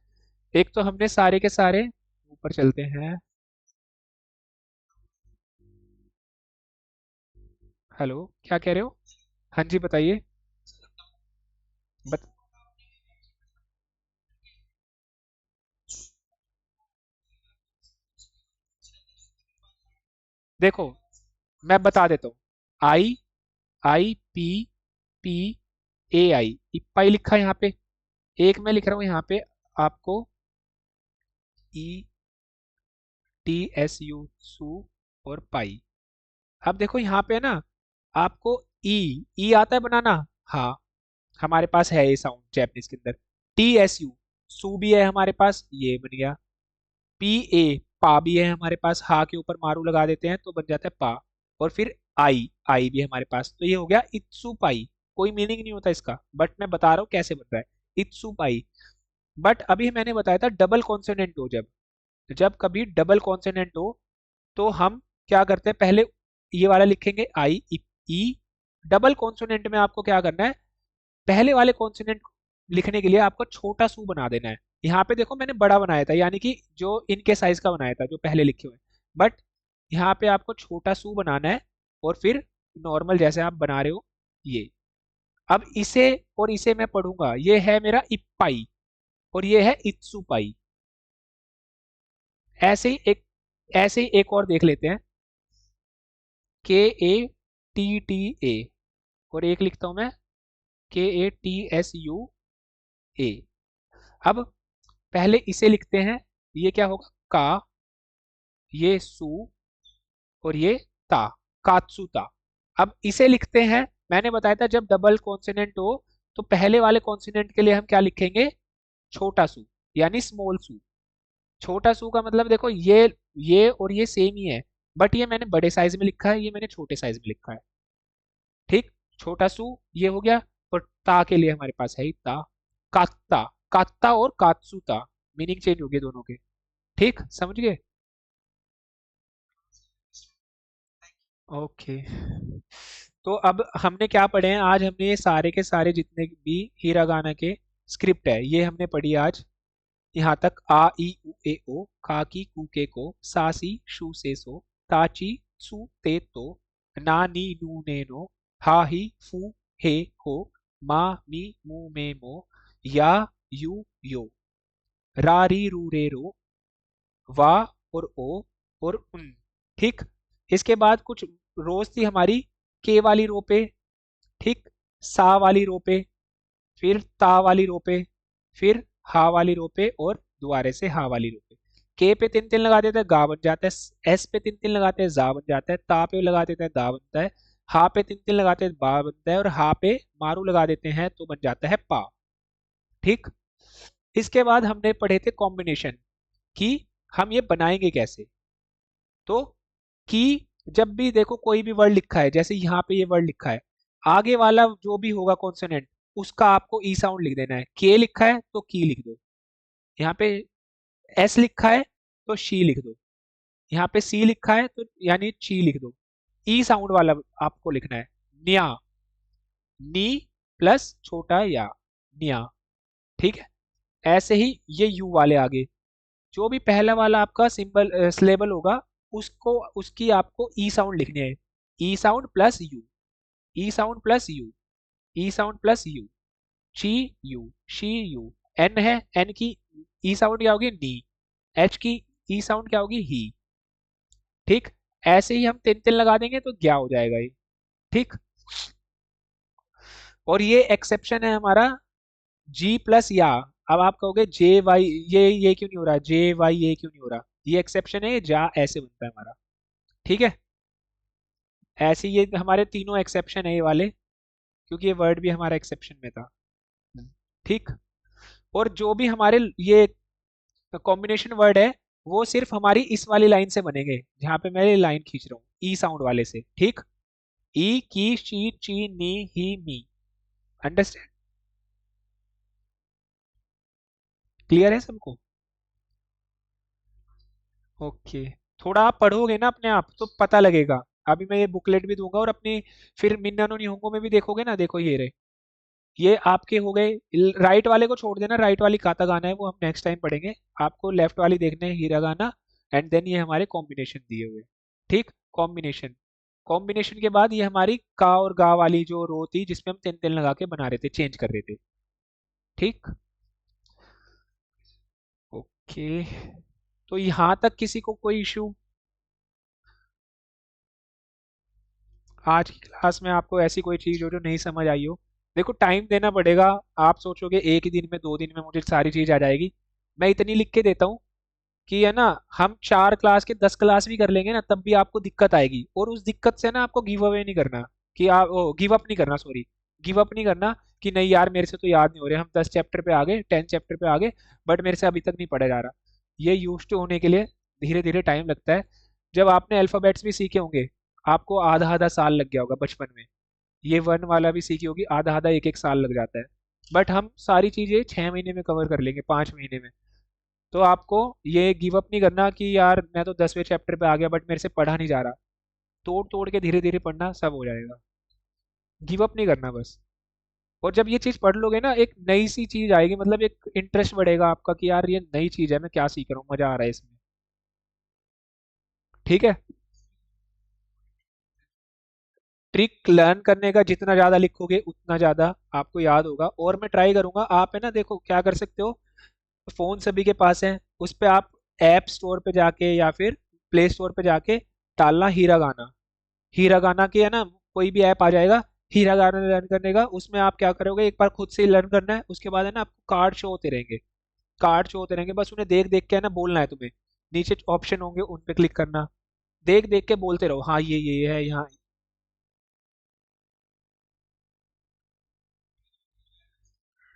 एक तो हमने सारे के सारे, ऊपर चलते हैं। हेलो, क्या कह रहे हो? हाँ जी, बताइए। बत, देखो मैं बता देता हूँ। आई, IPPAI, इप्पाई लिखा है यहाँ पे। एक मैं लिख रहा हूँ यहाँ पे आपको, ETSU, सू, और पाई। अब देखो यहाँ पे ना आपको ई आता है बनाना। हाँ, हमारे पास है ये साउंड जैपनीज के अंदर। TSU, सू भी है हमारे पास, ये बन गया। PA, पा भी है हमारे पास, हा के ऊपर मारू लगा देते हैं तो बन जाता है पा। और फिर आई भी है हमारे पास, तो ये हो गया इत्सु पाई। कोई मीनिंग नहीं होता इसका, बट मैं बता रहा हूँ कैसे बन रहा है। इत्सु पाई। बट अभी मैंने बताया था डबल कॉन्सोनेंट हो, जब जब कभी डबल कॉन्सोनेंट हो तो हम क्या करते हैं? पहले ये वाला लिखेंगे आई, ई। डबल कॉन्सोनेंट में आपको क्या करना है? पहले वाले कॉन्सोनेंट लिखने के लिए आपको छोटा सू बना देना है। यहाँ पे देखो मैंने बड़ा बनाया था, यानी कि जो इनके साइज का बनाया था जो पहले लिखे हुए, बट यहाँ पे आपको छोटा सू बनाना है। और फिर नॉर्मल जैसे आप बना रहे हो ये। अब इसे और इसे मैं पढ़ूंगा, ये है मेरा इप्पाई और ये है इत्सुपाई। ऐसे ही एक ऐसे ही एक और देख लेते हैं। KATTA, और एक लिखता हूं मैं KATSUA। अब पहले इसे लिखते हैं। ये क्या होगा? का, ये सु, और ये ता, कात्सुता। अब इसे लिखते हैं। मैंने बताया था जब डबल कॉन्सोनेंट हो तो पहले वाले कॉन्सोनेंट के लिए हम क्या लिखेंगे? छोटा सू, यानी स्मॉल सू। छोटा सू का मतलब देखो ये और ये सेम ही है, बट ये मैंने बड़े साइज में लिखा है, ये मैंने छोटे साइज में लिखा है। ठीक। छोटा सू ये हो गया। और ता के लिए हमारे पास है ही ता, कात्ता। कात्ता और कात्सुता, मीनिंग चेंज हो गए दोनों के। ठीक, समझ गए? ओके। तो अब हमने क्या पढ़े हैं आज? हमने ये सारे के सारे जितने भी हीरागाना के स्क्रिप्ट है ये हमने पढ़ी आज। यहाँ तक आ, ई, उ, ए, ओ, का, की, कू, के, को, सा, सी, शू, से, सो, ताची, सु, ते, तो, ना, नी, नू, ने, नो, हा, ही, फू, हे, हो, मा, मी, मू, मे, मो, या, यू, यो, रा, री, रू, रे, रो, वा, और ओ, और उन। ठीक। इसके बाद कुछ रोज थी हमारी के वाली रो पे। ठीक। सा वाली रो पे, फिर ता वाली रो पे, फिर हा वाली रो पे, और दोबारे से हा वाली रो पे। के पे तीन तीन लगा देते हैं गा बन जाता है, एस पे तीन तीन लगाते हैं जा बन जाता है, ता पे लगा देते हैं दा बनता है, हा पे तीन तीन लगाते हैं बा बनता है, और हा पे मारू लगा देते हैं तो बन जाता है पा। ठीक। इसके बाद हमने पढ़े थे कॉम्बिनेशन, कि हम ये बनाएंगे कैसे। तो कि जब भी देखो कोई भी वर्ड लिखा है, जैसे यहाँ पे ये वर्ड लिखा है, आगे वाला जो भी होगा कॉन्सोनेंट, उसका आपको ई साउंड लिख देना है। के लिखा है तो की लिख दो, यहाँ पे एस लिखा है तो शी लिख दो, यहाँ पे सी लिखा है तो यानी ची लिख दो। ई साउंड वाला आपको लिखना है, न्या, नी प्लस छोटा या, न्या। ठीक है। ऐसे ही ये यू वाले आगे, जो भी पहला वाला आपका सिंबल सिलेबल होगा, उसको उसकी आपको ई साउंड लिखनी है। E sound plus U, E sound plus U, E sound plus U, ची यू, शी यू। एन है, एन की ई साउंड क्या होगी, नी। एच की ई साउंड क्या होगी, ही। ठीक। ऐसे ही हम तीन तीन लगा देंगे तो क्या हो जाएगा ये। ठीक। और ये एक्सेप्शन है हमारा जी प्लस या। अब आप कहोगे जे वाई, ये क्यों नहीं हो रहा, जे वाई ये क्यों नहीं हो रहा, ये एक्सेप्शन है, ये जा ऐसे बनता है हमारा। ठीक है। ऐसे ये हमारे तीनों एक्सेप्शन है ये वाले, क्योंकि ये वर्ड भी हमारा एक्सेप्शन में था। ठीक। और जो भी हमारे ये कॉम्बिनेशन वर्ड है, वो सिर्फ हमारी इस वाली लाइन से बनेंगे, जहां पे मैं ये लाइन खींच रहा हूँ ई साउंड वाले से। ठीक। ई की शी ची नी ही मी। अंडरस्टैंड? क्लियर है सबको? ओके। थोड़ा आप पढ़ोगे ना अपने आप तो पता लगेगा। अभी मैं ये बुकलेट भी दूंगा, और अपनी फिर मिन्ना नो निहोंगो में भी देखोगे ना, देखो ये रहे, ये आपके हो गए। राइट वाले को छोड़ देना, राइट वाली काता गाना है वो हम नेक्स्ट टाइम पढ़ेंगे। आपको लेफ्ट वाली देखना है हीरा गाना, एंड देन ये हमारे कॉम्बिनेशन दिए हुए। ठीक। कॉम्बिनेशन, कॉम्बिनेशन के बाद ये हमारी का और गा वाली जो रो थी, जिसमें हम तीन तीन लगा के बना रहे थे, चेंज कर रहे थे। ठीक। ओके। तो यहाँ तक किसी को कोई इशू? आज की क्लास में आपको ऐसी कोई चीज हो जो नहीं समझ आई हो? देखो टाइम देना पड़ेगा। आप सोचोगे एक ही दिन में, दो दिन में मुझे सारी चीज आ जाएगी। मैं इतनी लिख के देता हूँ कि है ना, हम 4 क्लास के 10 क्लास भी कर लेंगे ना, तब भी आपको दिक्कत आएगी। और उस दिक्कत से ना आपको गिव अवे नहीं करना, कि आप गिव अप नहीं करना, सॉरी, गिव अप नहीं करना, कि नहीं यार मेरे से तो याद नहीं हो रहे, हम 10 चैप्टर पे आ गए, 10 चैप्टर पे आ गए, बट मेरे से अभी तक नहीं पढ़ा जा रहा। ये यूज टू होने के लिए धीरे धीरे टाइम लगता है। जब आपने अल्फ़ाबेट्स भी सीखे होंगे, आपको आधा आधा साल लग गया होगा बचपन में। ये वन वाला भी सीखी होगी, आधा आधा एक एक साल लग जाता है। बट हम सारी चीज़ें 6 महीने में कवर कर लेंगे, 5 महीने में। तो आपको ये गिव अप नहीं करना कि यार मैं तो 10वें चैप्टर पे आ गया बट मेरे से पढ़ा नहीं जा रहा। तोड़ तोड़ के धीरे धीरे पढ़ना, सब हो जाएगा। गिव अप नहीं करना बस। और जब ये चीज़ पढ़ लोगे ना, एक नई सी चीज़ आएगी, मतलब एक इंटरेस्ट बढ़ेगा आपका कि यार ये नई चीज़ है, मैं क्या सीख रहा हूँ, मज़ा आ रहा है इसमें। ठीक है। ट्रिक लर्न करने का, जितना ज़्यादा लिखोगे उतना ज़्यादा आपको याद होगा। और मैं ट्राई करूंगा, आप है ना, देखो क्या कर सकते हो, फ़ोन सभी के पास है, उस पे आप ऐप स्टोर पे जाके या फिर प्ले स्टोर पे जाके डालना हीरा गाना। हीरा गाना की है ना, कोई भी ऐप आ जाएगा, हीरा गाना लर्न करने का। उसमें आप क्या करोगे, एक बार खुद से ही लर्न करना है, उसके बाद है ना आपको कार्ड शो होते रहेंगे, कार्ड शो होते रहेंगे, बस उन्हें देख देख के है ना बोलना है तुम्हें। नीचे ऑप्शन होंगे, उन पे क्लिक करना, देख देख के बोलते रहो, हाँ ये है यहाँ।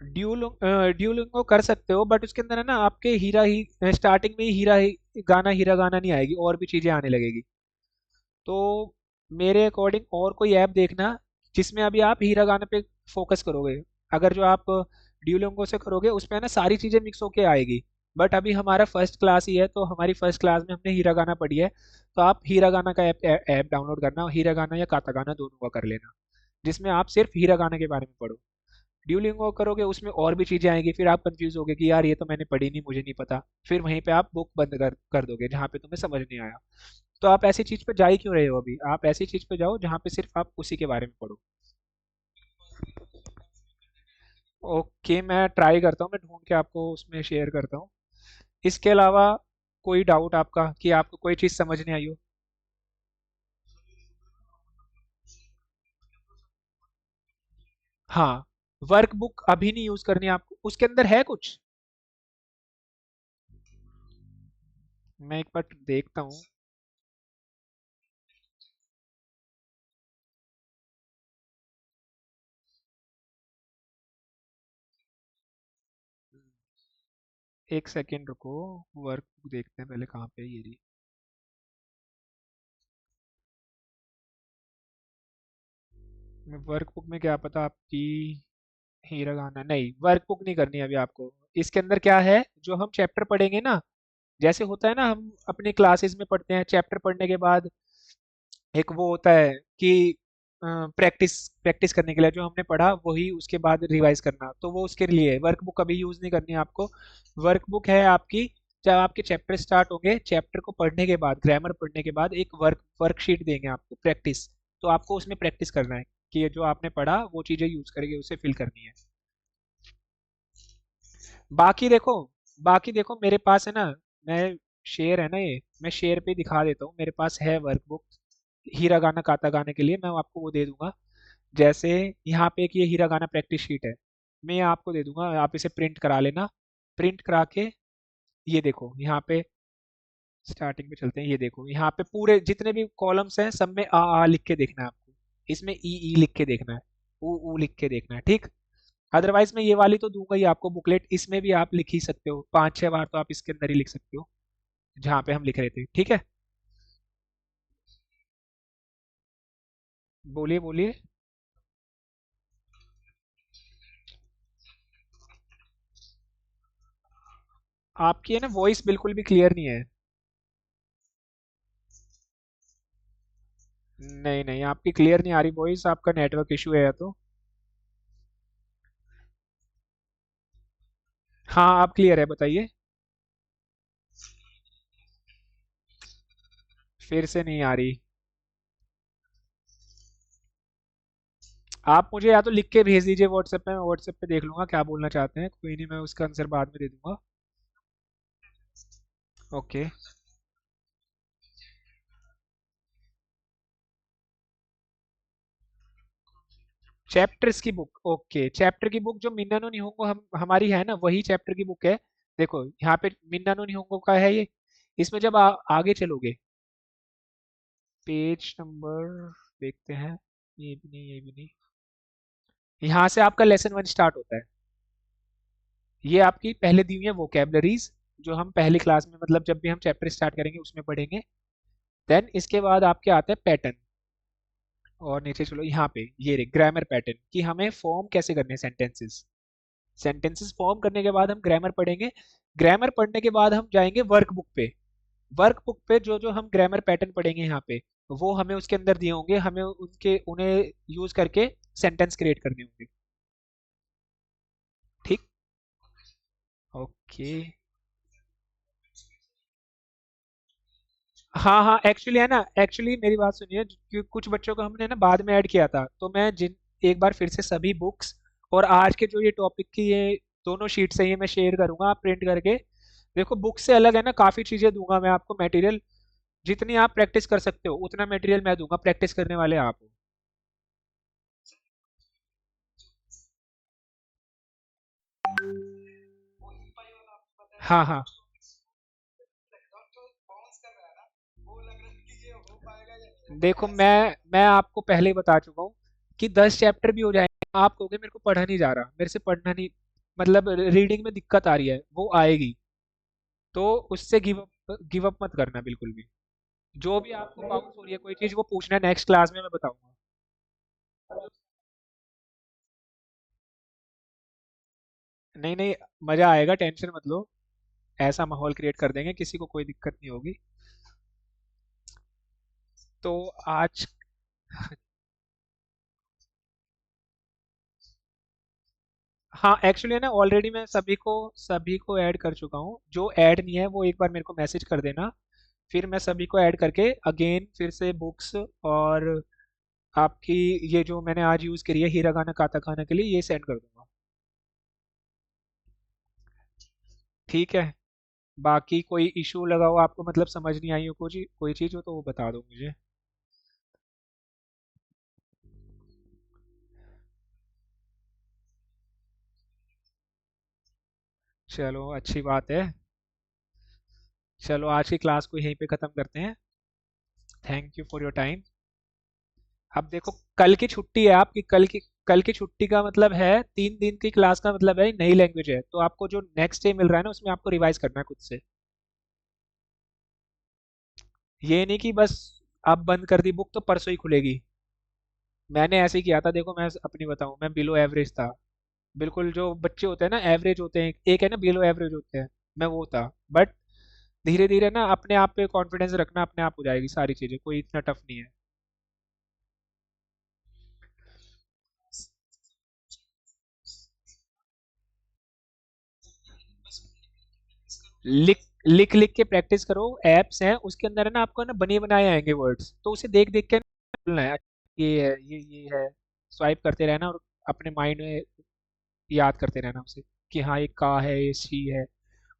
ड्यूलिंगो कर सकते हो, बट उसके अंदर है ना आपके हीरा ही, स्टार्टिंग में ही हीरा गाना नहीं आएगी, और भी चीजें आने लगेगी। तो मेरे अकॉर्डिंग और कोई ऐप देखना, जिसमें अभी आप हीरा गाना पे फोकस करोगे। अगर जो आप ड्यूलिंगो से करोगे, उसमें है ना सारी चीजें मिक्स होके आएगी। बट अभी हमारा फर्स्ट क्लास ही है, तो हमारी फर्स्ट क्लास में हमने हीरा गाना पढ़ी है। तो आप हीरा गाना का ऐप डाउनलोड करना, हीरा गाना या काता गाना दोनों का कर लेना, जिसमें आप सिर्फ हीरा गाना के बारे में पढ़ो। ड्यूलिंगो करोगे, उसमें और भी चीजें आएंगी, फिर आप कंफ्यूज होगे कि यार ये तो मैंने पढ़ी नहीं, मुझे नहीं पता। फिर वहीं पे आप बुक बंद कर दोगे, जहाँ पे तुम्हें समझ नहीं आया। तो आप ऐसी चीज पे जा ही क्यों रहे हो, अभी आप ऐसी चीज पे जाओ जहाँ पे सिर्फ आप उसी के बारे में पढ़ो। ओके, मैं ट्राई करता हूँ, मैं ढूंढ के आपको उसमें शेयर करता हूँ। इसके अलावा कोई डाउट आपका, कि आपको कोई चीज समझ नहीं आई हो? हाँ, वर्क बुक अभी नहीं यूज करनी है आपको, उसके अंदर है कुछ। मैं एक बार देखता हूँ। एक सेकेंड रुको। वर्कबुक देखते हैं पहले कहाँ पे है, ये रही। वर्कबुक में क्या पता आपकी हीरा गाना नहीं, वर्कबुक नहीं करनी है अभी आपको। इसके अंदर क्या है, जो हम चैप्टर पढ़ेंगे ना, जैसे होता है ना हम अपने क्लासेस में पढ़ते हैं, चैप्टर पढ़ने के बाद एक वो होता है कि प्रैक्टिस प्रैक्टिस करने के लिए जो हमने पढ़ा वही उसके बाद रिवाइज करना, तो वो उसके लिए है। वर्कबुक कभी यूज़ नहीं करनी है आपको। वर्कबुक है आपकी जब आपके चैप्टर स्टार्ट होंगे, चैप्टर को पढ़ने के बाद, ग्रामर पढ़ने के बाद एक वर्कशीट देंगे आपको, प्रैक्टिस। तो आपको उसमें प्रैक्टिस करना है कि ये जो आपने पढ़ा वो चीज़ें यूज़ करके उसे फिल करनी है। बाकी देखो, बाकी देखो मेरे पास है ना, मैं शेयर है ना ये, मैं शेयर पे दिखा देता हूँ, मेरे पास है वर्कबुक हीरा गाना काता गाने के लिए, मैं आपको वो दे दूंगा। जैसे यहाँ पे एक ये हीरा गाना प्रैक्टिस शीट है, मैं ये आपको दे दूंगा, आप इसे प्रिंट करा लेना। प्रिंट करा के ये देखो यहाँ पे स्टार्टिंग में चलते हैं, ये देखो यहाँ पे पूरे जितने भी कॉलम्स हैं सब में आ लिख के देखना है आपको, इसमें ई लिख के देखना है, ऊ लिख के देखना है, ठीक। अदरवाइज मैं ये वाली तो दूंगा ही आपको बुकलेट, इसमें भी आप लिख ही सकते हो, 5-6 बार तो आप इसके अंदर ही लिख सकते हो जहाँ पे हम लिख रहे थे, ठीक है। बोलिए बोलिए। आपकी है ना वॉइस बिल्कुल भी क्लियर नहीं है। नहीं नहीं, आपकी क्लियर नहीं आ रही वॉइस, आपका नेटवर्क इशू है या तो। हाँ आप क्लियर है, बताइए। फिर से नहीं आ रही। आप मुझे या तो लिख के भेज दीजिए व्हाट्सएप पे, मैं व्हाट्सएप पे देख लूंगा क्या बोलना चाहते हैं, कोई नहीं, मैं उसका आंसर बाद में दे दूंगा। ओके। चैप्टर्स की बुक, ओके, चैप्टर की बुक जो मिन्ना नो निहोंगो हम हमारी है ना, वही चैप्टर की बुक है। देखो यहाँ पे मिन्ना नो निहोंगो का है ये, इसमें जब आगे चलोगे, पेज नंबर देखते हैं, ये भी नहीं, ये भी नहीं, यहाँ से आपका लेसन 1 स्टार्ट होता है। ये आपकी पहले दी हुई है वोकेबलरीज, जो हम पहली क्लास में, मतलब जब भी हम चैप्टर स्टार्ट करेंगे उसमें पढ़ेंगे। देन इसके बाद आपके आते हैं पैटर्न, और नीचे चलो यहाँ पे ये रे ग्रामर पैटर्न, कि हमें फॉर्म कैसे करने हैं सेंटेंसेस। सेंटेंसेस फॉर्म करने के बाद हम ग्रामर पढ़ेंगे। ग्रामर पढ़ने के बाद हम जाएंगे वर्कबुक पे। वर्कबुक पे जो जो हम ग्रामर पैटर्न पढ़ेंगे यहाँ पे, वो हमें उसके अंदर दिए होंगे, हमें उनके उन्हें यूज करके सेंटेंस क्रिएट करने होंगे, ठीक। ओके। हाँ हाँ, एक्चुअली है ना, एक्चुअली मेरी बात सुनिए, कुछ बच्चों को हमने ना बाद में ऐड किया था, तो मैं जिन एक बार फिर से सभी बुक्स और आज के जो ये टॉपिक की ये दोनों शीट्स है, ये मैं शेयर करूंगा, आप प्रिंट करके देखो। बुक से अलग है ना, काफ़ी चीज़ें दूंगा मैं आपको मटेरियल, जितनी आप प्रैक्टिस कर सकते हो उतना मटेरियल मैं दूंगा, प्रैक्टिस करने वाले आप हो। हाँ हाँ, देखो मैं आपको पहले ही बता चुका हूँ कि 10 चैप्टर भी हो जाएंगे, आप कहोगे मेरे को पढ़ा नहीं जा रहा, मेरे से पढ़ना नहीं, मतलब रीडिंग में दिक्कत आ रही है, वो आएगी। तो उससे गिव अप मत करना बिल्कुल भी। जो भी आपको बाउंस हो रही है कोई चीज़, वो पूछना नेक्स्ट क्लास में मैं बताऊंगा। नहीं नहीं, मज़ा आएगा, टेंशन मत लो, ऐसा माहौल क्रिएट कर देंगे किसी को कोई दिक्कत नहीं होगी। तो आज, हाँ एक्चुअली है ना, ऑलरेडी मैं सभी को ऐड कर चुका हूँ, जो ऐड नहीं है वो एक बार मेरे को मैसेज कर देना, फिर मैं सभी को ऐड करके अगेन फिर से बुक्स और आपकी ये जो मैंने आज यूज़ करी है हीरा गाना काता खाना के लिए, ये सेंड कर दूंगा, ठीक है। बाकी कोई इशू लगा हो आपको, मतलब समझ नहीं आई हो कोई चीज़ हो तो वो बता दो मुझे। चलो अच्छी बात है। चलो आज की क्लास को यहीं पे ख़त्म करते हैं। Thank you for your time. अब देखो, कल की छुट्टी है आपकी। कल की छुट्टी का मतलब है 3 दिन की क्लास का मतलब है नई लैंग्वेज है, तो आपको जो नेक्स्ट डे मिल रहा है ना उसमें आपको रिवाइज करना है खुद से। ये नहीं कि बस आप बंद कर दी बुक तो परसों ही खुलेगी। मैंने ऐसे ही किया था, देखो मैं अपनी बताऊं, मैं बिलो एवरेज था। बिल्कुल, जो बच्चे होते हैं ना एवरेज होते हैं, एक है ना बिलो एवरेज होते हैं, मैं वो था। बट धीरे धीरे ना अपने आप पे कॉन्फिडेंस रखना, अपने आप हो जाएगी सारी चीजें, कोई इतना टफ नहीं है। लिख लिख लिख के प्रैक्टिस करो। एप्स हैं उसके अंदर है ना, आपको ना बने बनाए आएंगे वर्ड्स, तो उसे देख देख के ना बोलना है। ये है, ये है। स्वाइप करते रहना और अपने माइंड में याद करते रहना उसे, कि हाँ ये का है, ये सी है।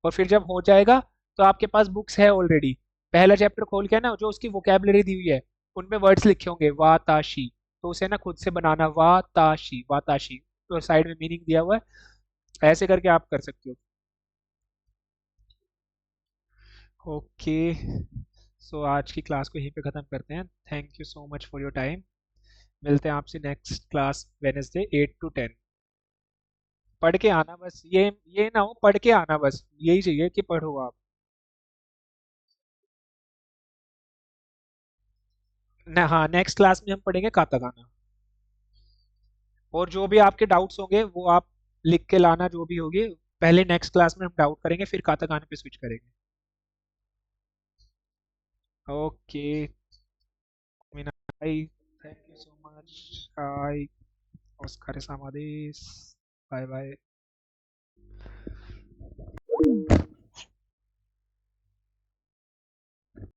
और फिर जब हो जाएगा तो आपके पास बुक्स है ऑलरेडी। पहला चैप्टर खोल के ना जो उसकी वोकेबलरी दी हुई है उनमें वर्ड्स लिखे होंगे वा ताशी, तो उसे ना खुद से बनाना, वा ताशी, तो साइड में मीनिंग दिया हुआ है। ऐसे करके आप कर सकते हो। ओके, सो आज की क्लास को यहीं पे ख़त्म करते हैं। Thank you so much for your time. मिलते हैं आपसे नेक्स्ट क्लास वेनेसडे 8 to 10। पढ़ के आना बस, ये ना हो पढ़ के आना, बस यही चाहिए कि पढ़ो आप। न, हाँ, नेक्स्ट क्लास में हम पढ़ेंगे काताकाना। और जो भी आपके डाउट्स होंगे वो आप लिख के लाना, जो भी होगी। पहले नेक्स्ट क्लास में हम डाउट करेंगे, फिर काताकाना पे स्विच करेंगे। ओके मीना भाई, thank you so much. Bye. Oscar सामादेस। Bye bye.